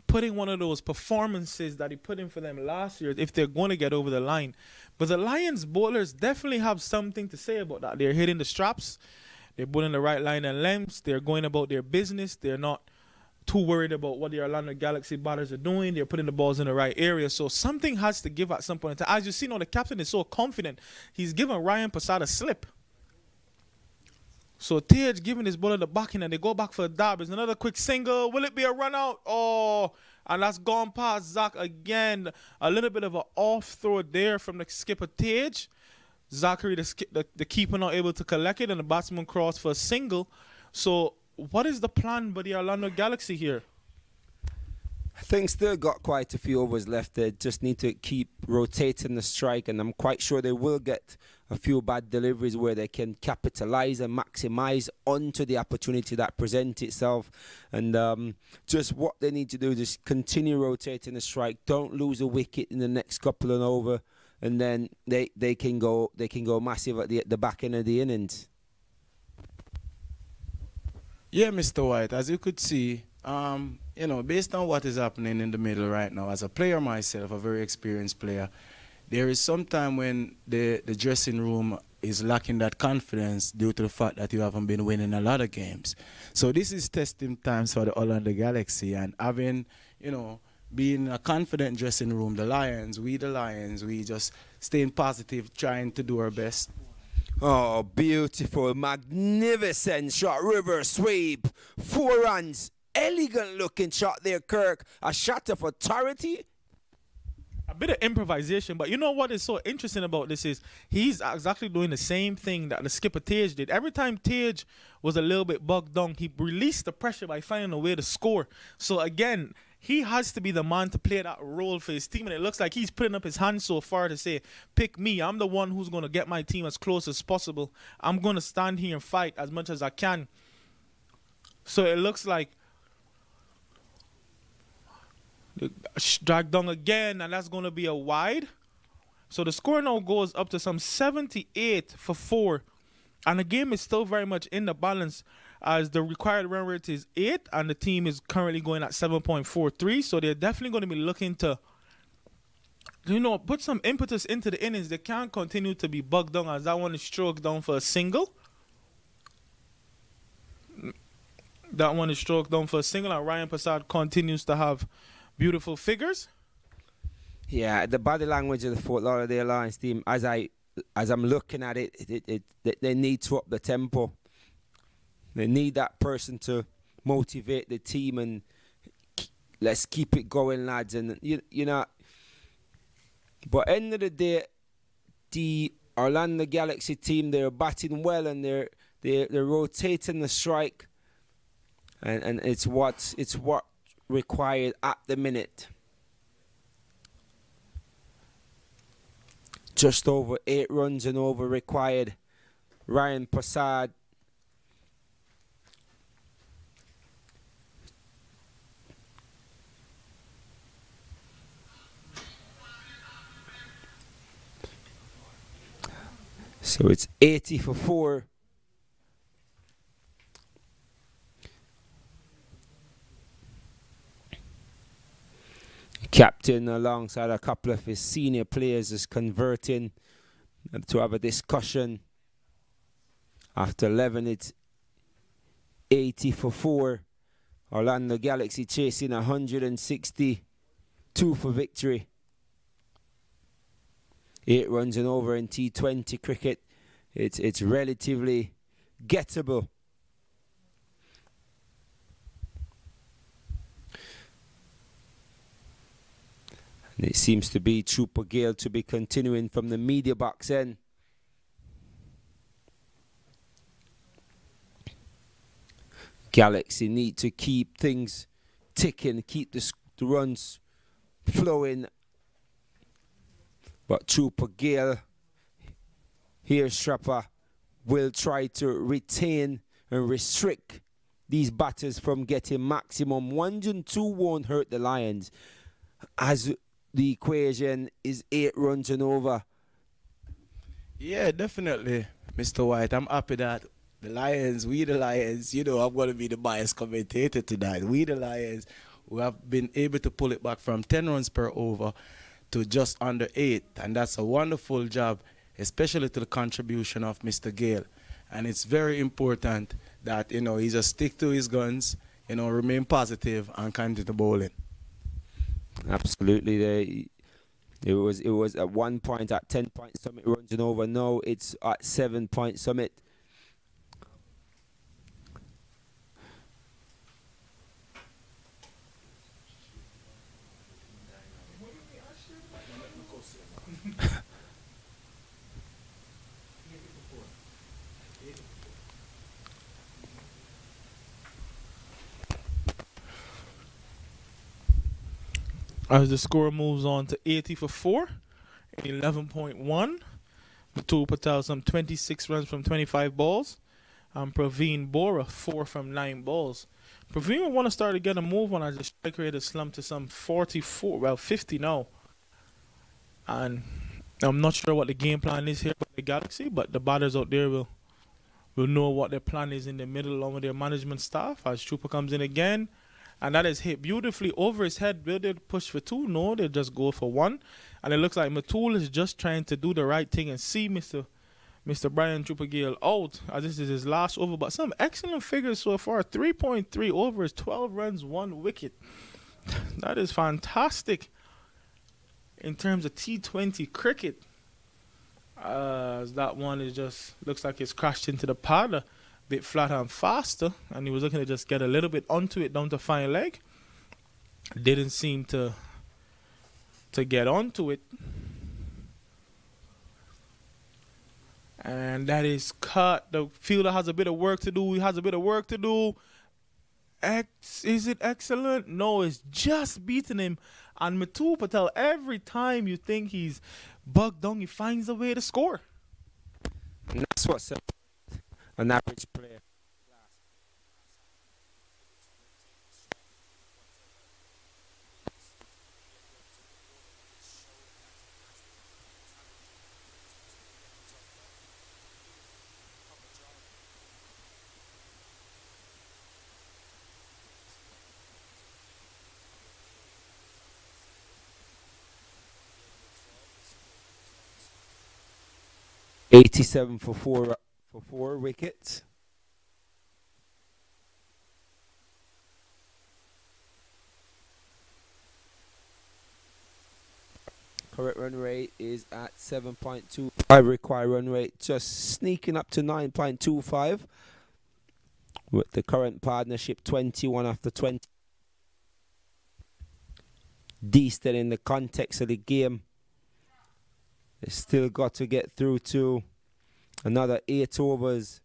put in one of those performances that he put in for them last year if they're going to get over the line. But the Lions bowlers definitely have something to say about that. They're hitting the straps. They're bowling the right line and lengths. They're going about their business. They're not too worried about what the Orlando Galaxy batters are doing. They're putting the balls in the right area. So something has to give at some point in time. As you see, the captain is so confident. He's given Ryan Prasad a slip. So Tage giving his ball at the back end and they go back for a dab. It's another quick single. Will it be a run out? Oh, and that's gone past Zach again. A little bit of an off throw there from the skipper Tage. Zachary, the keeper, not able to collect it, and the batsman crossed for a single. So what is the plan by the Orlando Galaxy here?
I think still got quite a few overs left. They just need to keep rotating the strike, and I'm quite sure they will get a few bad deliveries where they can capitalize and maximize onto the opportunity that presents itself. And just what they need to do is just continue rotating the strike. Don't lose a wicket in the next couple of over, and then they can go massive at the back end of the innings.
Yeah, Mr. White, as you could see, based on what is happening in the middle right now, as a player myself, a very experienced player, there is some time when the dressing room is lacking that confidence due to the fact that you haven't been winning a lot of games. So this is testing times for the Orlando Galaxy, and having, being a confident dressing room, the Lions, we just staying positive, trying to do our best.
Oh, beautiful, magnificent shot, reverse sweep, 4 runs, elegant looking shot there, Kirk. A shot of authority.
A bit of improvisation, but you know what is so interesting about this is he's exactly doing the same thing that the skipper Tage did. Every time Tage was a little bit bogged down, he released the pressure by finding a way to score. So again, he has to be the man to play that role for his team, and it looks like he's putting up his hands so far to say, pick me. I'm the one who's going to get my team as close as possible. I'm going to stand here and fight as much as I can. So it looks like dragged down again, and that's going to be a wide. So the score now goes up to some 78 for 4, and the game is still very much in the balance as the required run rate is 8 and the team is currently going at 7.43. So they're definitely going to be looking to put some impetus into the innings. They can't continue to be bugged down as that one is stroked down for a single. That one is stroked down for a single, and Ryan Prasad continues to have beautiful figures.
Yeah, the body language of the Fort Lauderdale Lions team, as I'm looking at it, they need to up the tempo. They need that person to motivate the team and let's keep it going, lads. And but end of the day, the Orlando Galaxy team, they're batting well and they're rotating the strike, and it's what required at the minute. Just over 8 runs and over required. Ryan Prasad so it's 80 for 4. Captain, alongside a couple of his senior players, is converting to have a discussion. After 11, it's 80 for 4. Orlando Galaxy chasing 162 for victory. 8 runs and over in T20 cricket. It's relatively gettable. And it seems to be Trooper Gale to be continuing from the media box end. Galaxy need to keep things ticking, keep the runs flowing. But Trooper Gale, here Strapper, will try to retain and restrict these batters from getting maximum. 1 and 2 won't hurt the Lions, as the equation is 8 runs and over.
Yeah, definitely, Mr. White. I'm happy that the Lions, I'm going to be the biased commentator tonight. We, the Lions, we have been able to pull it back from 10 runs per over to just under 8. And that's a wonderful job, especially to the contribution of Mr. Gale. And it's very important that, he just stick to his guns, remain positive and continue bowling.
Absolutely. It was at one point at 10 point summit runs and over. Now it's at 7 point summit.
As the score moves on to 80 for 4, 11.1. Matul Patel some 26 runs from 25 balls. And Praveen Bora 4 from 9 balls. Praveen will want to start to get a move on as the strike rate has slumped to some 50 now. And I'm not sure what the game plan is here by the Galaxy, but the batters out there will know what their plan is in the middle along with their management staff as Trooper comes in again. And that is hit beautifully over his head. Will they push for 2? No, they'll just go for 1. And it looks like Matul is just trying to do the right thing and see Mr. Brian Trooper Gale out as this is his last over. But some excellent figures so far. 3.3 overs, 12 runs, 1 wicket. That is fantastic in terms of T20 cricket. As that one is just looks like it's crashed into the pad a bit flatter and faster, and he was looking to just get a little bit onto it down to fine leg. Didn't seem to get onto it, and that is cut. The fielder has a bit of work to do. He has a bit of work to do. Is it excellent? No, it's just beating him. And Matul Patel, every time you think he's bugged down, he finds a way to score.
And that's what's an average player. 87 for four wickets. Correct run rate is at 7.2. I require run rate just sneaking up to 9.25 with the current partnership 21 after 20. Decent in the context of the game. They still got to get through to another 8 overs.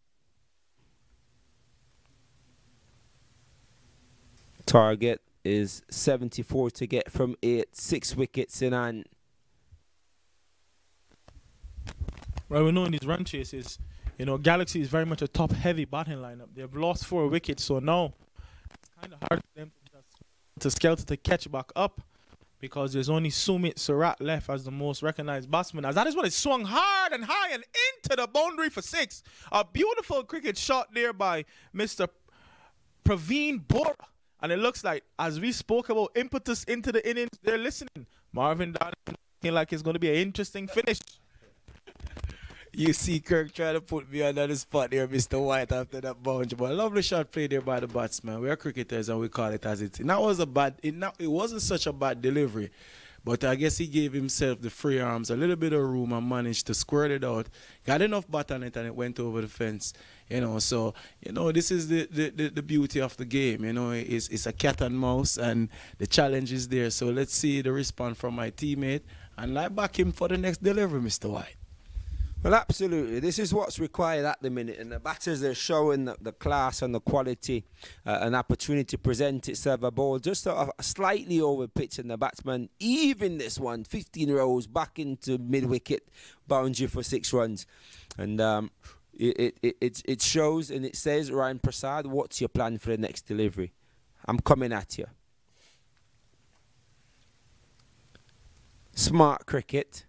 Target is 74 to get from 8, 6 wickets in hand.
Well, we know in these run chases, Galaxy is very much a top-heavy batting lineup. They've lost 4 wickets, so now it's kind of hard for them to skelter to catch back up because there's only Sumit Surat left as the most recognized batsman. As that is when it swung hard and high and into the boundary for 6. A beautiful cricket shot there by Mr. Praveen Bora. And it looks like, as we spoke about impetus into the innings, they're listening. Marvin Dodd looking like it's going to be an interesting finish.
You see Kirk trying to put me under the spot there, Mr. White, after that boundary. But a lovely shot played there by the batsman. We are cricketers and we call it as it is. It wasn't such a bad delivery. But I guess he gave himself the free arms, a little bit of room and managed to squirt it out. Got enough bat on it and it went over the fence. So, this is the beauty of the game. It's a cat and mouse and the challenge is there. So let's see the response from my teammate and I back him for the next delivery, Mr. White.
Well, absolutely. This is what's required at the minute, and the batters are showing the class and the quality, an opportunity to present itself a ball just sort of slightly over pitch, and the batsman even this one, 15 rows back into mid-wicket boundary for 6 runs. And it shows and it says, Ryan Prasad, what's your plan for the next delivery? I'm coming at you. Smart cricket.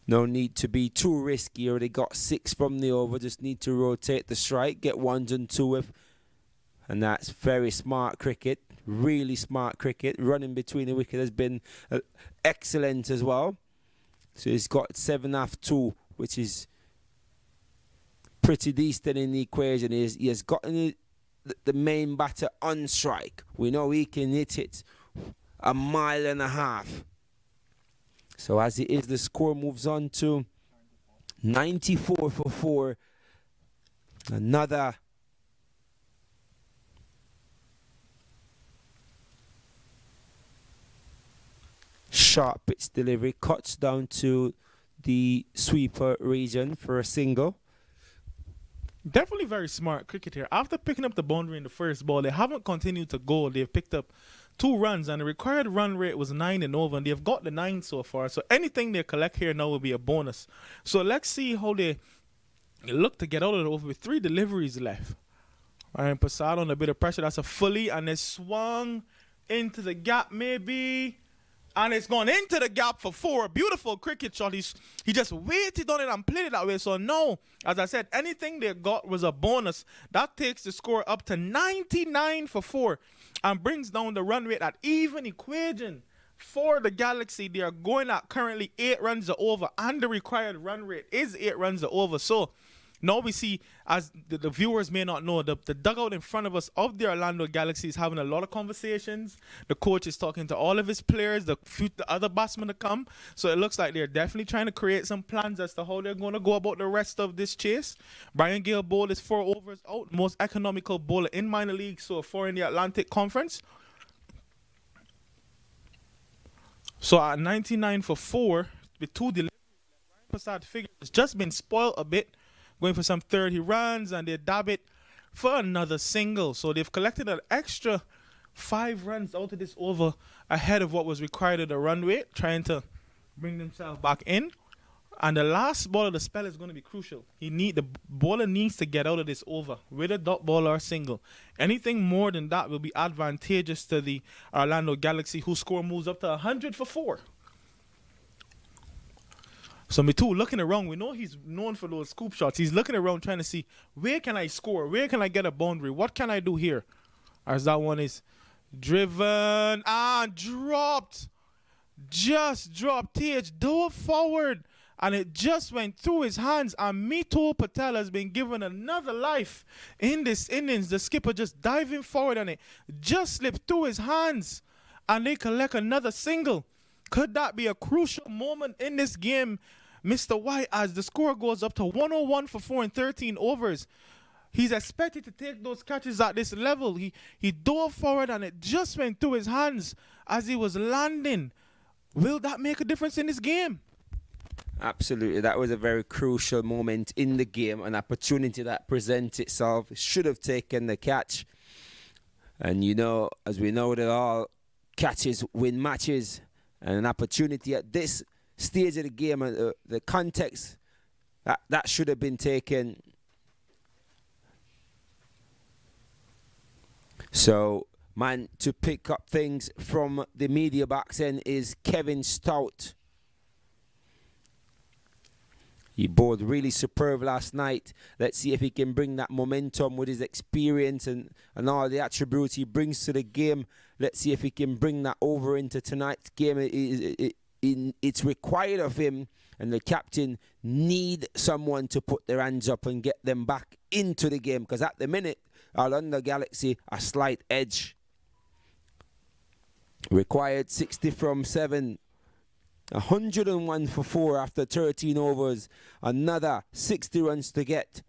No need to be too risky. Already got 6 from the over. Just need to rotate the strike, get 1s and 2s. And that's very smart cricket. Really smart cricket. Running between the wicket has been excellent as well. So he's got 7.5-2, which is pretty decent in the equation. He has gotten the main batter on strike. We know he can hit it 1.5 miles. So as it is, the score moves on to 94 for 4. Another sharp pitch delivery. Cuts down to the sweeper region for a single.
Definitely very smart cricket here. After picking up the boundary in the first ball, they haven't continued to go. They've picked up 2 runs, and the required run rate was 9 and over, and they've got the 9 so far. So anything they collect here now will be a bonus. So let's see how they look to get out of it over with 3 deliveries left. And Passad on a bit of pressure. That's a fully, and it swung into the gap maybe. And it's gone into the gap for 4. A beautiful cricket shot. He just waited on it and played it that way. So no, as I said, anything they got was a bonus. That takes the score up to 99 for 4 and brings down the run rate at even equation for the Galaxy. They are going at currently 8 runs over, and the required run rate is 8 runs over. So now we see, as the viewers may not know, the dugout in front of us of the Orlando Galaxy is having a lot of conversations. The coach is talking to all of his players, the other batsmen to come. So it looks like they're definitely trying to create some plans as to how they're going to go about the rest of this chase. Brian Gale bowled his 4 overs out, most economical bowler in minor league, so 4 in the Atlantic Conference. So at 99 for 4, with 2 deliveries, Ryan Passad figure has just been spoiled a bit, going for some 30 runs, and they dab it for another single. So they've collected an extra 5 runs out of this over ahead of what was required of the run rate, trying to bring themselves back in. And the last ball of the spell is going to be crucial. The bowler needs to get out of this over with a dot ball or a single. Anything more than that will be advantageous to the Orlando Galaxy, whose score moves up to 100 for 4. So Mitu looking around. We know he's known for those scoop shots. He's looking around trying to see, where can I score? Where can I get a boundary? What can I do here? As that one is driven and dropped. Just dropped. TH dove forward, and it just went through his hands. And Mitu Patel has been given another life in this innings. The skipper just diving forward, and it just slipped through his hands, and they collect another single. Could that be a crucial moment in this game, Mr. White, as the score goes up to 101 for 4 in 13 overs? He's expected to take those catches at this level. He dove forward, and it just went through his hands as he was landing. Will that make a difference in this game?
Absolutely. That was a very crucial moment in the game, an opportunity that presents itself. Should have taken the catch. And you know, as we know, that all catches win matches. And an opportunity at this stage of the game, the context, that should have been taken. So, man, to pick up things from the media box end is Kevin Stout. He bowled really superb last night. Let's see if he can bring that momentum with his experience and all the attributes he brings to the game. Let's see if he can bring that over into tonight's game. It's required of him, and the captain need someone to put their hands up and get them back into the game, because at the minute, Orlando Galaxy a slight edge. Required 60 from 7. 101 for 4 after 13 overs. Another 60 runs to get.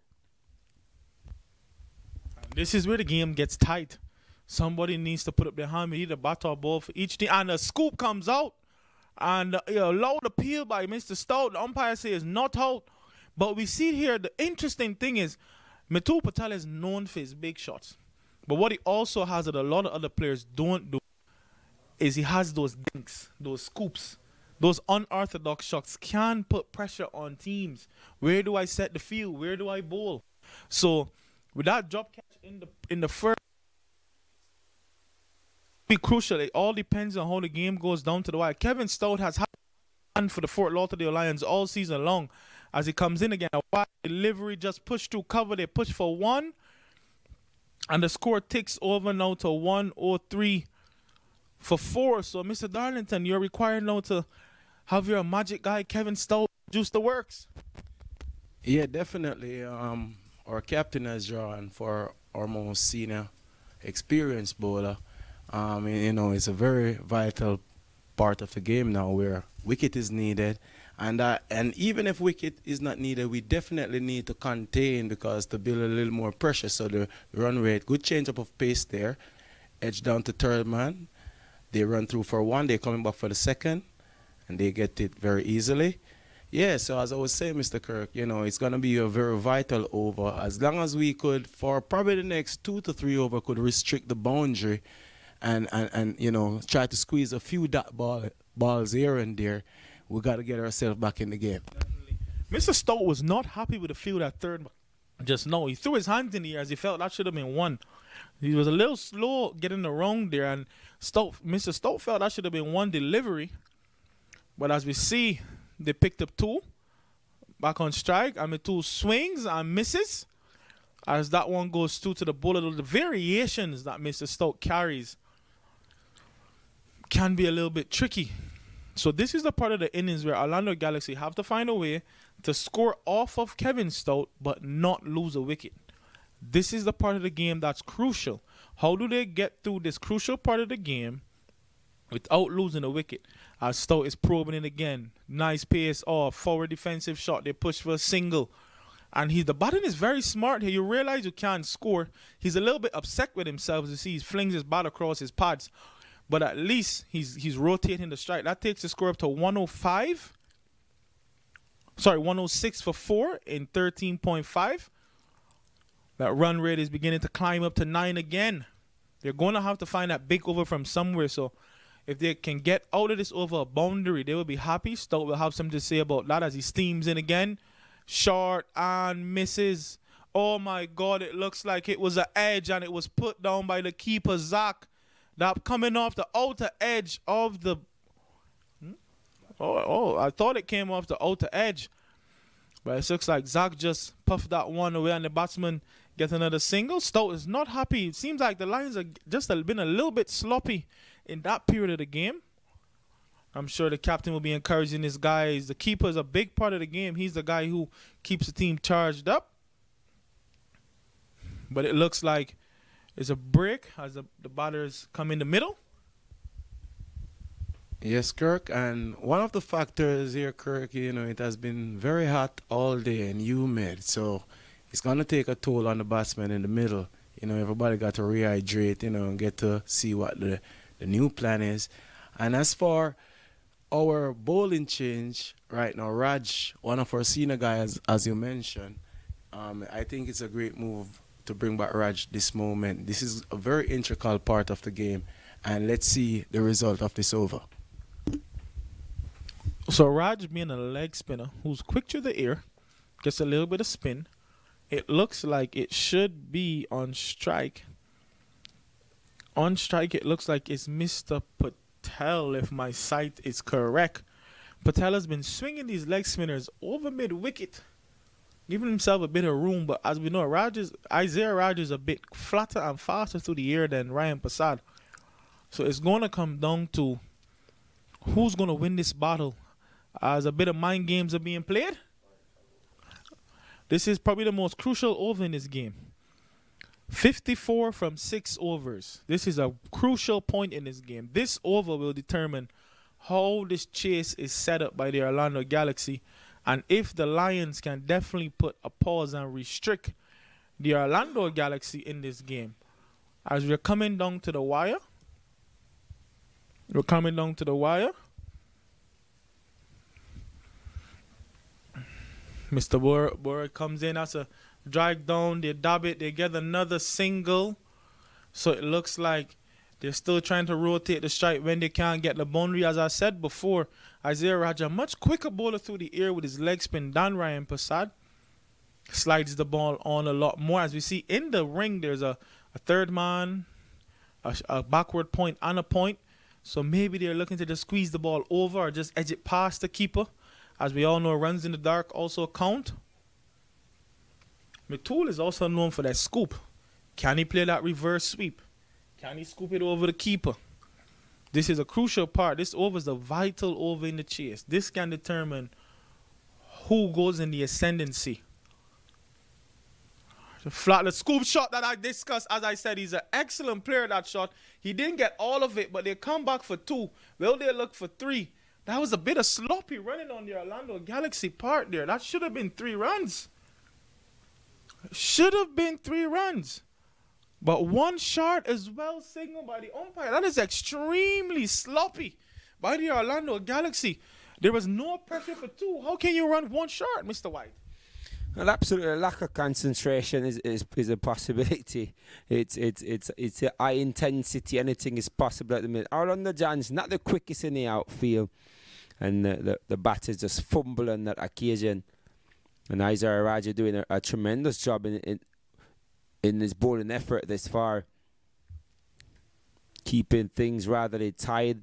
This is where the game gets tight. Somebody needs to put up their hand. We need a bat or ball for each team. And a scoop comes out. And loud appeal by Mr. Stout. The umpire says not out. But we see here, the interesting thing is, Mitu Patel is known for his big shots. But what he also has that a lot of other players don't do is he has those dinks, those scoops. Those unorthodox shots can put pressure on teams. Where do I set the field? Where do I bowl? So with that drop catch in the first, be crucial. It all depends on how the game goes down to the wire. Kevin Stout has had for the Fort Lauderdale Lions all season long. As he comes in again, a wide delivery just pushed through cover. They push for 1, and the score ticks over now to 103 for 4. So Mr. Darlington, you're required now to have your magic guy Kevin Stout juice the works.
Yeah, definitely. Our captain has drawn for our most senior, experienced bowler. You know, it's a very vital part of the game now where wicket is needed. And even if wicket is not needed, we definitely need to contain, because to build a little more pressure. So the run rate, good change up of pace there. Edge down to third man. They run through for 1. They're coming back for the second. And they get it very easily. Yeah, so as I was saying, Mr. Kirk, it's going to be a very vital over. As long as we could, for probably the next 2 to 3 over, could restrict the boundary and try to squeeze a few balls here and there, we got to get ourselves back in the game.
Mr. Stout was not happy with the field at third. Just no, he threw his hands in the air as he felt that should have been one. He was a little slow getting the wrong there, and Mr. Stout felt that should have been one delivery. But as we see, they picked up two back on strike. I mean, two swings and misses. As that one goes through to the bullet, the variations that Mr. Stout carries can be a little bit tricky. So this is the part of the innings where Orlando Galaxy have to find a way to score off of Kevin Stout but not lose a wicket. This is the part of the game that's crucial. How do they get through this crucial part of the game without losing a wicket? As Stout is probing it again. Nice pace off, forward defensive shot. They push for a single. And the batting is very smart here. You realize you can't score. He's a little bit upset with himself as you see he flings his bat across his pads. But at least he's rotating the strike. That takes the score up to 105. Sorry, 106 for 4 in 13.5. That run rate is beginning to climb up to 9 again. They're going to have to find that big over from somewhere. So if they can get out of this over a boundary, they will be happy. Stout will have something to say about that as he steams in again. Short and misses. Oh my God, it looks like it was an edge and it was put down by the keeper, Zach. That coming off the outer edge of the... Oh, I thought it came off the outer edge. But it looks like Zach just puffed that one away and the batsman gets another single. Stout is not happy. It seems like the Lions have just been a little bit sloppy in that period of the game. I'm sure the captain will be encouraging his guys. The keeper is a big part of the game. He's the guy who keeps the team charged up. But it looks like it's a break as the batters come in the middle.
Yes, Kirk, and one of the factors here, Kirk, it has been very hot all day and humid, so it's going to take a toll on the batsmen in the middle. Everybody got to rehydrate, and get to see what the new plan is. And as for our bowling change right now, Raj, one of our senior guys, as you mentioned, I think it's a great move to bring back Raj this moment. This is a very integral part of the game, and let's see the result of this over.
So Raj being a leg spinner who's quick to the ear, gets a little bit of spin. It looks like it should be on strike. On strike, it looks like it's Mr. Patel, if my sight is correct. Patel has been swinging these leg spinners over mid-wicket, giving himself a bit of room. But as we know, Isaiah Raj is a bit flatter and faster through the air than Ryan Prasad. So it's going to come down to who's going to win this battle. As a bit of mind games are being played, this is probably the most crucial over in this game. 54 from 6 overs. This is a crucial point in this game. This over will determine how this chase is set up by the Orlando Galaxy, and if the Lions can definitely put a pause and restrict the Orlando Galaxy in this game. As we're coming down to the wire. Mr. Bora comes in. That's a drag down. They dab it. They get another single. So it looks like they're still trying to rotate the strike when they can't get the boundary. As I said before, Isaiah Raja, much quicker bowler through the air with his leg spin than Ryan Prasad. Slides the ball on a lot more. As we see in the ring, there's a third man, a backward point and a point. So maybe they're looking to just squeeze the ball over or just edge it past the keeper. As we all know, runs in the dark also count. Matul is also known for that scoop. Can he play that reverse sweep? Can he scoop it over the keeper? This is a crucial part. This over is a vital over in the chase. This can determine who goes in the ascendancy. The scoop shot that I discussed, as I said, he's an excellent player, that shot. He didn't get all of it, but they come back for 2. Will they look for 3? That was a bit of sloppy running on the Orlando Galaxy part there. That should have been 3 runs. Should have been 3 runs. But 1 shot as well signaled by the umpire. That is extremely sloppy by the Orlando Galaxy. There was no pressure for two. How can you run one short, Mr. White?
Well, absolutely, lack of concentration is a possibility. It's a high intensity. Anything is possible at the minute. Orlando Johnson, not the quickest in the outfield, and the batters just fumble on that occasion. And Isaiah Raja doing a tremendous job in his bowling effort this far, keeping things rather tight.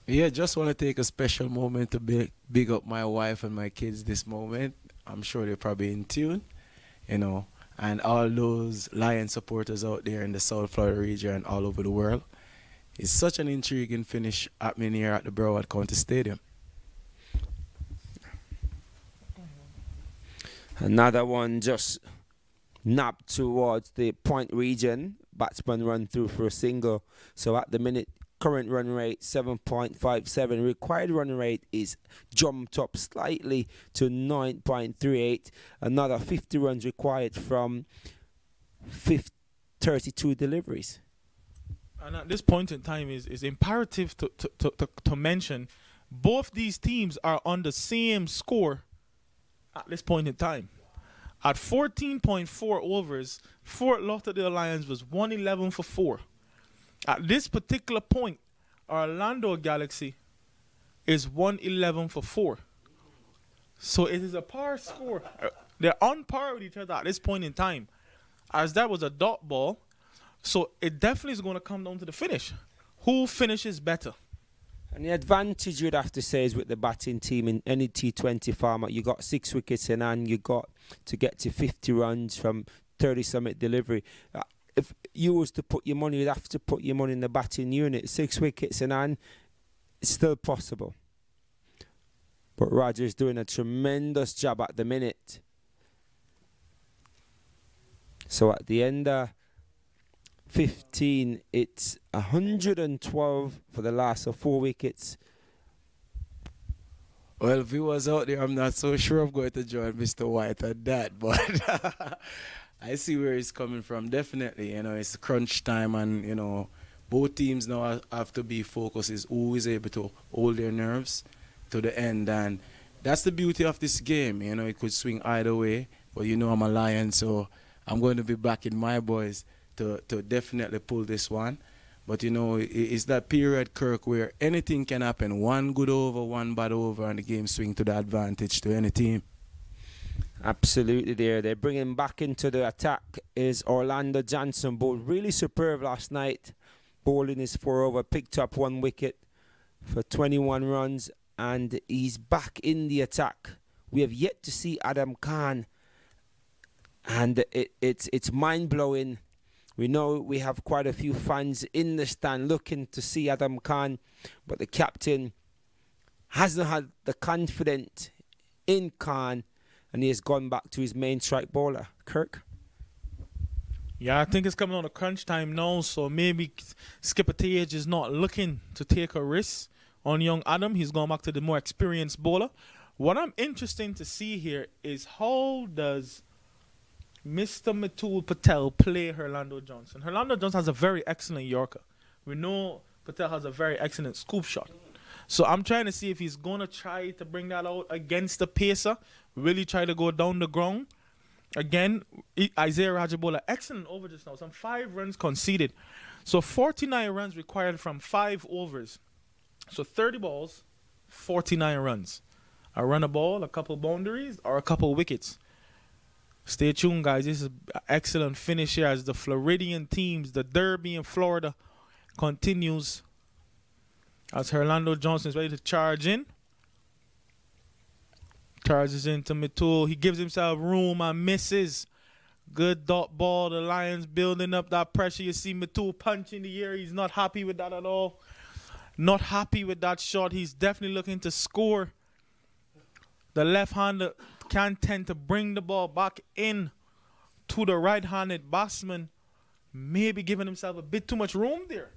Yeah, just want to take a special moment to big up my wife and my kids this moment. I'm sure they're probably in tune, and all those Lion supporters out there in the South Florida region and all over the world. It's such an intriguing finish happening here at the Broward County Stadium.
Another one just napped towards the point region. Batsman run through for a single. So at the minute, current run rate 7.57. Required run rate is jumped up slightly to 9.38. Another 50 runs required from 32 deliveries.
And at this point in time, is imperative to mention both these teams are on the same score at this point in time. At 14.4 overs, Fort Lauderdale Lions was 111 for 4. At this particular point, Orlando Galaxy is 111 for 4. So it is a par score. They're on par with each other at this point in time, as that was a dot ball. So it definitely is going to come down to the finish. Who finishes better?
And the advantage you'd have to say is with the batting team in any T20 format. You got 6 wickets in hand. You got to get to 50 runs from 30 summit delivery. If you was to put your money, you'd have to put your money in the batting unit. 6 wickets in hand, it's still possible. But Roger's doing a tremendous job at the minute. So at the end of 15, it's 112 for the last of 4 wickets.
Well, viewers out there, I'm not so sure I'm going to join Mr. White at that, but I see where he's coming from. Definitely, it's crunch time, and both teams now have to be focused. Is who is able to hold their nerves to the end, and that's the beauty of this game. It could swing either way, but I'm a Lion, so I'm going to be backing my boys to definitely pull this one. But it's that period, Kirk, where anything can happen. One good over, one bad over, and the game swing to the advantage to any team.
Absolutely there. They're bringing back into the attack is Orlando Johnson. Bowled really superb last night. Bowling his 4 over, picked up 1 wicket for 21 runs, and he's back in the attack. We have yet to see Adam Khan, and it's mind-blowing. We know we have quite a few fans in the stand looking to see Adam Khan, but the captain hasn't had the confidence in Khan, and he has gone back to his main strike bowler, Kirk.
Yeah, I think it's coming on a crunch time now, so maybe Skipper Tage is not looking to take a risk on young Adam. He's gone back to the more experienced bowler. What I'm interested to see here is how does Mr. Mitul Patel play Orlando Johnson. Orlando Johnson has a very excellent Yorker. We know Patel has a very excellent scoop shot. So I'm trying to see if he's going to try to bring that out against the pacer. Really try to go down the ground. Again, Isaiah Rajabola, excellent over just now. Some 5 runs conceded. So 49 runs required from 5 overs. So 30 balls, 49 runs. A run a ball, a couple boundaries, or a couple wickets. Stay tuned, guys. This is an excellent finish here as the Floridian teams, the Derby in Florida, continues as Orlando Johnson is ready to charge in. Charges into Mitul. He gives himself room and misses. Good dot ball. The Lions building up that pressure. You see Mitul punch in the air. He's not happy with that at all. Not happy with that shot. He's definitely looking to score. The left-hander can tend to bring the ball back in to the right-handed batsman, maybe giving himself a bit too much room there.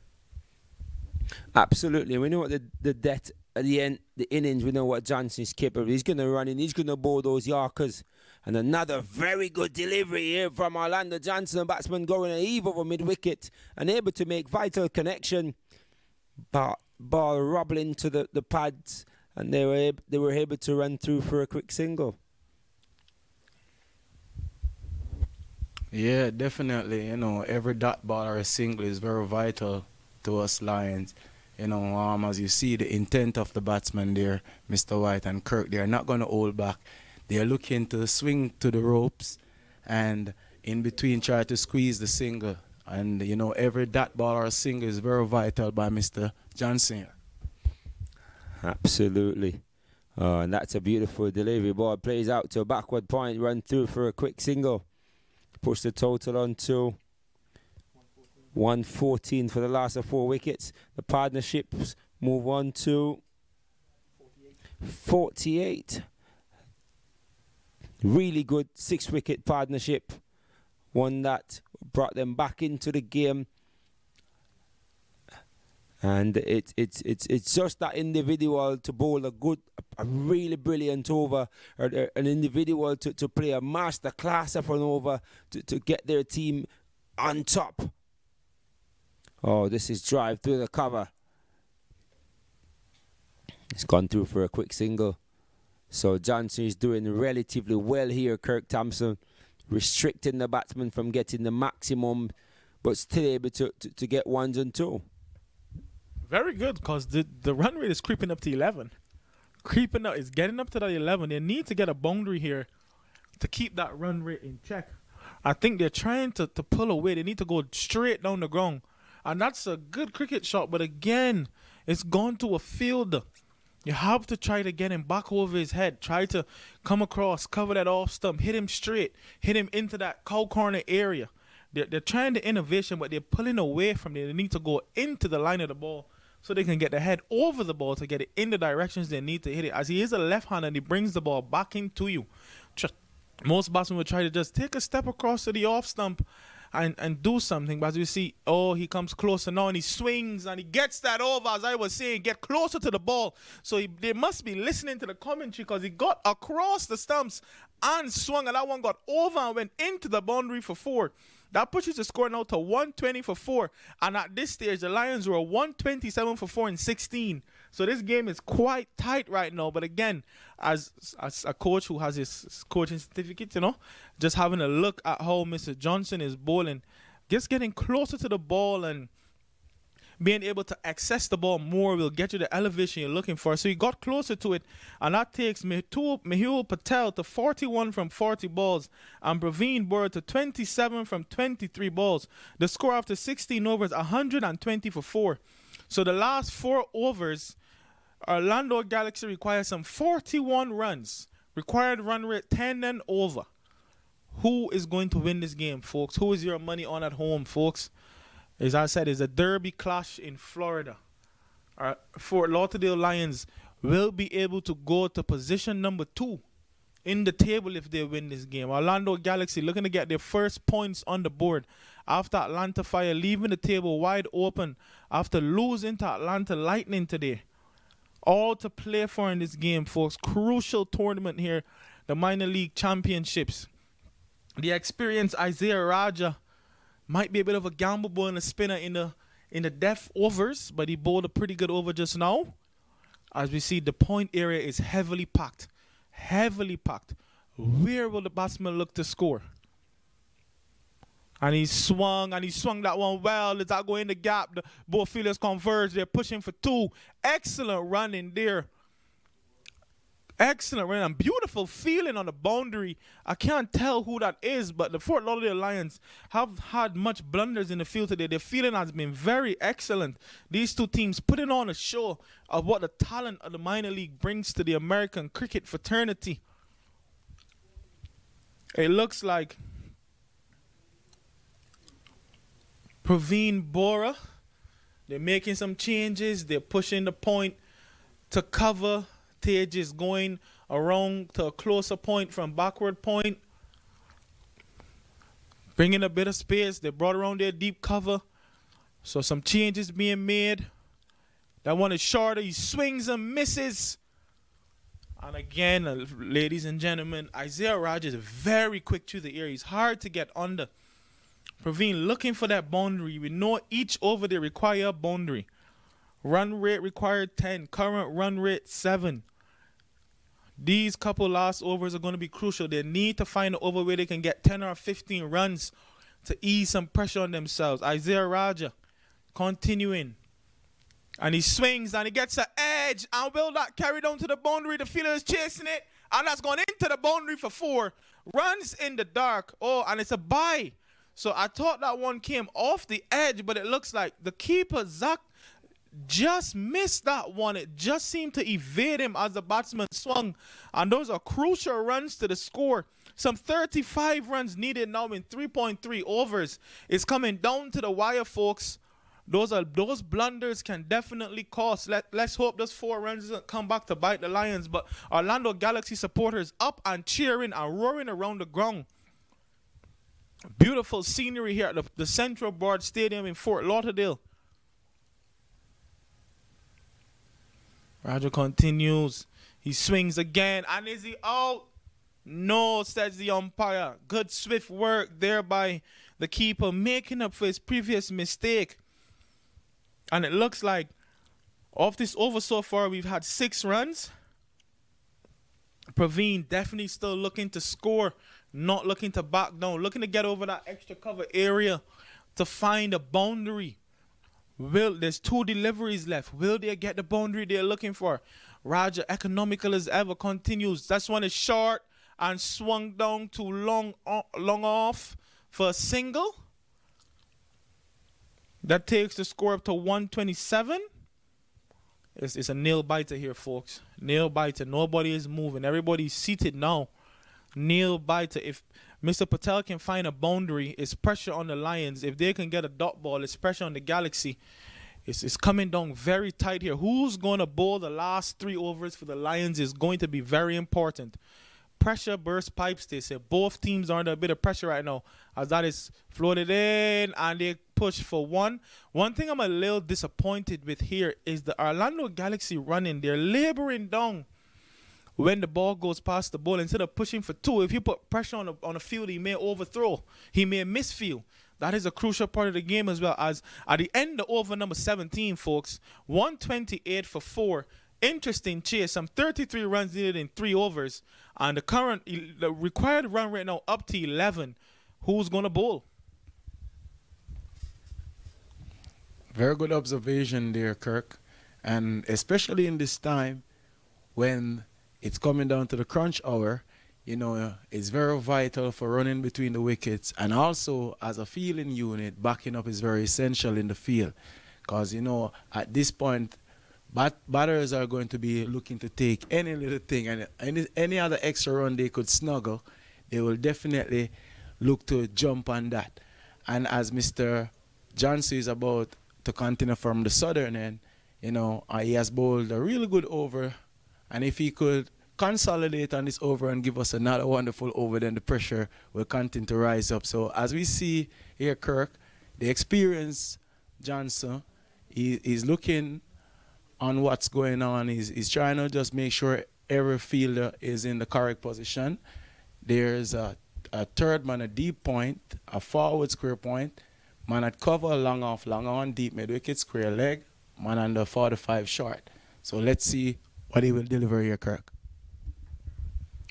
Absolutely. We know what the depth at the end, the innings, we know what Johnson's capable of. He's going to run in, he's going to bowl those Yorkers, And another very good delivery here from Orlando Johnson, the batsman going a heave over mid-wicket and able to make vital connection. But ball rubbling to the pads, and they were able to run through for a quick single.
Yeah, definitely. You know, every dot ball or a single is very vital to us Lions. You know, as you see the intent of the batsman there, Mr. White and Kirk, they are not going to hold back. They are looking to swing to the ropes and in between try to squeeze the single. And, you know, every dot ball or single is very vital by Mr. Johnson here.
Absolutely. And that's a beautiful delivery. Ball plays out to a backward point, run through for a quick single. Push the total on to 114 for the last of 4 wickets. The partnerships move on to 48. Really good 6-wicket partnership. One that brought them back into the game. And it's just that individual to bowl a really brilliant over, or an individual to play a master class of an over to get their team on top. Oh, this is drive through the cover. It's gone through for a quick single. So Johnson is doing relatively well here, Kirk Thompson, restricting the batsman from getting the maximum, but still able to get ones and two.
Very good, because the run rate is creeping up to 11. Creeping up, is getting up to that 11. They need to get a boundary here to keep that run rate in check. I think they're trying to pull away. They need to go straight down the ground. And that's a good cricket shot, but again, it's gone to a fielder. You have to try to get him back over his head. Try to come across, cover that off stump, hit him straight, hit him into that cow corner area. They're trying the innovation, but they're pulling away from it. They need to go into the line of the ball so they can get the head over the ball to get it in the directions they need to hit it. As he is a left-hander and he brings the ball back into you. Most batsmen would try to just take a step across to the off stump and do something. But as you see, he comes closer now and he swings and he gets that over, as I was saying, get closer to the ball. So they must be listening to the commentary, because he got across the stumps and swung, and that one got over and went into the boundary for 4. That pushes the score now to 120 for 4. And at this stage, the Lions were 127 for 4 in 16. So this game is quite tight right now. But again, as a coach who has his coaching certificate, just having a look at how Mr. Johnson is bowling, just getting closer to the ball and being able to access the ball more will get you the elevation you're looking for. So he got closer to it, and that takes Mehul Patel to 41 from 40 balls and Praveen Bora to 27 from 23 balls. The score after 16 overs, 120 for 4. So the last 4 overs, Orlando Galaxy requires some 41 runs. Required run rate 10 and over. Who is going to win this game, folks? Who is your money on at home, folks? As I said, it's a derby clash in Florida. Fort Lauderdale Lions will be able to go to position number 2 in the table if they win this game. Orlando Galaxy looking to get their first points on the board after Atlanta Fire leaving the table wide open after losing to Atlanta Lightning today. All to play for in this game, folks. Crucial tournament here, the minor league championships. The experienced Isaiah Raja might be a bit of a gamble ball and a spinner in the death overs, but he bowled a pretty good over just now. As we see, the point area is heavily packed. Heavily packed. Where will the batsman look to score? And he swung that one well. Let's not go in the gap. The both fielders converge. They're pushing for 2. Excellent running there. Excellent run and beautiful feeling on the boundary. I can't tell who that is, but the Fort Lauderdale Lions have had much blunders in the field today. Their feeling has been very excellent. These two teams putting on a show of what the talent of the minor league brings to the American cricket fraternity. It looks like Praveen Bora, they're making some changes. They're pushing the point to cover. Tage is going around to a closer point from backward point. Bringing a bit of space. They brought around their deep cover. So some changes being made. That one is shorter. He swings and misses. And again, ladies and gentlemen, Isaiah Rogers is very quick through the air. He's hard to get under. Praveen looking for that boundary. We know each over they require a boundary. Run rate required 10. Current run rate 7. These couple last overs are going to be crucial. They need to find an over where they can get 10 or 15 runs to ease some pressure on themselves. Isaiah Raja continuing. And he swings and he gets an edge. And will that carry down to the boundary? The fielder is chasing it. And that's gone into the boundary for 4. Runs in the dark. Oh, and it's a bye. So I thought that one came off the edge, but it looks like the keeper, Zach, just missed that one. It just seemed to evade him as the batsman swung. And those are crucial runs to the score. Some 35 runs needed now in 3.3 overs. It's coming down to the wire, folks. Those blunders can definitely cost. Let's hope those 4 runs doesn't come back to bite the Lions. But Orlando Galaxy supporters up and cheering and roaring around the ground. Beautiful scenery here at the Central Board Stadium in Fort Lauderdale. Roger continues. He swings again. And is he out? No, says the umpire. Good swift work there by the keeper, making up for his previous mistake. And it looks like off this over so far, we've had 6 runs. Praveen definitely still looking to score, not looking to back down, looking to get over that extra cover area to find a boundary. There's 2 deliveries left. Will they get the boundary they're looking for? Raja, economical as ever, continues. That one is short and swung down too long off for a single. That takes the score up to 127. It's a nail biter here, folks. Nail biter. Nobody is moving. Everybody's seated now. Nail biter. If Mr. Patel can find a boundary, it's pressure on the Lions. If they can get a dot ball, it's pressure on the Galaxy. It's coming down very tight here. Who's going to bowl the last 3 overs for the Lions is going to be very important. Pressure burst pipes, they say. Both teams are under a bit of pressure right now as that is floated in and they push for 1. One thing I'm a little disappointed with here is the Orlando Galaxy running. They're laboring down when the ball goes past the ball. Instead of pushing for 2, if you put pressure on a field, he may overthrow. He may misfield. That is a crucial part of the game as well. As at the end of over number 17, folks, 128 for 4. Interesting chase. Some 33 runs needed in 3 overs. And the required run right now up to 11. Who's going to bowl?
Very good observation there, Kirk. And especially in this time when it's coming down to the crunch hour, you know, it's very vital for running between the wickets. And also, as a fielding unit, backing up is very essential in the field. Because, you know, at this point, batters are going to be looking to take any little thing. And any other extra run they could snuggle, they will definitely look to jump on that. And as Mr. Johnson is about to continue from the southern end, you know, he has bowled a really good over. And if he could consolidate on this over and give us another wonderful over, then the pressure will continue to rise up. So as we see here, Kirk, the experienced Johnson, he's looking on what's going on. He's trying to just make sure every fielder is in the correct position. There's a third man at deep point, a forward square point, man at cover, long off, long on, deep mid-wicket, square leg, man under 45 short. So let's see what he will deliver here, Kirk.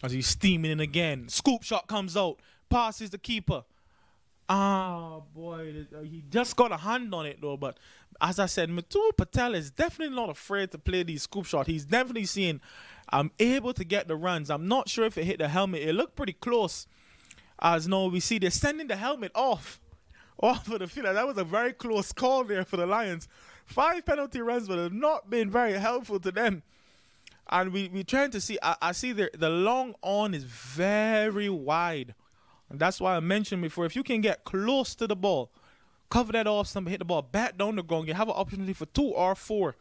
As he's steaming in again. Scoop shot comes out. Passes the keeper. Ah, boy. He just got a hand on it, though. But as I said, Mithun Patel is definitely not afraid to play these scoop shots. He's definitely seeing, I'm able to get the runs. I'm not sure if it hit the helmet. It looked pretty close. As now we see they're sending the helmet off of the field. That was a very close call there for the Lions. 5 penalty runs would have not been very helpful to them. And we're trying to see, I see the long on is very wide. And that's why I mentioned before, if you can get close to the ball, cover that off, somebody hit the ball back down the ground, you have an opportunity for 2 or 4.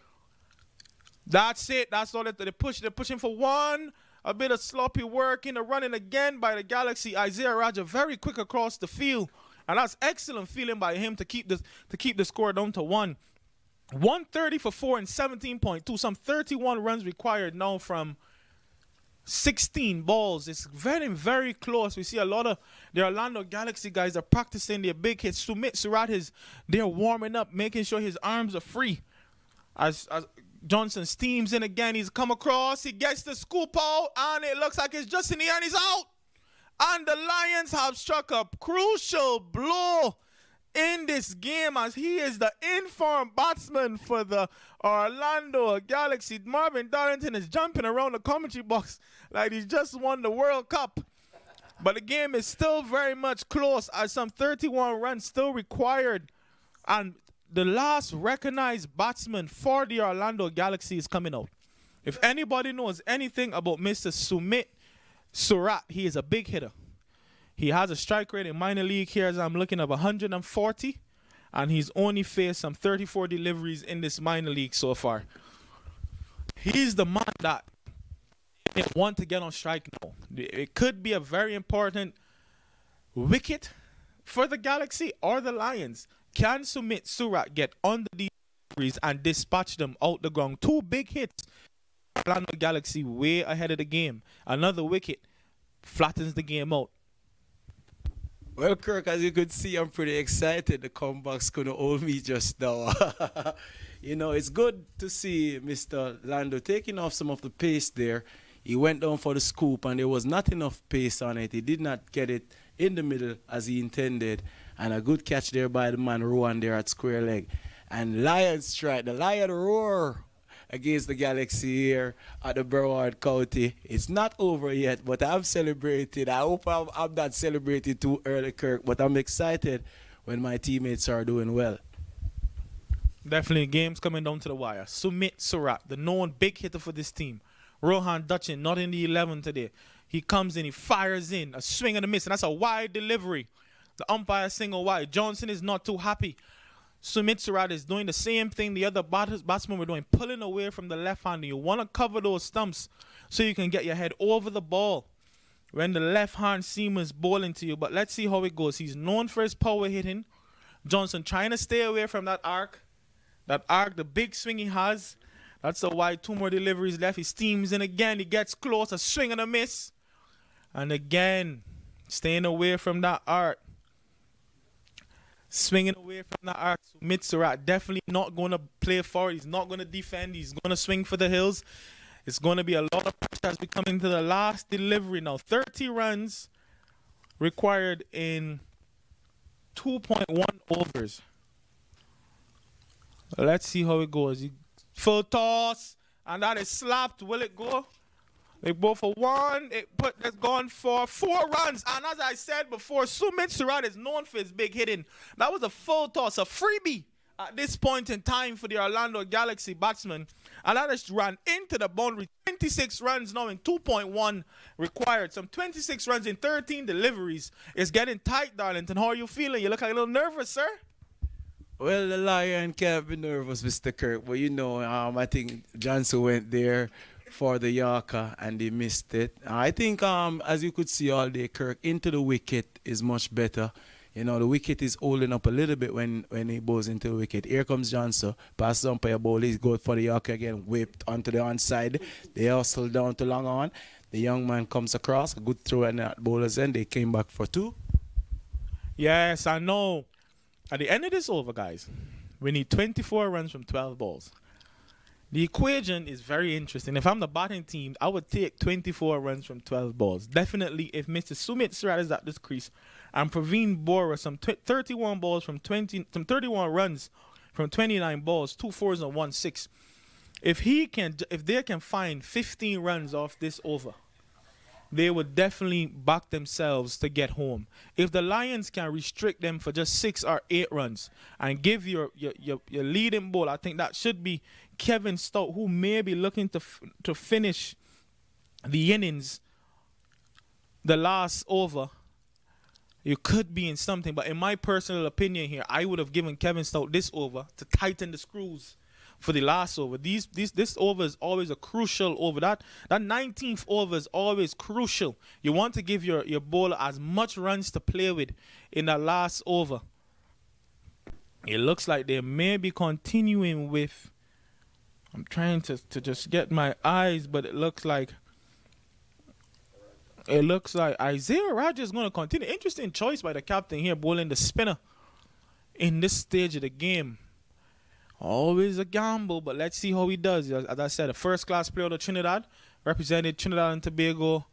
That's it. That's all that they're pushing. They're pushing for 1. A bit of sloppy work in the running again by the Galaxy. Isaiah Raja very quick across the field. And that's excellent feeling by him to keep the score down to 1. 130 for 4 and 17.2. Some 31 runs required now from 16 balls. It's very, very close. We see a lot of the Orlando Galaxy guys are practicing their big hits. Sumit Surat they're warming up, making sure his arms are free. As Johnson steams in again, he's come across, he gets the scoop out, and it looks like it's just in the end, he's out. And the Lions have struck a crucial blow in this game as he is the informed batsman for the Orlando Galaxy. Marvin Darlington is jumping around the commentary box like he's just won the World Cup. But the game is still very much close as some 31 runs still required. And the last recognized batsman for the Orlando Galaxy is coming out. If anybody knows anything about Mr. Sumit Surat, he is a big hitter. He has a strike rate in minor league here as I'm looking at 140, and he's only faced some 34 deliveries in this minor league so far. He's the man that they want to get on strike now. It could be a very important wicket for the Galaxy or the Lions. Can Sumit Surat get on the deliveries and dispatch them out the ground? 2 big hits. Orlando Galaxy way ahead of the game. Another wicket flattens the game out.
Well, Kirk, as you could see, I'm pretty excited. The comebacks couldn't hold me just now. You know, it's good to see Mr. Lando taking off some of the pace there. He went down for the scoop, and there was not enough pace on it. He did not get it in the middle as he intended. And a good catch there by the man Rowan there at square leg. And Lions strike, the Lion roar against the Galaxy here at the Broward County. It's not over yet, but I'm celebrating. I hope I'm not celebrating too early, Kirk, but I'm excited when my teammates are doing well.
Definitely, game's coming down to the wire. Sumit Surat, the known big hitter for this team. Rohan Dutchin, not in the 11 today. He comes in, he fires in, a swing and a miss, and that's a wide delivery. The umpire single wide. Johnson is not too happy. Sumit Surat is doing the same thing the other batsmen were doing, pulling away from the left hand. You want to cover those stumps so you can get your head over the ball when the left hand seamer is bowling to you. But let's see how it goes. He's known for his power hitting. Johnson trying to stay away from that arc. That arc, the big swing he has. That's a wide. 2 more deliveries left. He steams in again. He gets close. A swing and a miss. And again, staying away from that arc. Swinging away from the arc. Sumit Surat definitely not going to play forward. He's not going to defend. He's going to swing for the hills. It's going to be a lot of pressure as we come into the last delivery now. 30 runs required in 2.1 overs. Let's see how it goes. Full toss. And that is slapped. Will it go? They go for 1. That's gone for 4 runs. And as I said before, Sumit Surat is known for his big hitting. That was a full toss, a freebie at this point in time for the Orlando Galaxy batsman. And that just ran into the boundary. 26 runs now in 2.1 required. Some 26 runs in 13 deliveries. It's getting tight, Darlington. How are you feeling? You look like a little nervous, sir.
Well, the Lion can't be nervous, Mr. Kirk. But you know, I think Johnson went there for the Yorker and they missed it. I think, as you could see all day, Kirk, into the wicket is much better. You know, the wicket is holding up a little bit when he bowls into the wicket. Here comes Johnson, passes umpire ball. He's good for the Yorker again, whipped onto the onside. They hustle down to long on. The young man comes across, a good throw and at bowler's end. They came back for 2.
Yes, I know. At the end of this over, guys, we need 24 runs from 12 balls. The equation is very interesting. If I'm the batting team, I would take 24 runs from 12 balls. Definitely, if Mr. Sumit Surat is at this crease and Praveen Bora some 31 balls from 31 runs from 29 balls, 2 4s and 1 6. If they can find 15 runs off this over, they would definitely back themselves to get home. If the Lions can restrict them for just 6 or 8 runs and give your leading ball, I think that should be Kevin Stout, who may be looking to finish the innings, the last over. You could be in something, but in my personal opinion here, I would have given Kevin Stout this over to tighten the screws for the last over. This over is always a crucial over. That 19th over is always crucial. You want to give your bowler as much runs to play with in the last over. It looks like they may be continuing with... I'm trying to just get my eyes, but it looks like It looks like Isaiah Rogers is going to continue. Interesting choice by the captain here, bowling the spinner in this stage of the game. Always a gamble, but let's see how he does. As I said, a first-class player of Trinidad, represented Trinidad and Tobago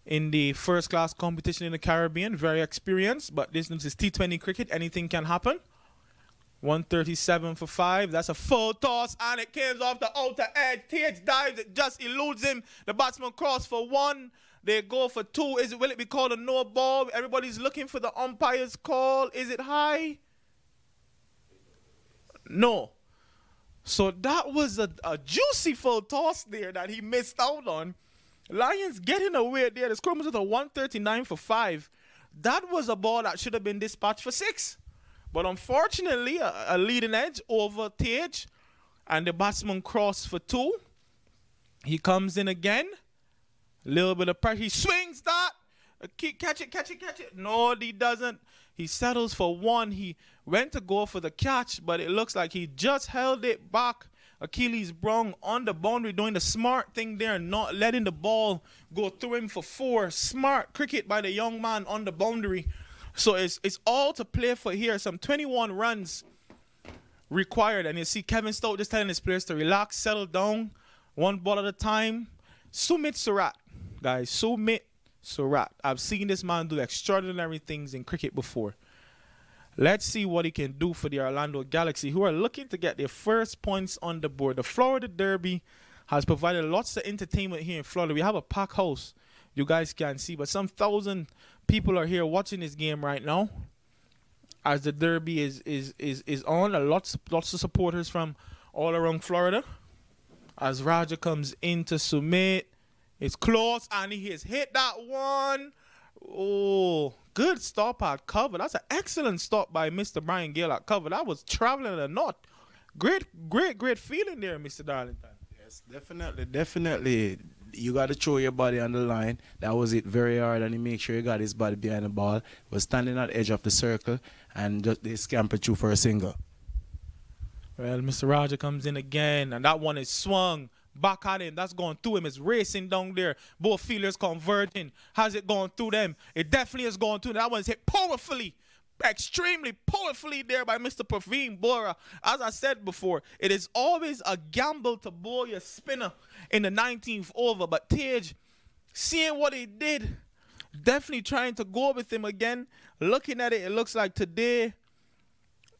in the first-class competition in the Caribbean. Very experienced, but this is T20 cricket. Anything can happen. 137 for 5. That's a full toss, and it comes off the outer edge. TH dives, it just eludes him. The batsman cross for 1. They go for 2. Will it be called a no ball? Everybody's looking for the umpire's call. Is it high? No. So that was a juicy full toss there that he missed out on. Lions getting away there. The score was at a 139 for 5. That was a ball that should have been dispatched for 6. But unfortunately, a leading edge over Tage. And the batsman crossed for 2. He comes in again. A little bit of pressure. He swings that. Catch it. No, he doesn't. He settles for 1. He went to go for the catch, but it looks like he just held it back. Achilles Brown on the boundary doing the smart thing there, not letting the ball go through him for 4. Smart cricket by the young man on the boundary. So it's all to play for here. Some 21 runs required. And you see Kevin Stout just telling his players to relax, settle down, 1 ball at a time. Sumit Surat, guys. Sumit Surat. I've seen this man do extraordinary things in cricket before. Let's see what he can do for the Orlando Galaxy, who are looking to get their first points on the board. The Florida Derby has provided lots of entertainment here in Florida. We have a packed house, you guys can see, but some 1,000 people are here watching this game right now as the Derby is on. Lots of supporters from all around Florida. As Raja comes into Sumit, it's close, and he has hit that one. Oh, good stop at cover. That's an excellent stop by Mr. Brian Gale at cover. That was traveling a knot. Great feeling there, Mr. Darlington.
Yes, definitely. You got to throw your body on the line. That was it, very hard, and he made sure he got his body behind the ball. Was standing at the edge of the circle, and just they scampered through for a single.
Well, Mr. Raja comes in again, and that one is swung back at him. That's going through him. It's racing down there. Both fielders converging. How's it going through them? It definitely is going through them. That one's hit powerfully, extremely powerfully there by Mr. Praveen Bora. As I said before, it is always a gamble to bowl your spinner in the 19th over. But Tage, seeing what he did, definitely trying to go with him again. Looking at it, it looks like today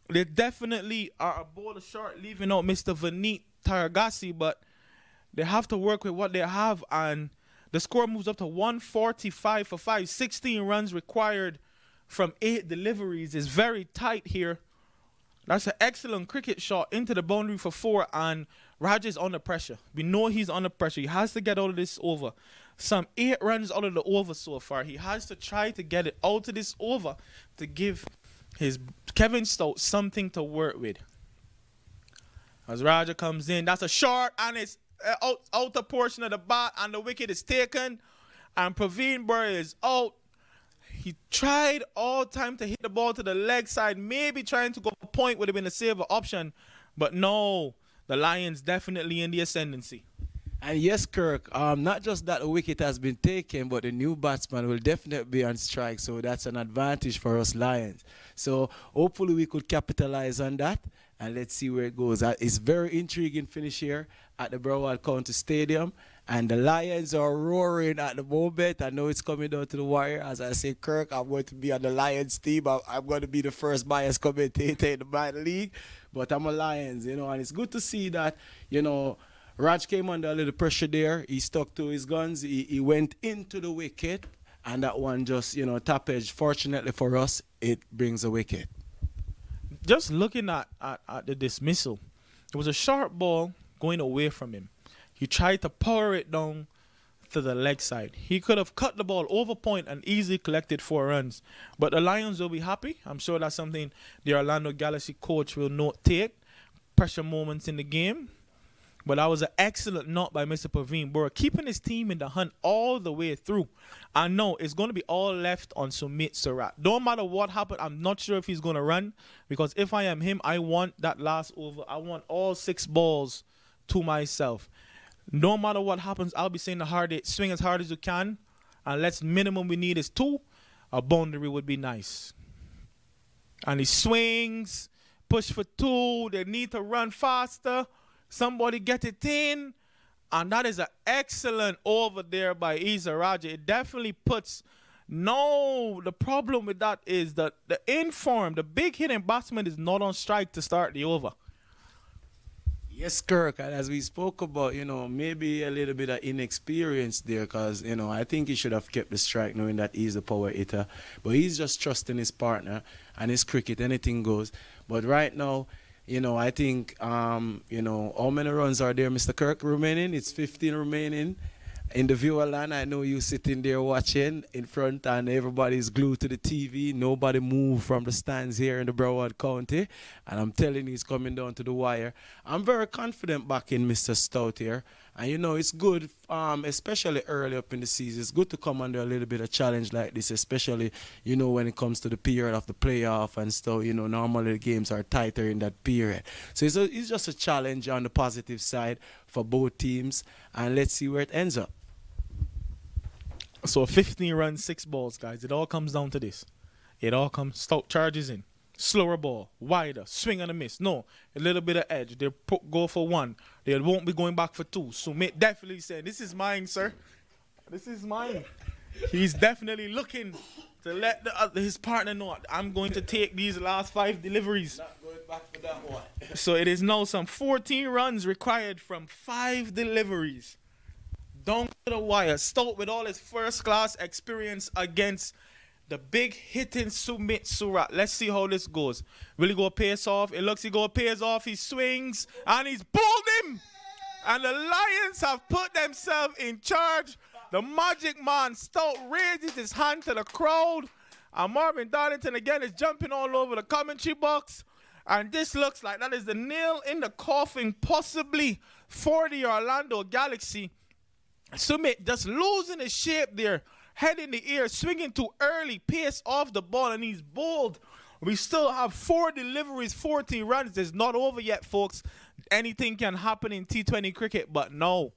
they definitely are a bowler short, leaving out Mr. Vineet Taragasi, but they have to work with what they have, and the score moves up to 145 for 5. 16 runs required from 8 deliveries. Is very tight here. That's an excellent cricket shot into the boundary for 4, and Raja's under pressure. We know he's under pressure. He has to get out of this over. Some 8 runs out of the over so far. He has to try to get it out of this over to give his Kevin Stout something to work with. As Raja comes in, that's a short, and it's outer portion of the bat, and the wicket is taken, and Praveen Bora is out. He tried all time to hit the ball to the leg side, maybe trying to go for a point would have been a safer option, but no, the Lions definitely in the ascendancy.
And yes, Kirk, not just that the wicket has been taken, but the new batsman will definitely be on strike, so that's an advantage for us Lions. So hopefully we could capitalize on that, and let's see where it goes. It's very intriguing finish here at the Broward County Stadium, and the Lions are roaring at the moment. I know it's coming down to the wire. As I say, Kirk, I'm going to be on the Lions team. I'm going to be the first biased commentator in the minor league, but I'm a Lions, and it's good to see that, Raj came under a little pressure there. He stuck to his guns. He went into the wicket, and that one just, top edge. Fortunately for us, it brings a wicket.
Just looking at the dismissal, it was a sharp ball going away from him. He tried to power it down to the leg side. He could have cut the ball over point and easily collected 4 runs. But the Lions will be happy. I'm sure that's something the Orlando Galaxy coach will take. Pressure moments in the game. But that was an excellent knock by Mr. Praveen Bora, keeping his team in the hunt all the way through. I know it's going to be all left on Sumit Surat. Don't matter what happened, I'm not sure if he's going to run, because if I am him, I want that last over. I want all 6 balls to myself. No matter what happens, I'll be saying swing as hard as you can, unless minimum we need is 2, a boundary would be nice. And he swings, push for 2, they need to run faster, somebody get it in, and that is an excellent over there by Isa Raja. It definitely puts, the problem with that is that the informed, the big hitting batsman is not on strike to start the over.
Yes, Kirk, and as we spoke about, maybe a little bit of inexperience there because, I think he should have kept the strike knowing that he's the power hitter. But he's just trusting his partner and his cricket, anything goes. But right now, I think, how many runs are there, Mr. Kirk, remaining? It's 15 remaining. In the viewer line, I know you sitting there watching in front and everybody's glued to the TV. Nobody moved from the stands here in the Broward County. And I'm telling you, he's coming down to the wire. I'm very confident back in Mr. Stout here. And, it's good, especially early up in the season. It's good to come under a little bit of challenge like this, especially, when it comes to the period of the playoff and stuff. Normally the games are tighter in that period. So it's just a challenge on the positive side for both teams. And let's see where it ends up.
So 15 runs, 6 balls, guys. It all comes down to this. Stout charges in. Slower ball, wider, swing and a miss. No, a little bit of edge. They go for 1. They won't be going back for 2. Sumit definitely saying, this is mine, sir. This is mine. He's definitely looking to let his partner know, I'm going to take these last 5 deliveries.
Not going back for that one.
So it is now some 14 runs required from 5 deliveries. Down to the wire. Stout with all his first-class experience against the big hitting Sumit Surat. Let's see how this goes. Will he go pace off? It looks he go pace off. He swings and he's bowled him. And the Lions have put themselves in charge. The magic man Stout raises his hand to the crowd. And Marvin Darlington again is jumping all over the commentary box. And this looks like that is the nail in the coffin possibly for the Orlando Galaxy. Sumit just losing his shape there. Head in the air, swinging too early, pace off the ball, and he's bowled. We still have 4 deliveries, 14 runs. It's not over yet, folks. Anything can happen in T20 cricket, but no.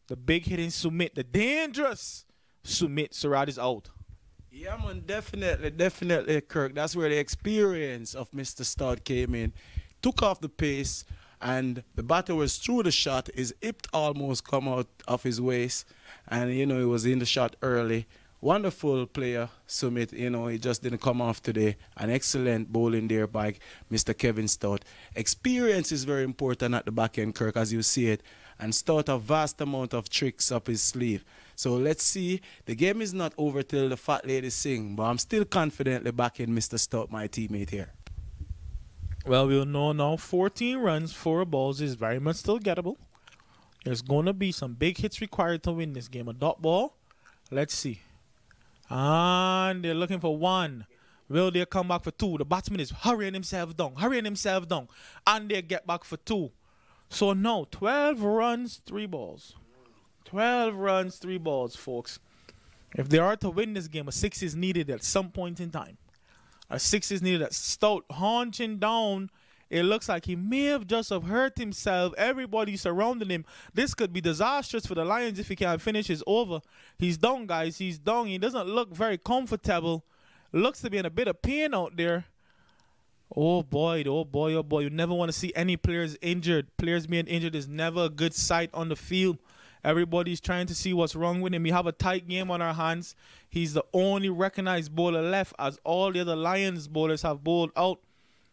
The big hitting Sumit, the dangerous Sumit Surat is out.
Yeah, man, definitely, Kirk. That's where the experience of Mr. Stout came in. Took off the pace, and the batter was through the shot. His hip almost come out of his waist, and, he was in the shot early. Wonderful player, Sumit. He just didn't come off today. An excellent bowling there by Mr. Kevin Stout. Experience is very important at the back end, Kirk, as you see it. And Stout a vast amount of tricks up his sleeve. So let's see. The game is not over till the fat lady sing, but I'm still confidently backing Mr. Stout, my teammate here.
Well, we'll know now 14 runs, 4 balls is very much still gettable. There's going to be some big hits required to win this game. A dot ball. Let's see. And they're looking for 1. Will they come back for 2? The batsman is hurrying himself down. And they get back for 2. So now, 12 runs, 3 balls. 12 runs, 3 balls, folks. If they are to win this game, a 6 is needed at some point in time. A 6 is needed. At Stout haunching down. It looks like he may have just hurt himself. Everybody surrounding him. This could be disastrous for the Lions if he can't finish his over. He's down, guys. He's down. He doesn't look very comfortable. Looks to be in a bit of pain out there. Oh, boy. Oh, boy. Oh, boy. You never want to see any players injured. Players being injured is never a good sight on the field. Everybody's trying to see what's wrong with him. We have a tight game on our hands. He's the only recognized bowler left as all the other Lions bowlers have bowled out.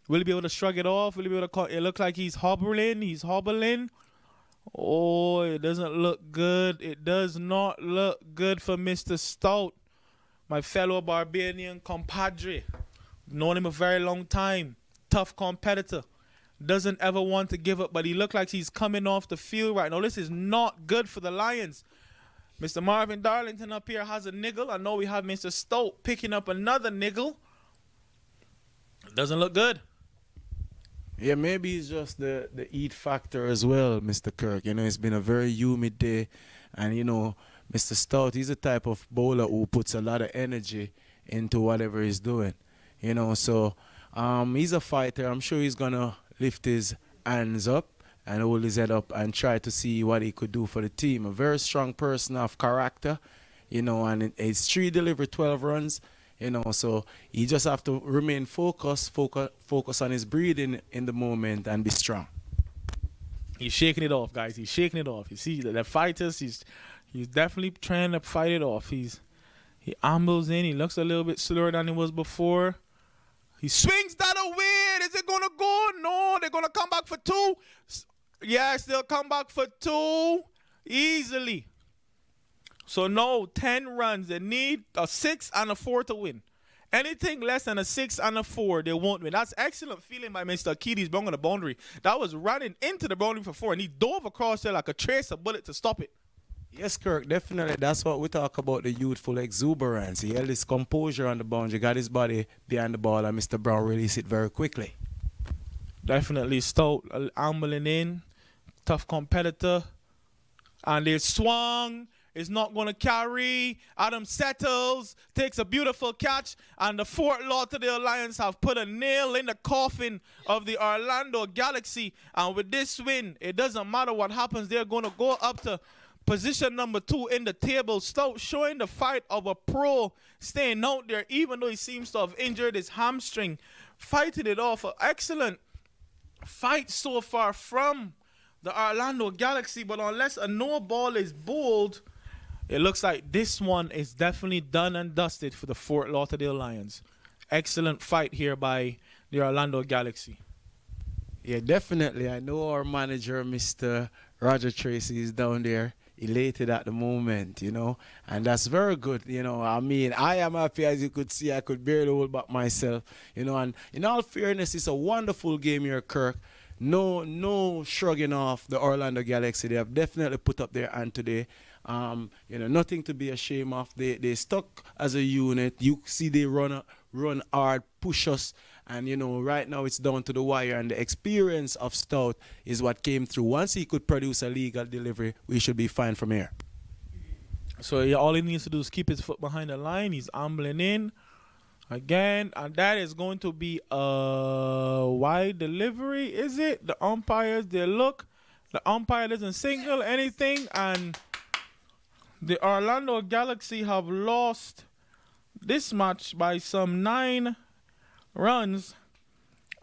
Will he be able to shrug it off? Will he be able to call? It looks like he's hobbling. Oh, it doesn't look good. It does not look good for Mr. Stout, my fellow Barbadian compadre. Known him a very long time. Tough competitor. Doesn't ever want to give up, but he looks like he's coming off the field right now. This is not good for the Lions. Mr. Marvin Darlington up here has a niggle. I know we have Mr. Stout picking up another niggle. Doesn't look good.
Yeah, maybe it's just the heat factor as well, Mr. Kirk. It's been a very humid day. And, Mr. Stout, he's a type of bowler who puts a lot of energy into whatever he's doing. So he's a fighter. I'm sure he's going to lift his hands up and hold his head up and try to see what he could do for the team. A very strong person of character. and it's 3 delivery, 12 runs, so he just have to remain focus on his breathing in the moment and be strong.
He's shaking it off, guys. He's shaking it off. You see the fighters. He's definitely trying to fight it off. He ambles in. He looks a little bit slower than he was before. He swings that away. Is it gonna go? No, they're gonna come back for 2. Yes, they'll come back for 2 easily. So no, 10 runs. They need a 6 and a 4 to win. Anything less than a 6 and a 4, they won't win. That's excellent feeling by Mr. Akidi's bong on the boundary. That was running into the boundary for 4, and he dove across there like a tracer bullet to stop it.
Yes, Kirk, definitely. That's what we talk about, the youthful exuberance. He held his composure on the boundary, got his body behind the ball, and Mr. Brown released it very quickly.
Definitely stout, ambling in, tough competitor. And they swung. Is not going to carry. Adam settles, takes a beautiful catch, and the Fort Lauderdale Lions have put a nail in the coffin of the Orlando Galaxy. And with this win, it doesn't matter what happens. They're going to go up to position number 2 in the table. Stout showing the fight of a pro, staying out there, even though he seems to have injured his hamstring. Fighting it off. An excellent fight so far from the Orlando Galaxy, but unless a no ball is bowled, it looks like this one is definitely done and dusted for the Fort Lauderdale Lions. Excellent fight here by the Orlando Galaxy.
Yeah, definitely. I know our manager, Mr. Roger Tracy, is down there, elated at the moment, and that's very good. I mean, I am happy, as you could see. I could barely hold back myself, and in all fairness, it's a wonderful game here, Kirk. No shrugging off the Orlando Galaxy. They have definitely put up their hand today. Nothing to be ashamed of. They stuck as a unit. You see they run hard, push us, and right now it's down to the wire. And the experience of Stout is what came through. Once he could produce a legal delivery, we should be fine from here.
So yeah, all he needs to do is keep his foot behind the line. He's ambling in again, and that is going to be a wide delivery. Is it? The umpires, they look. The umpire doesn't signal anything, and the Orlando Galaxy have lost this match by some 9 runs.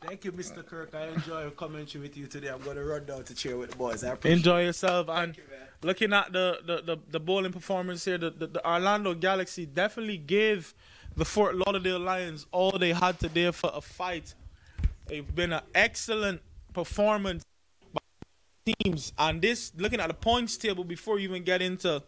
Thank you, Mr. Kirk. I enjoy commentary with you today. I'm going to run down to cheer with the boys. I appreciate
Enjoy yourself. And
Thank you, man.
looking at the bowling performance here, the Orlando Galaxy definitely gave the Fort Lauderdale Lions all they had today for a fight. It's been an excellent performance by teams. And this, looking at the points table before you even get into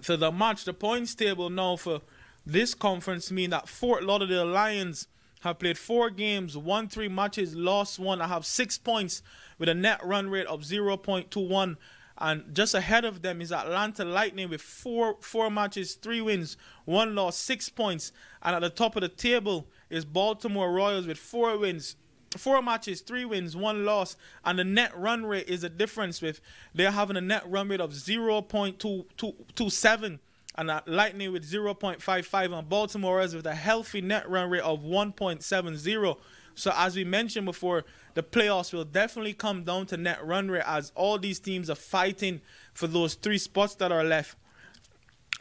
the match, the points table now for this conference mean that Fort Lauderdale Lions have played 4 games, won 3 matches, lost 1. I have 6 points with a net run rate of 0.21. And just ahead of them is Atlanta Lightning with 4 matches, 3 wins, 1 loss, 6 points. And at the top of the table is Baltimore Royals with 4 wins, 4 matches, 3 wins, 1 loss. And the net run rate is a difference with they're having a net run rate of 0.27. And Lightning with 0.55, and Baltimore Royals with a healthy net run rate of 1.70. So as we mentioned before, the playoffs will definitely come down to net run rate as all these teams are fighting for those 3 spots that are left.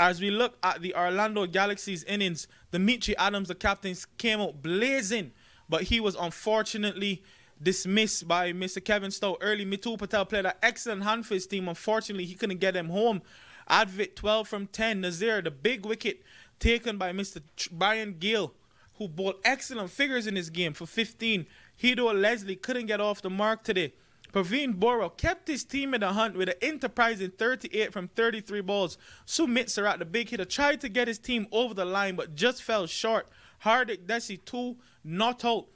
As we look at the Orlando Galaxy's innings, Dimitri Adams, the captain, came out blazing, but he was unfortunately dismissed by Mr. Kevin Stout early. Mitul Patel played an excellent hand for his team. Unfortunately, he couldn't get them home. Advit 12 from 10. Nazir, the big wicket taken by Mr. Brian Gill, who bowled excellent figures in this game for 15. Hido Leslie couldn't get off the mark today. Praveen Bora kept his team in the hunt with an enterprising 38 from 33 balls. Sumit Sarat, the big hitter, tried to get his team over the line but just fell short. Hardik Desi 2, not out.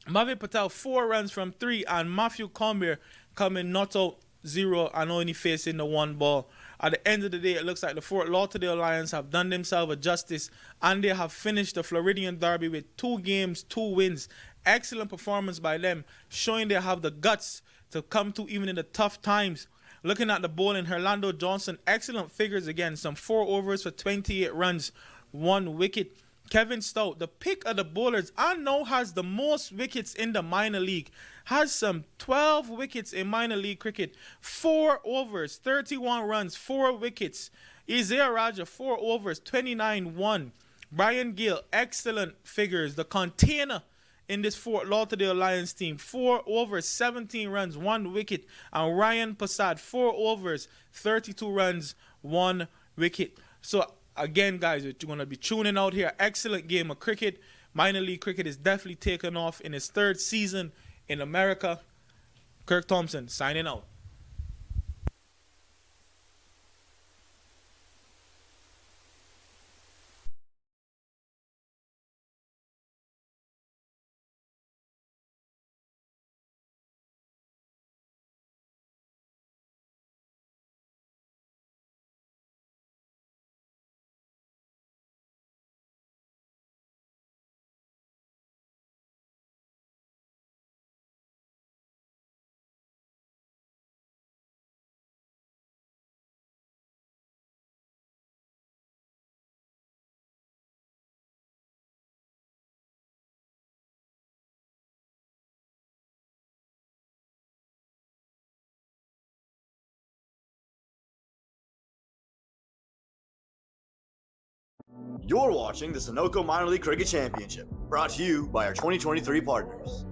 Mavi Patel 4 runs from 3, and Matthew Combier coming not out 0 and only facing the 1 ball. At the end of the day, it looks like the Fort Lauderdale Lions have done themselves a justice, and they have finished the Floridian Derby with 2 games, 2 wins. Excellent performance by them, showing they have the guts to come to even in the tough times. Looking at the bowling, Orlando Johnson, excellent figures again. Some 4 overs for 28 runs, 1 wicket. Kevin Stout, the pick of the bowlers, and now has the most wickets in the minor league. Has some 12 wickets in minor league cricket. 4 overs, 31 runs, 4 wickets. Isaiah Raja, 4 overs, 29-1. Brian Gill, excellent figures. The container in this Fort Lauderdale Lions team, 4 overs, 17 runs, 1 wicket. And Ryan Passad, 4 overs, 32 runs, 1 wicket. So again, guys, you're going to be tuning out here. Excellent game of cricket. Minor league cricket is definitely taken off in its 3rd season in America. Kirk Thompson signing out.
You're watching the Sunoco Minor League Cricket Championship, brought to you by our 2023 partners.